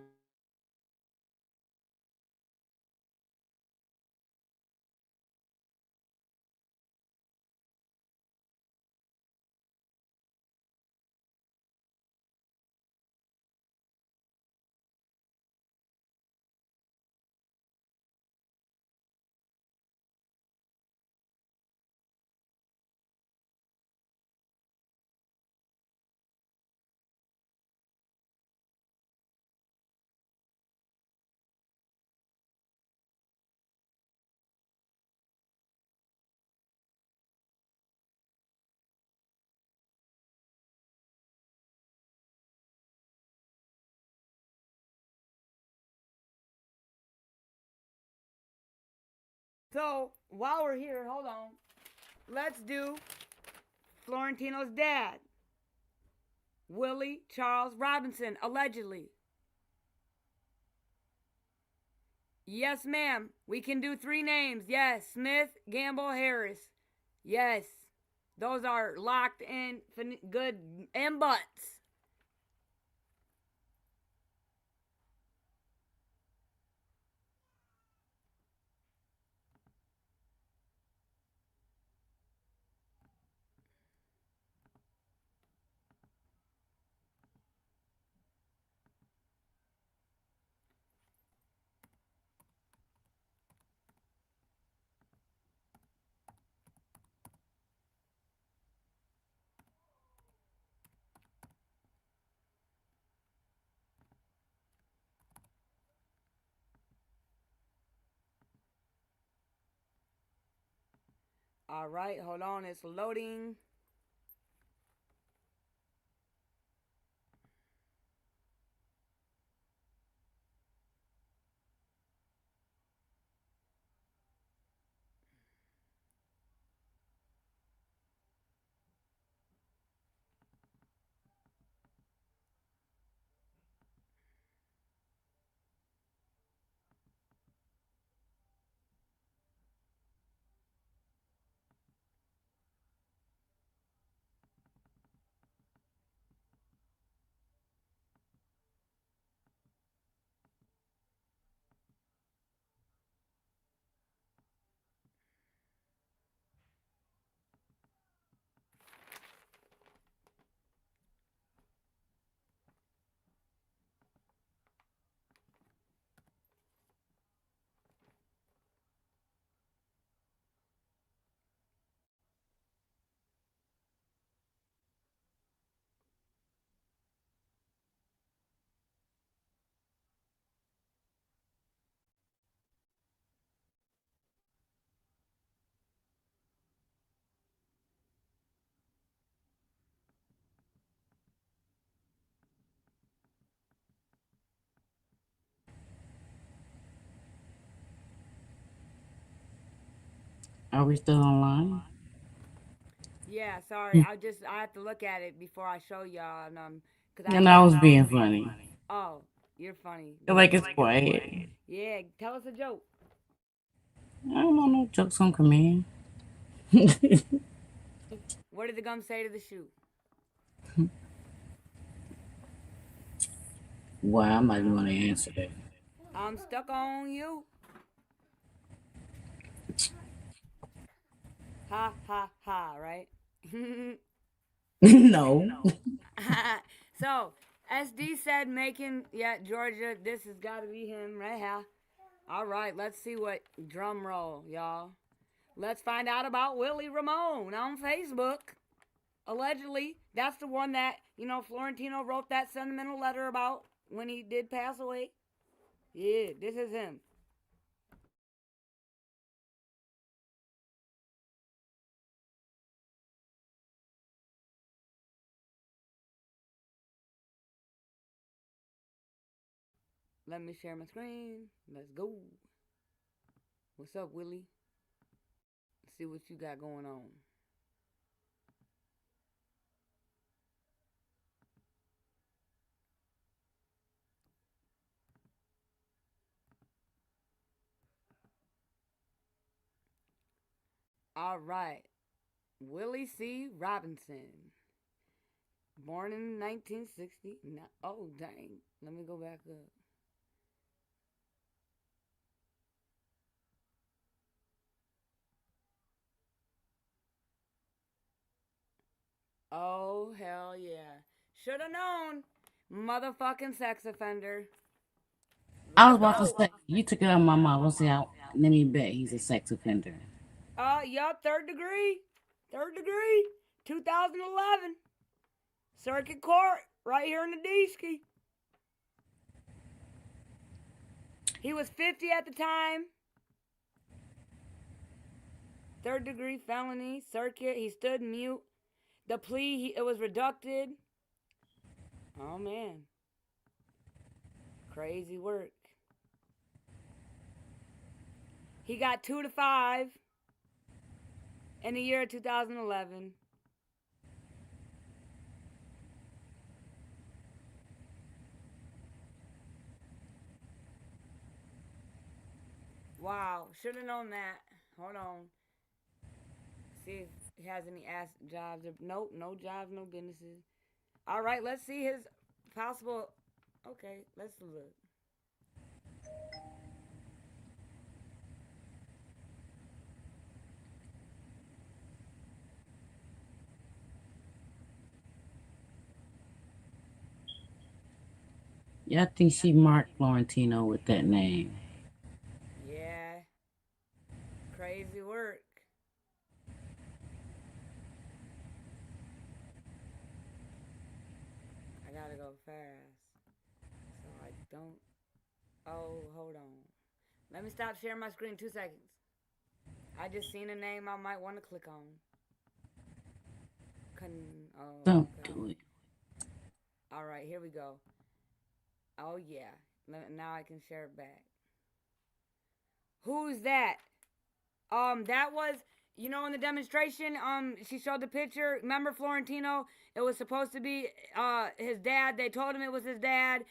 So while we're here, hold on. Let's do Florentino's dad, Willie Charles Robinson, allegedly. Yes, ma'am. We can do 3 names. Yes, Smith, Gamble, Harris. Yes. Those are locked in, good, and butts. All right, hold on. It's loading. Are we still online? Yeah, sorry. I have to look at it before I show y'all, cause I And I can't. was being funny. Oh, you're funny. Like it's quiet. Yeah, tell us a joke. I don't know no jokes on command. What did the gum say to the shoe? Why I'm not even gonna answer that. I'm stuck on you. Ha ha ha, right? No. So, SD said Macon, yeah, Georgia, this has got to be him right here. All right, let's see what, drum roll, y'all. Let's find out about Willie Ramone on Facebook. Allegedly, that's the one that, Florentino wrote that sentimental letter about when he did pass away. Yeah, this is him. Let me share my screen. Let's go. What's up, Willie? Let's see what you got going on. All right. Willie C. Robinson. Born in 1960. No, oh, dang. Let me go back up. Oh, hell yeah. Should have known. Motherfucking sex offender. I was about to say, you took it out of my mouth. Let's see how. Let me bet he's a sex offender. Yup, 3rd degree. 3rd degree. 2011. Circuit Court. Right here in the D-ski. He was 50 at the time. 3rd degree felony. Circuit. He stood mute. The plea, it was reducted. Oh, man. Crazy work. He got 2 to 5 in the year of 2011. Wow, should have known that. Hold on. See if he has any jobs. Nope, no jobs, no businesses. All right, let's see his possible. Okay, let's look. Yeah, I think she marked Florentino with that name. Yeah. Crazy work. I gotta go fast. So I don't. Oh, hold on. Let me stop sharing my screen 2 seconds. I just seen a name I might want to click on. Don't do it. All right, here we go. Oh, yeah. Now I can share it back. Who's that? That was, in the demonstration, she showed the picture. Remember Florentino? It was supposed to be his dad. They told him it was his dad.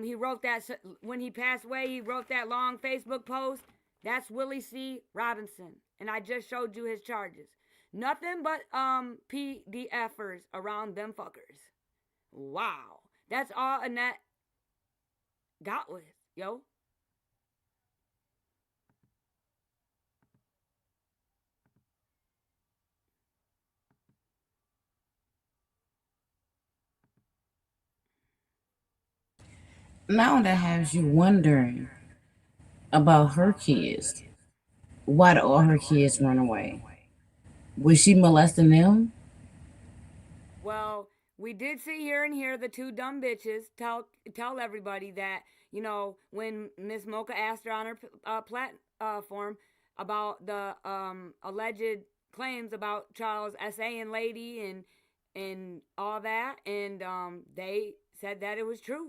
He wrote that when he passed away. He wrote that long Facebook post. That's Willie C. Robinson, and I just showed you his charges. Nothing but PDFers around them fuckers. Wow, that's all Annette got with, yo. Now that has you wondering about her kids. Why did all her kids run away? Was she molesting them? Well, we did see here and here the two dumb bitches tell everybody that, when Miss Mocha asked her on her platform about the alleged claims about Charles S.A. and Lady and all that, and they said that it was true.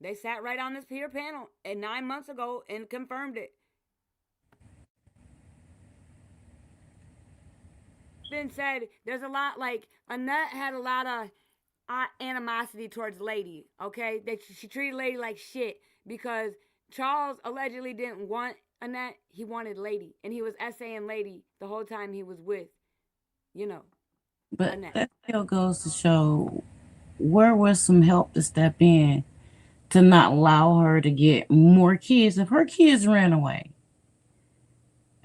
They sat right on this peer panel 9 months ago and confirmed it. Been said, there's a lot, like, Annette had a lot of animosity towards Lady, okay? She treated Lady like shit because Charles allegedly didn't want Annette, he wanted Lady, and he was essaying Lady the whole time he was with, But Annette. that still goes to show where was some help to step in to not allow her to get more kids if her kids ran away.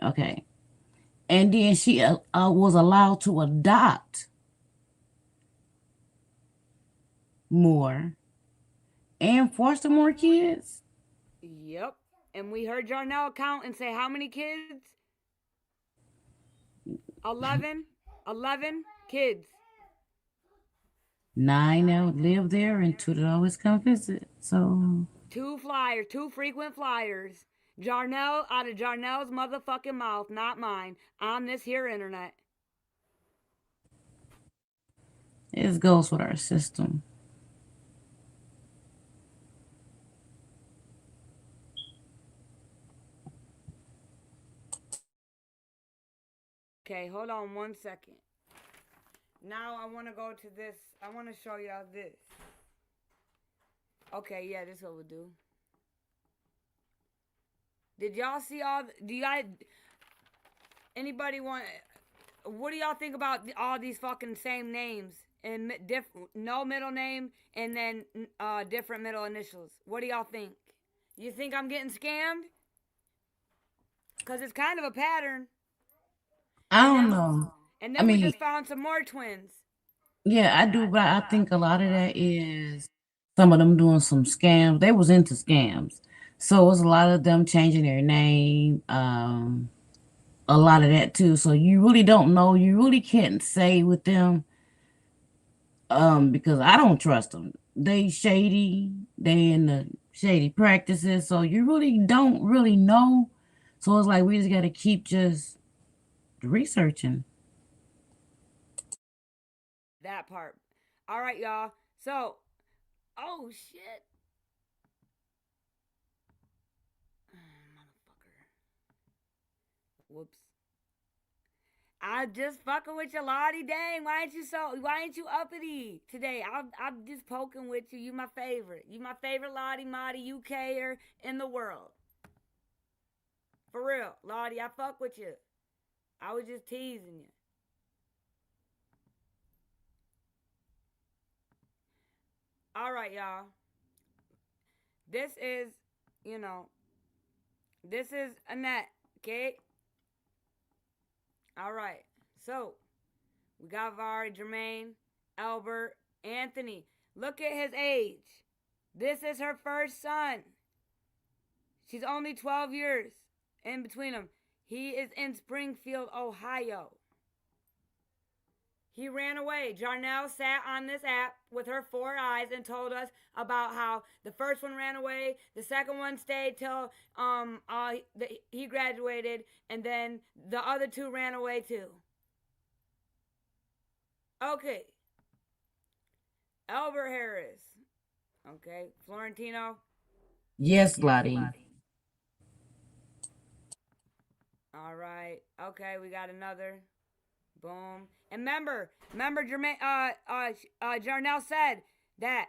Okay. And then she was allowed to adopt more and foster more kids. Yep. And we heard Jarnell count and say how many kids? 11 kids. 9 that live there and 2 that always come visit. So 2 frequent flyers. Jarnell out of Jarnell's motherfucking mouth, not mine, on this here internet. it goes with our system. Okay, hold on 1 second. Now I want to go to this. I want to show y'all this. Okay, yeah, this is what we'll do. Did y'all see anybody want, what do y'all think about all these fucking same names and no middle name and then different middle initials? What do y'all think? You think I'm getting scammed? Because it's kind of a pattern. I don't know. And then we just found some more twins. Yeah, I do, but I think a lot of that is some of them doing some scams. They was into scams. So it was a lot of them changing their name. A lot of that too. So you really don't know. You really can't say with them. Because I don't trust them. They shady. They in the shady practices. So you really don't really know. So it's like we just gotta keep just researching. That part. All right, y'all. So, oh shit. Motherfucker. Whoops. I just fucking with you, Lottie. Dang, why ain't you uppity today? I'm just poking with you. You my favorite. You my favorite Lottie Lottie UKer in the world. For real, Lottie, I fuck with you. I was just teasing you. All right, y'all. This is, this is Annette, okay? All right. So, we got Vari, Jermaine, Albert, Anthony. Look at his age. This is her first son. She's only 12 years in between them. He is in Springfield, Ohio. He ran away. Jarnell sat on this app with her 4 eyes and told us about how the first one ran away, the second one stayed till he graduated, and then the other 2 ran away too. Okay. Albert Harris. Okay. Florentino. Yes, Lottie. All right. Okay, we got another. Boom. And remember, Jermaine, Jarnell said that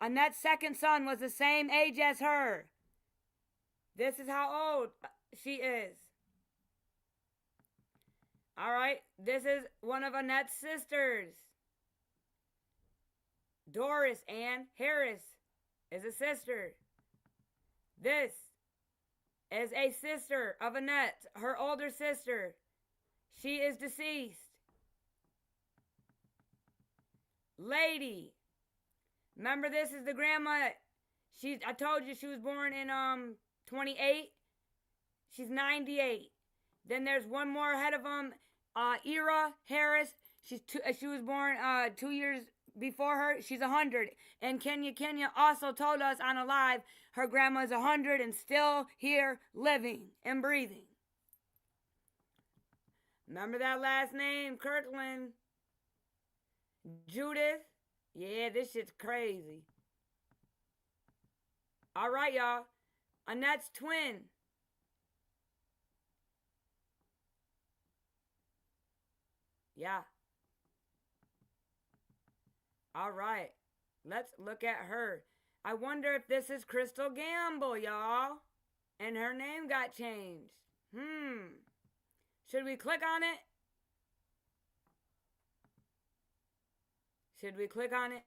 Annette's second son was the same age as her. This is how old she is. All right. This is one of Annette's sisters. Doris Ann Harris is a sister. This is a sister of Annette, her older sister. She is deceased. Lady. Remember, this is the grandma. I told you she was born in 28. She's 98. Then there's one more ahead of them, Ira Harris. She was born 2 years before her. She's 100. And Kenya also told us on a live her grandma's 100 and still here living and breathing. Remember that last name, Kirkland? Judith? Yeah, this shit's crazy. All right, y'all. Annette's twin. Yeah. All right. Let's look at her. I wonder if this is Crystal Gamble, y'all. And her name got changed. Should we click on it? Should we click on it?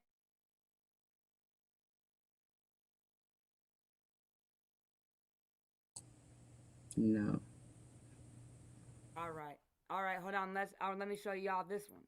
No. All right. All right, hold on. Let me show y'all this one.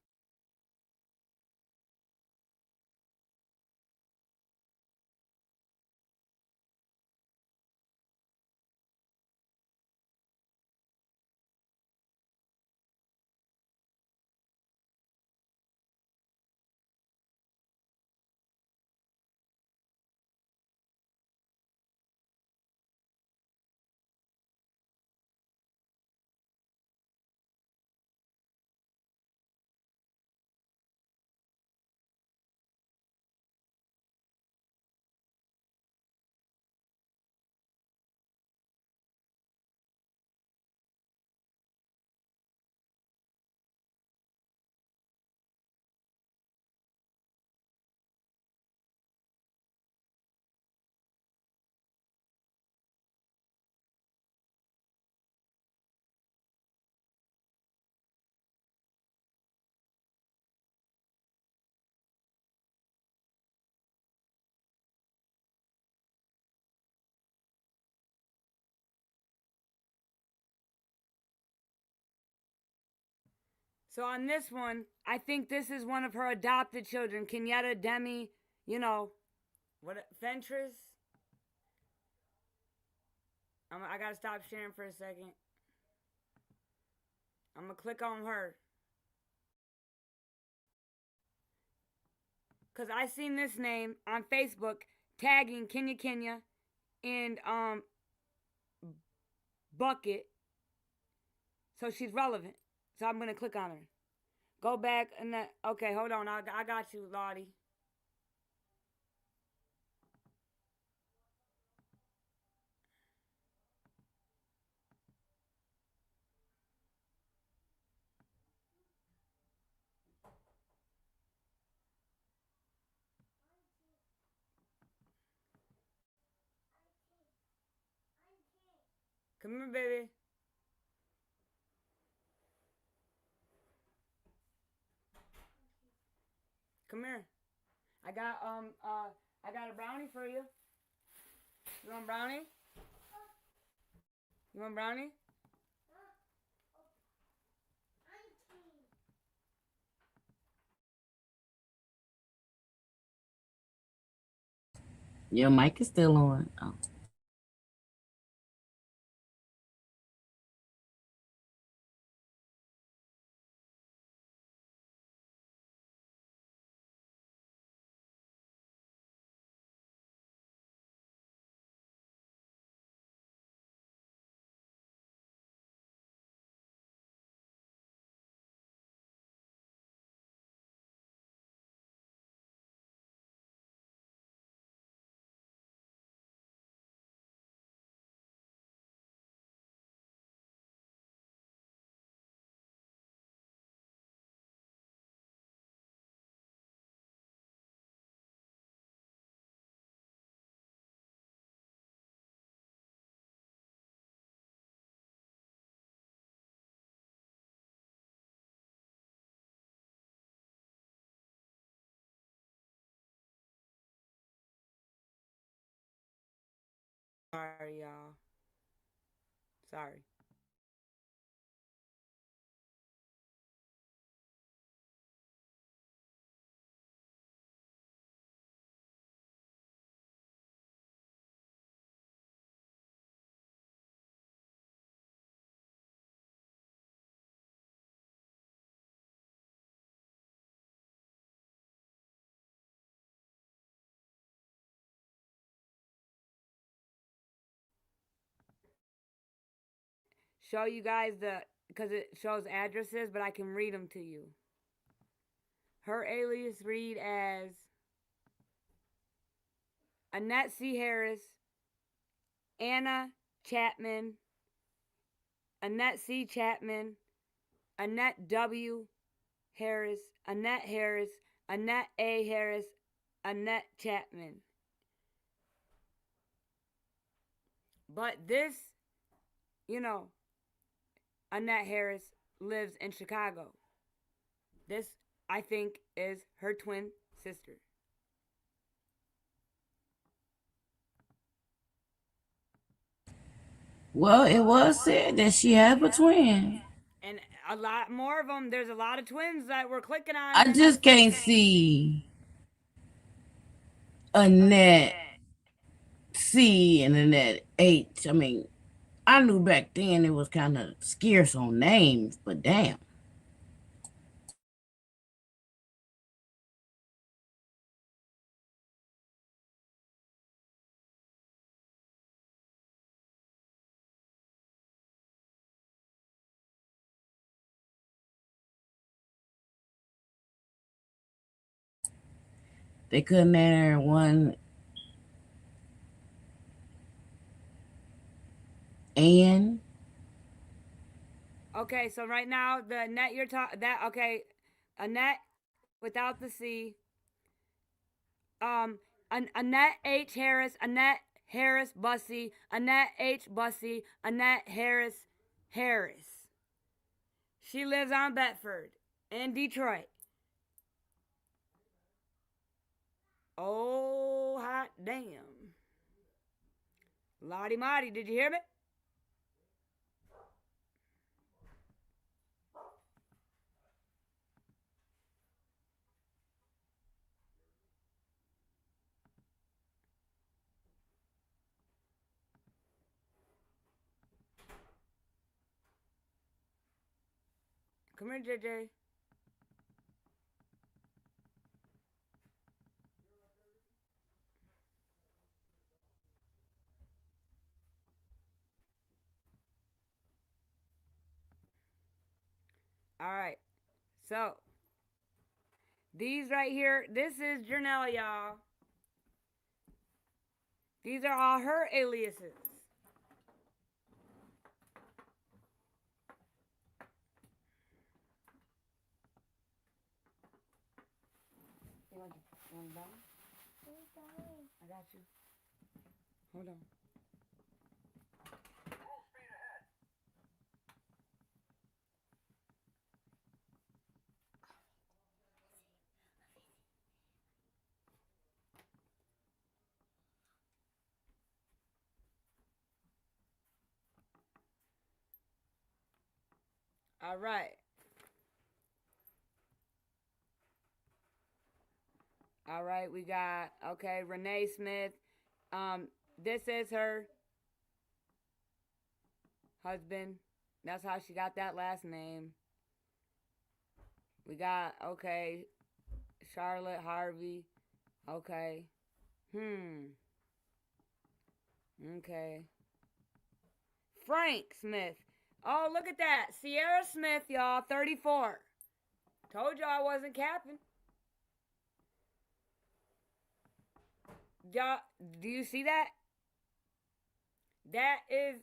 So on this one, I think this is one of her adopted children, Kenyatta Demi, Fentress. I gotta stop sharing for a second. I'm gonna click on her. Because I seen this name on Facebook tagging Kenya and Bucket. So she's relevant. So I'm gonna click on her. Go back and okay, hold on. I got you, Lottie. Come here, baby. Come here. I got a brownie for you. You want brownie? You want brownie? Your mic is still on. Oh. Sorry, y'all. Sorry. Show you guys because it shows addresses, but I can read them to you. Her alias read as Annette C. Harris, Anna Chapman, Annette C. Chapman, Annette W. Harris, Annette Harris, Annette A. Harris, Annette Chapman. But this, Annette Harris lives in Chicago. This, I think, is her twin sister. Well, it was said that she had a twin. And a lot more of them. There's a lot of twins that we're clicking on. I just can't see Annette C and Annette H. I mean, I knew back then it was kind of scarce on names, but damn. They couldn't enter one and Okay, so right now the Annette you're talking Annette without the C. Annette H. Harris, Annette Harris Bussey, Annette H. Bussey, Annette Harris Harris. She lives on Bedford in Detroit. Oh, hot damn. Lottie Marty, did you hear me? Come here, JJ. All right. So, these right here, this is Janelle, y'all. These are all her aliases. You want a bone? I got you. Hold on. All right. All right, we got, okay, Renee Smith. This is her husband. That's how she got that last name. We got, okay, Charlotte Harvey. Okay. Okay. Frank Smith. Oh, look at that. Sierra Smith, y'all, 34. Told y'all I wasn't capping. Y'all, do you see that? That is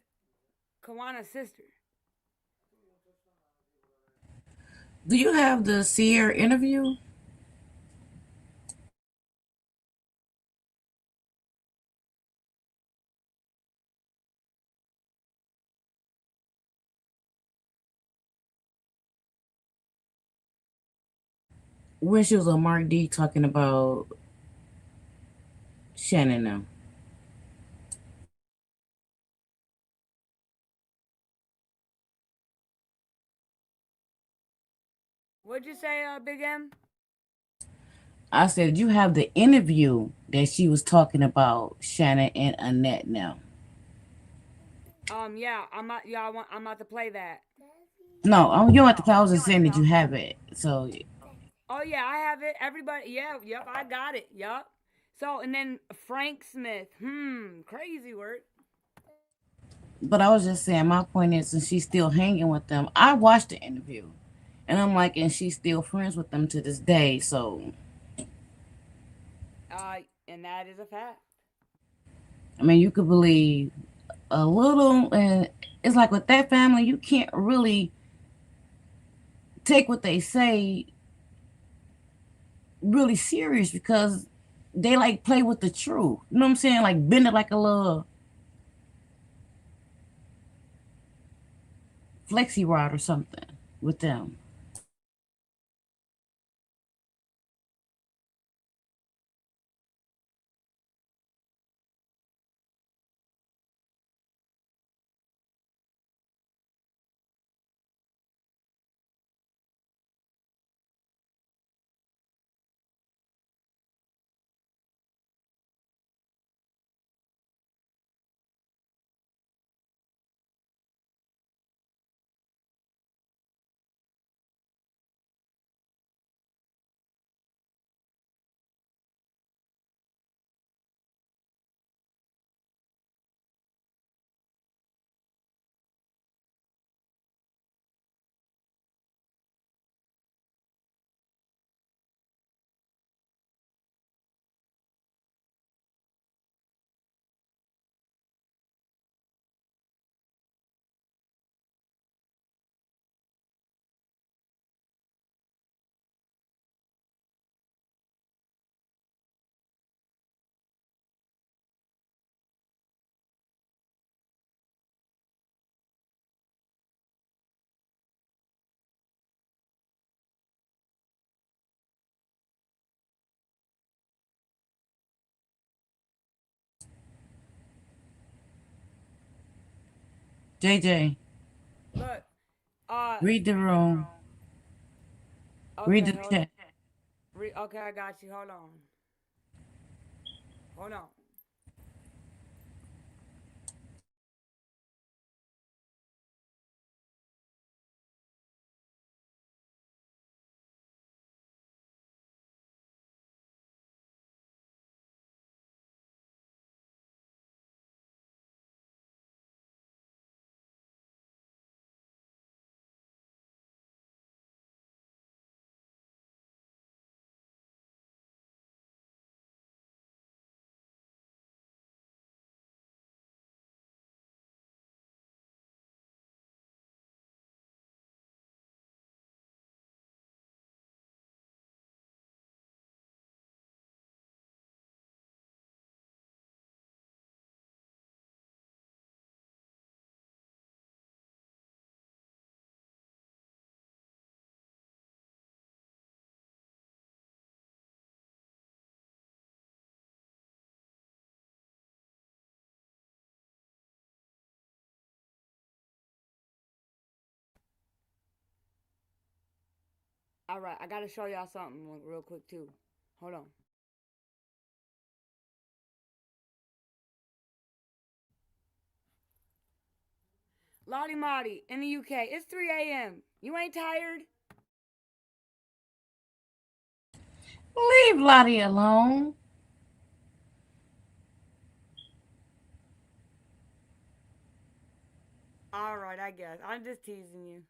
Kawana's sister. Do you have the Sierra interview? When she was on Mark D talking about Shannon now. What'd you say, Big M? I said you have the interview that she was talking about Shannon and Annette now. Yeah, I'm about to play that. No, you don't have to play. I was just saying that you have it. So Oh yeah, I have it. Everybody, yeah, yep, I got it. Yep. So and then Frank Smith. Crazy word. but I was just saying my point is since she's still hanging with them, I watched the interview. And I'm like, and she's still friends with them to this day. So And that is a fact. I mean you could believe a little, and it's like with that family, you can't really take what they say really serious because they like play with the truth. You know what I'm saying? Like bend it like a little flexi rod or something with them. JJ, Look, read the room. okay, Read the hold chat. okay, I got you. Hold on. Hold on. All right, I gotta show y'all something real quick too. Hold on. Lottie Motti in the UK. It's 3 a.m. You ain't tired? Leave Lottie alone. All right, I guess. I'm just teasing you.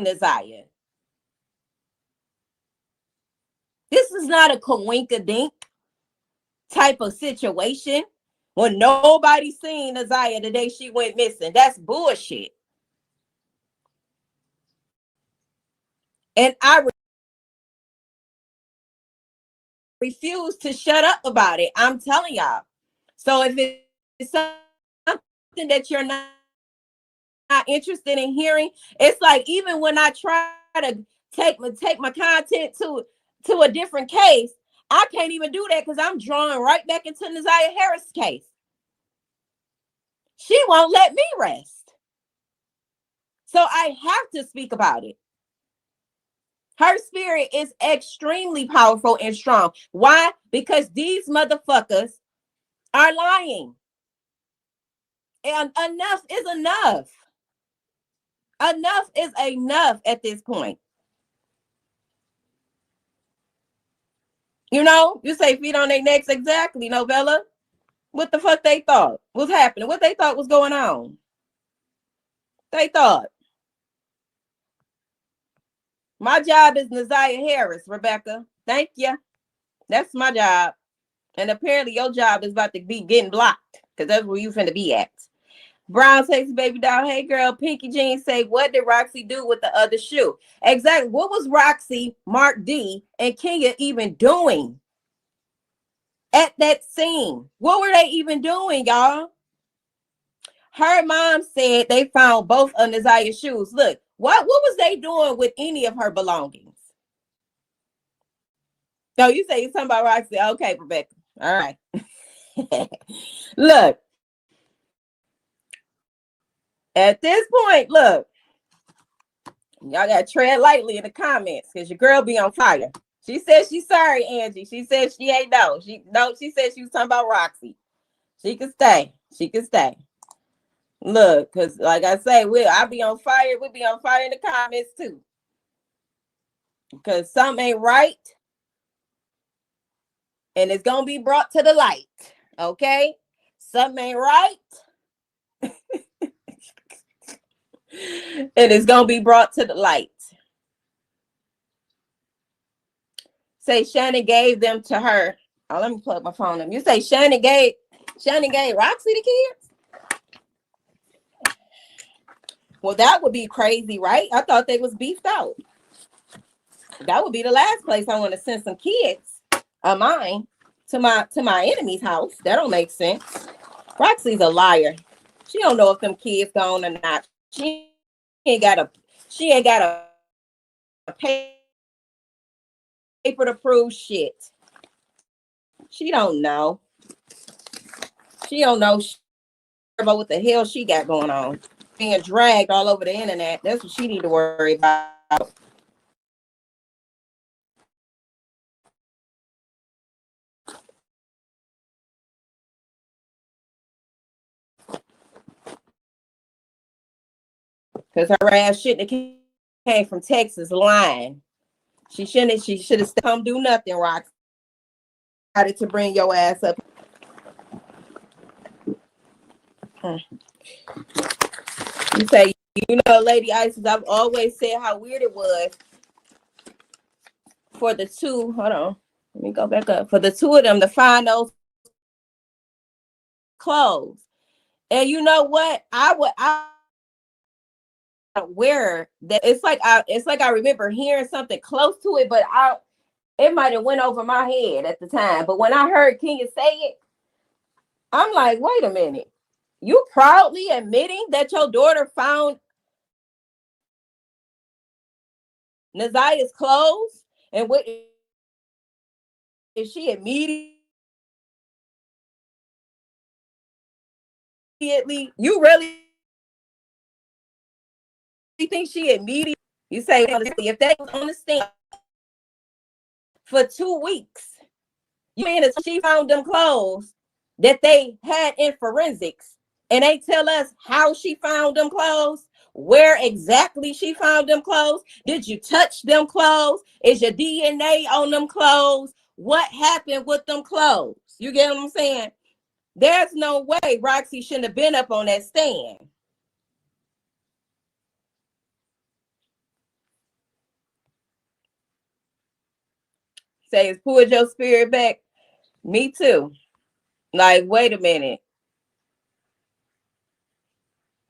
Desire. This is not a coinkadink type of situation when nobody seen Nazaya the day she went missing. That's bullshit. And I refuse to shut up about it. I'm telling y'all. So if it's something that you're not interested in hearing, it's like even when I try to take my content to a different case, I can't even do that because I'm drawing right back into Neziah Harris' case. She won't let me rest. So I have to speak about it. Her spirit is extremely powerful and strong. Why? Because these motherfuckers are lying. And enough is enough. Enough is enough at this point. You know, you say feet on their necks, exactly, Novella. What the fuck they thought was happening? What they thought was going on? They thought. My job is Neziah Harris, Rebecca. Thank you. That's my job. And apparently your job is about to be getting blocked because that's where you finna be at. Brown takes baby doll. Hey girl, Pinky Jean say, what did Roxy do with the other shoe? Exactly. What was Roxy, Mark D, and Kenya even doing at that scene? What were they even doing, y'all? Her mom said they found both of Neziah's shoes. Look, what was they doing with any of her belongings? No, you say you're talking about Roxy. Okay, Rebecca. All right. Look. At this point, look. Y'all got to tread lightly in the comments because your girl be on fire. She said she's sorry, Angie. She said she ain't know. She said she was talking about Roxy. She can stay. She can stay. Look, because like I say, I'll be on fire. We'll be on fire in the comments too. Because something ain't right. And it's going to be brought to the light. Okay? Something ain't right. And it's going to be brought to the light. Say Shannon gave them to her. Oh, let me plug my phone up. You say Shannon gave Roxy the kids? Well, that would be crazy, right? I thought they was beefed out. That would be the last place I want to send some kids of mine to my enemy's house. That don't make sense. Roxy's a liar. She don't know if them kids gone or not. She ain't got a paper to prove shit. She don't know. She don't know about what the hell she got going on. Being dragged all over the internet. That's what she need to worry about. Because her ass shouldn't have came from Texas lying. She should have come do nothing, Roxy. Decided to bring your ass up. You say, Lady Isis, I've always said how weird it was for the two, hold on, let me go back up, for the two of them to find those clothes. And you know what? I wear that. It's like I remember hearing something close to it, but it might have went over my head at the time. But when I heard Kenya say it, I'm like, wait a minute. You proudly admitting that your daughter found Neziah's clothes? And what is she immediately? You really think she immediately? You say if they was on the stand for 2 weeks, you mean that she found them clothes that they had in forensics, and they tell us how she found them clothes, where exactly she found them clothes? Did you touch them clothes? Is your DNA on them clothes? What happened with them clothes? You get what I'm saying? There's no way Roxy shouldn't have been up on that stand. Says, pulled your spirit back. Me too. Like, wait a minute.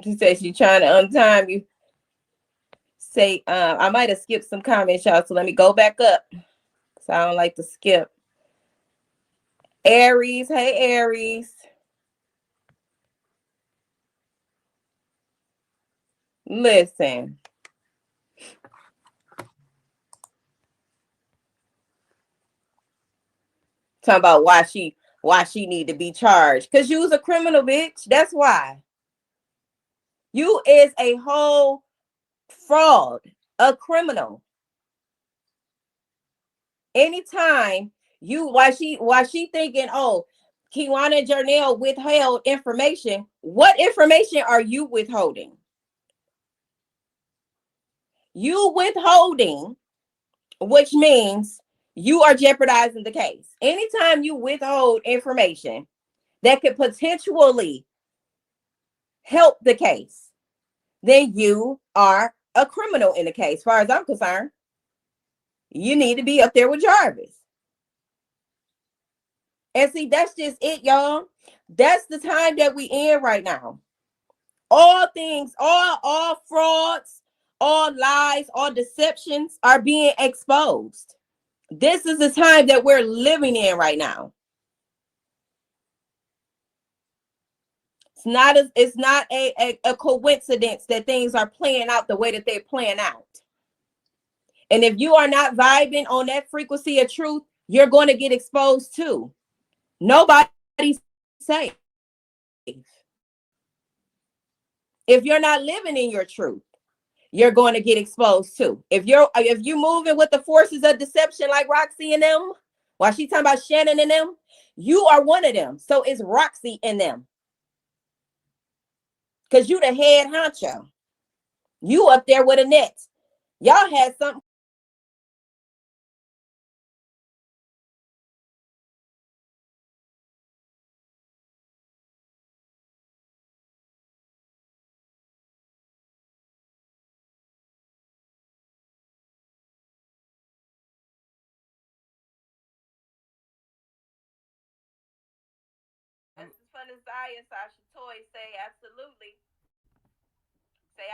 She said she's trying to untime you. Say, I might have skipped some comments, y'all. So let me go back up. So I don't like to skip. Aries, hey Aries. Listen. Talking about why she need to be charged. Cause you was a criminal, bitch. That's why. You is a whole fraud, a criminal. Anytime why she thinking, oh, Kiwana Jarnell withheld information. What information are you withholding? You withholding, which means you are jeopardizing the case. Anytime you withhold information that could potentially help the case, then you are a criminal in the case. As far as I'm concerned, you need to be up there with Jarvis. And see, that's just it, y'all. That's the time that we in right now. All things, all frauds, all lies, all deceptions are being exposed. This is the time that we're living in right now. It's not a coincidence that things are playing out the way that they're playing out. And if you are not vibing on that frequency of truth, you're going to get exposed too. Nobody's safe. If you're not living in your truth, you're going to get exposed too. If you moving with the forces of deception like Roxy and them, while she talking about Shannon and them, you are one of them. So it's Roxy and them. Because you the head honcho. You up there with a net. Y'all had something. This is for Nasiah, Sasha Toy say absolutely. Say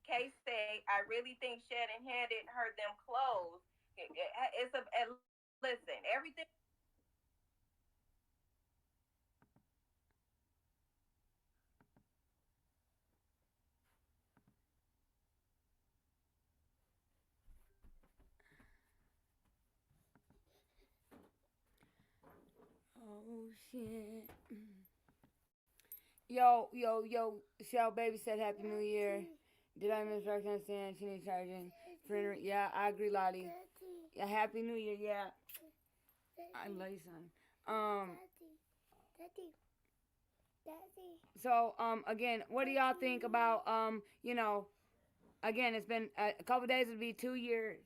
Case say I really think Shannon handed her them clothes. Listen, everything. Oh shit. Yo, Shell Baby said Happy New Year. Did I miss understand? She needs charging. Yeah, I agree, Lottie. Yeah, Happy New Year, yeah. I love you, son. So, again, what do y'all think about, again, it's been a couple days, it'll be 2 years.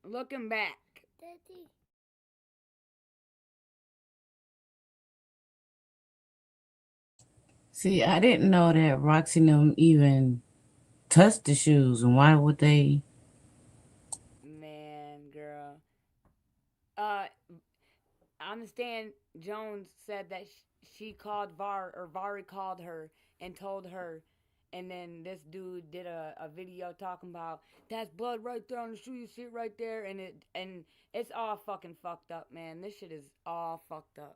Looking back. See, I didn't know that Roxy and them even touched the shoes, and why would they? Man, girl. I understand Jones said that she called Vari called her and told her, and then this dude did a video talking about that's blood right there on the shoe, you see it right there, and it's all fucking fucked up, man. This shit is all fucked up.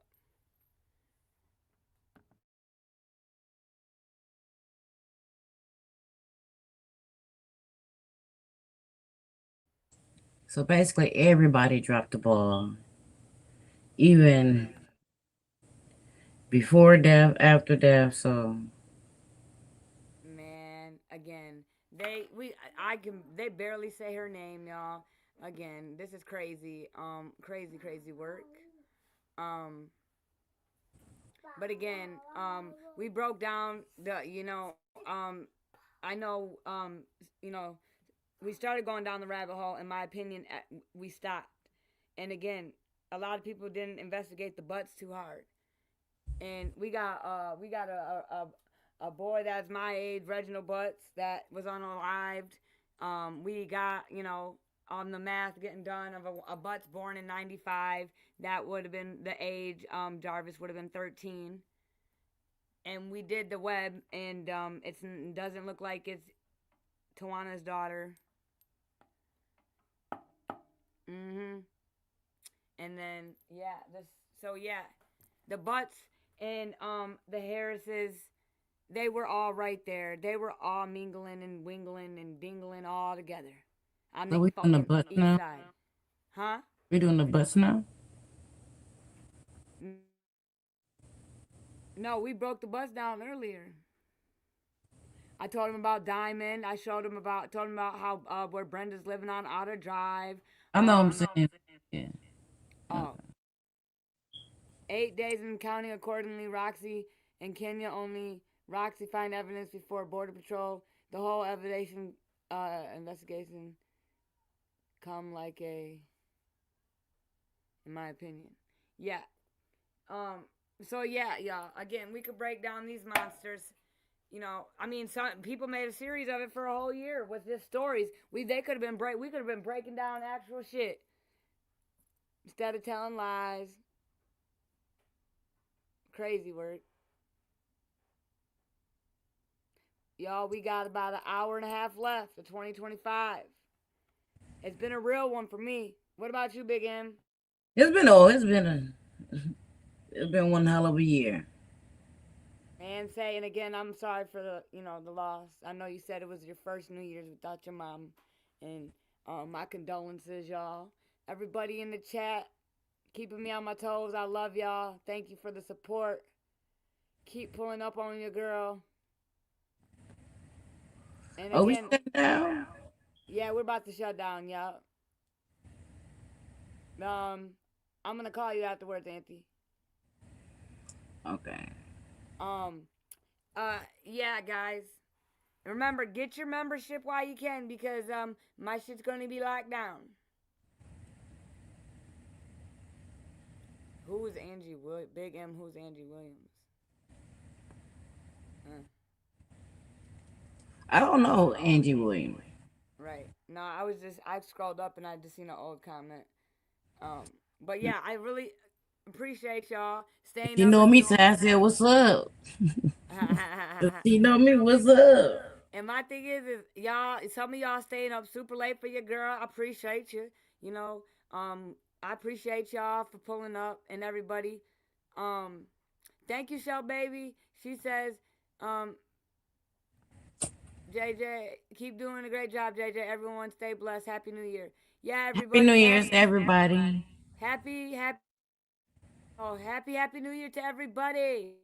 So basically, everybody dropped the ball, even before death, after death. So, Man, again, they barely say her name, y'all. Again, this is crazy. Crazy work. But again, we broke down I know, we started going down the rabbit hole. In my opinion, we stopped. And again, a lot of people didn't investigate the butts too hard. And we got a boy that's my age, Reginald Butts, that was unalived. We got, on the math getting done of a Butts born in 95. That would have been the age. Jarvis would have been 13. and we did the web, and it doesn't look like it's Tawana's daughter. And then the Butts and the Harrises, they were all right there. They were all mingling and wingling and dingling all together. I So mean, we doing the fucking bus east now? side. Huh? We doing the bus now? No, we broke the bus down earlier. I told him about Diamond. I told him about how where Brenda's living on Outer Drive. I know what I'm saying. Yeah. Oh. 8 days in counting accordingly. Roxy and Kenya only. Roxy find evidence before Border Patrol. The whole investigation come like a, in my opinion. Yeah. So yeah, y'all. Again, we could break down these monsters. You know, I mean, some people made a series of it for a whole year with just stories. We could have been breaking down actual shit instead of telling lies. Crazy work. Y'all, we got about an hour and a half left of 2025. It's been a real one for me. What about you, Big M? It's been one hell of a year. And saying again, I'm sorry for the loss. I know you said it was your first New Year's without your mom, and my condolences, y'all. Everybody in the chat, keeping me on my toes. I love y'all. Thank you for the support. Keep pulling up on your girl. And again, we shut down? Yeah, we're about to shut down, y'all. I'm gonna call you afterwards, Auntie. Okay. Yeah, guys. Remember, get your membership while you can, because my shit's gonna be locked down. Who is Angie Williams? Big M, who's Angie Williams? I don't know Angie Williams. Right. No, I scrolled up and I just seen an old comment. But yeah, I really appreciate y'all staying You up. know me, so I said, what's up? You know me, what's up? And my thing is y'all, some of y'all staying up super late for your girl. I appreciate you. You know, I appreciate y'all for pulling up and everybody. Thank you, Shell Baby. She says, JJ, keep doing a great job, JJ. Everyone stay blessed. Happy New Year. Yeah, everybody. Happy New Year's, everybody. Happy New Year to everybody.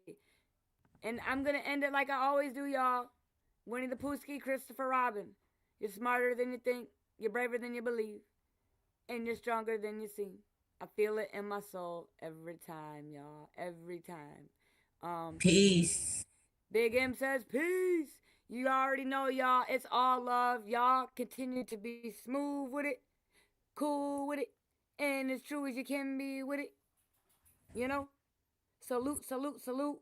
And I'm going to end it like I always do, y'all. Winnie the Poohski, Christopher Robin. You're smarter than you think. You're braver than you believe. And you're stronger than you seem. I feel it in my soul every time, y'all. Every time. Peace. Big M says peace. You already know, y'all. It's all love. Y'all continue to be smooth with it. Cool with it. And as true as you can be with it. You know? Salute, salute, salute.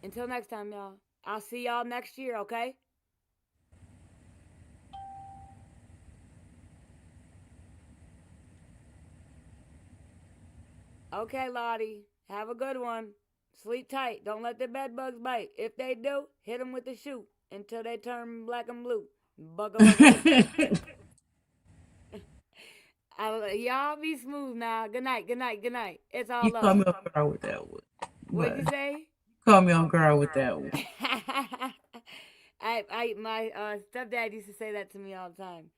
Until next time, y'all. I'll see y'all next year, okay? Okay, Lottie. Have a good one. Sleep tight. Don't let the bed bugs bite. If they do, hit them with the shoe until they turn black and blue. Y'all be smooth now. Good night, good night, good night. It's all You love. call me on guard with that one. What'd you say? Call me on guard with that one. My stepdad used to say that to me all the time.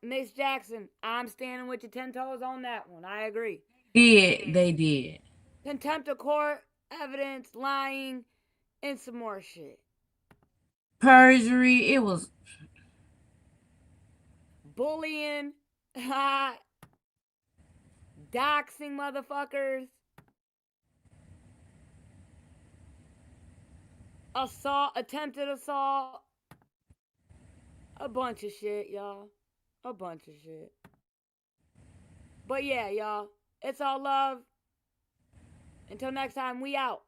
Miss Jackson, I'm standing with you 10 toes on that one. I agree. They did. Contempt of court, evidence, lying, and some more shit. Perjury, it was bullying, doxing motherfuckers, assault, attempted assault, a bunch of shit, y'all. A bunch of shit. But yeah, y'all, it's all love. Until next time, we out.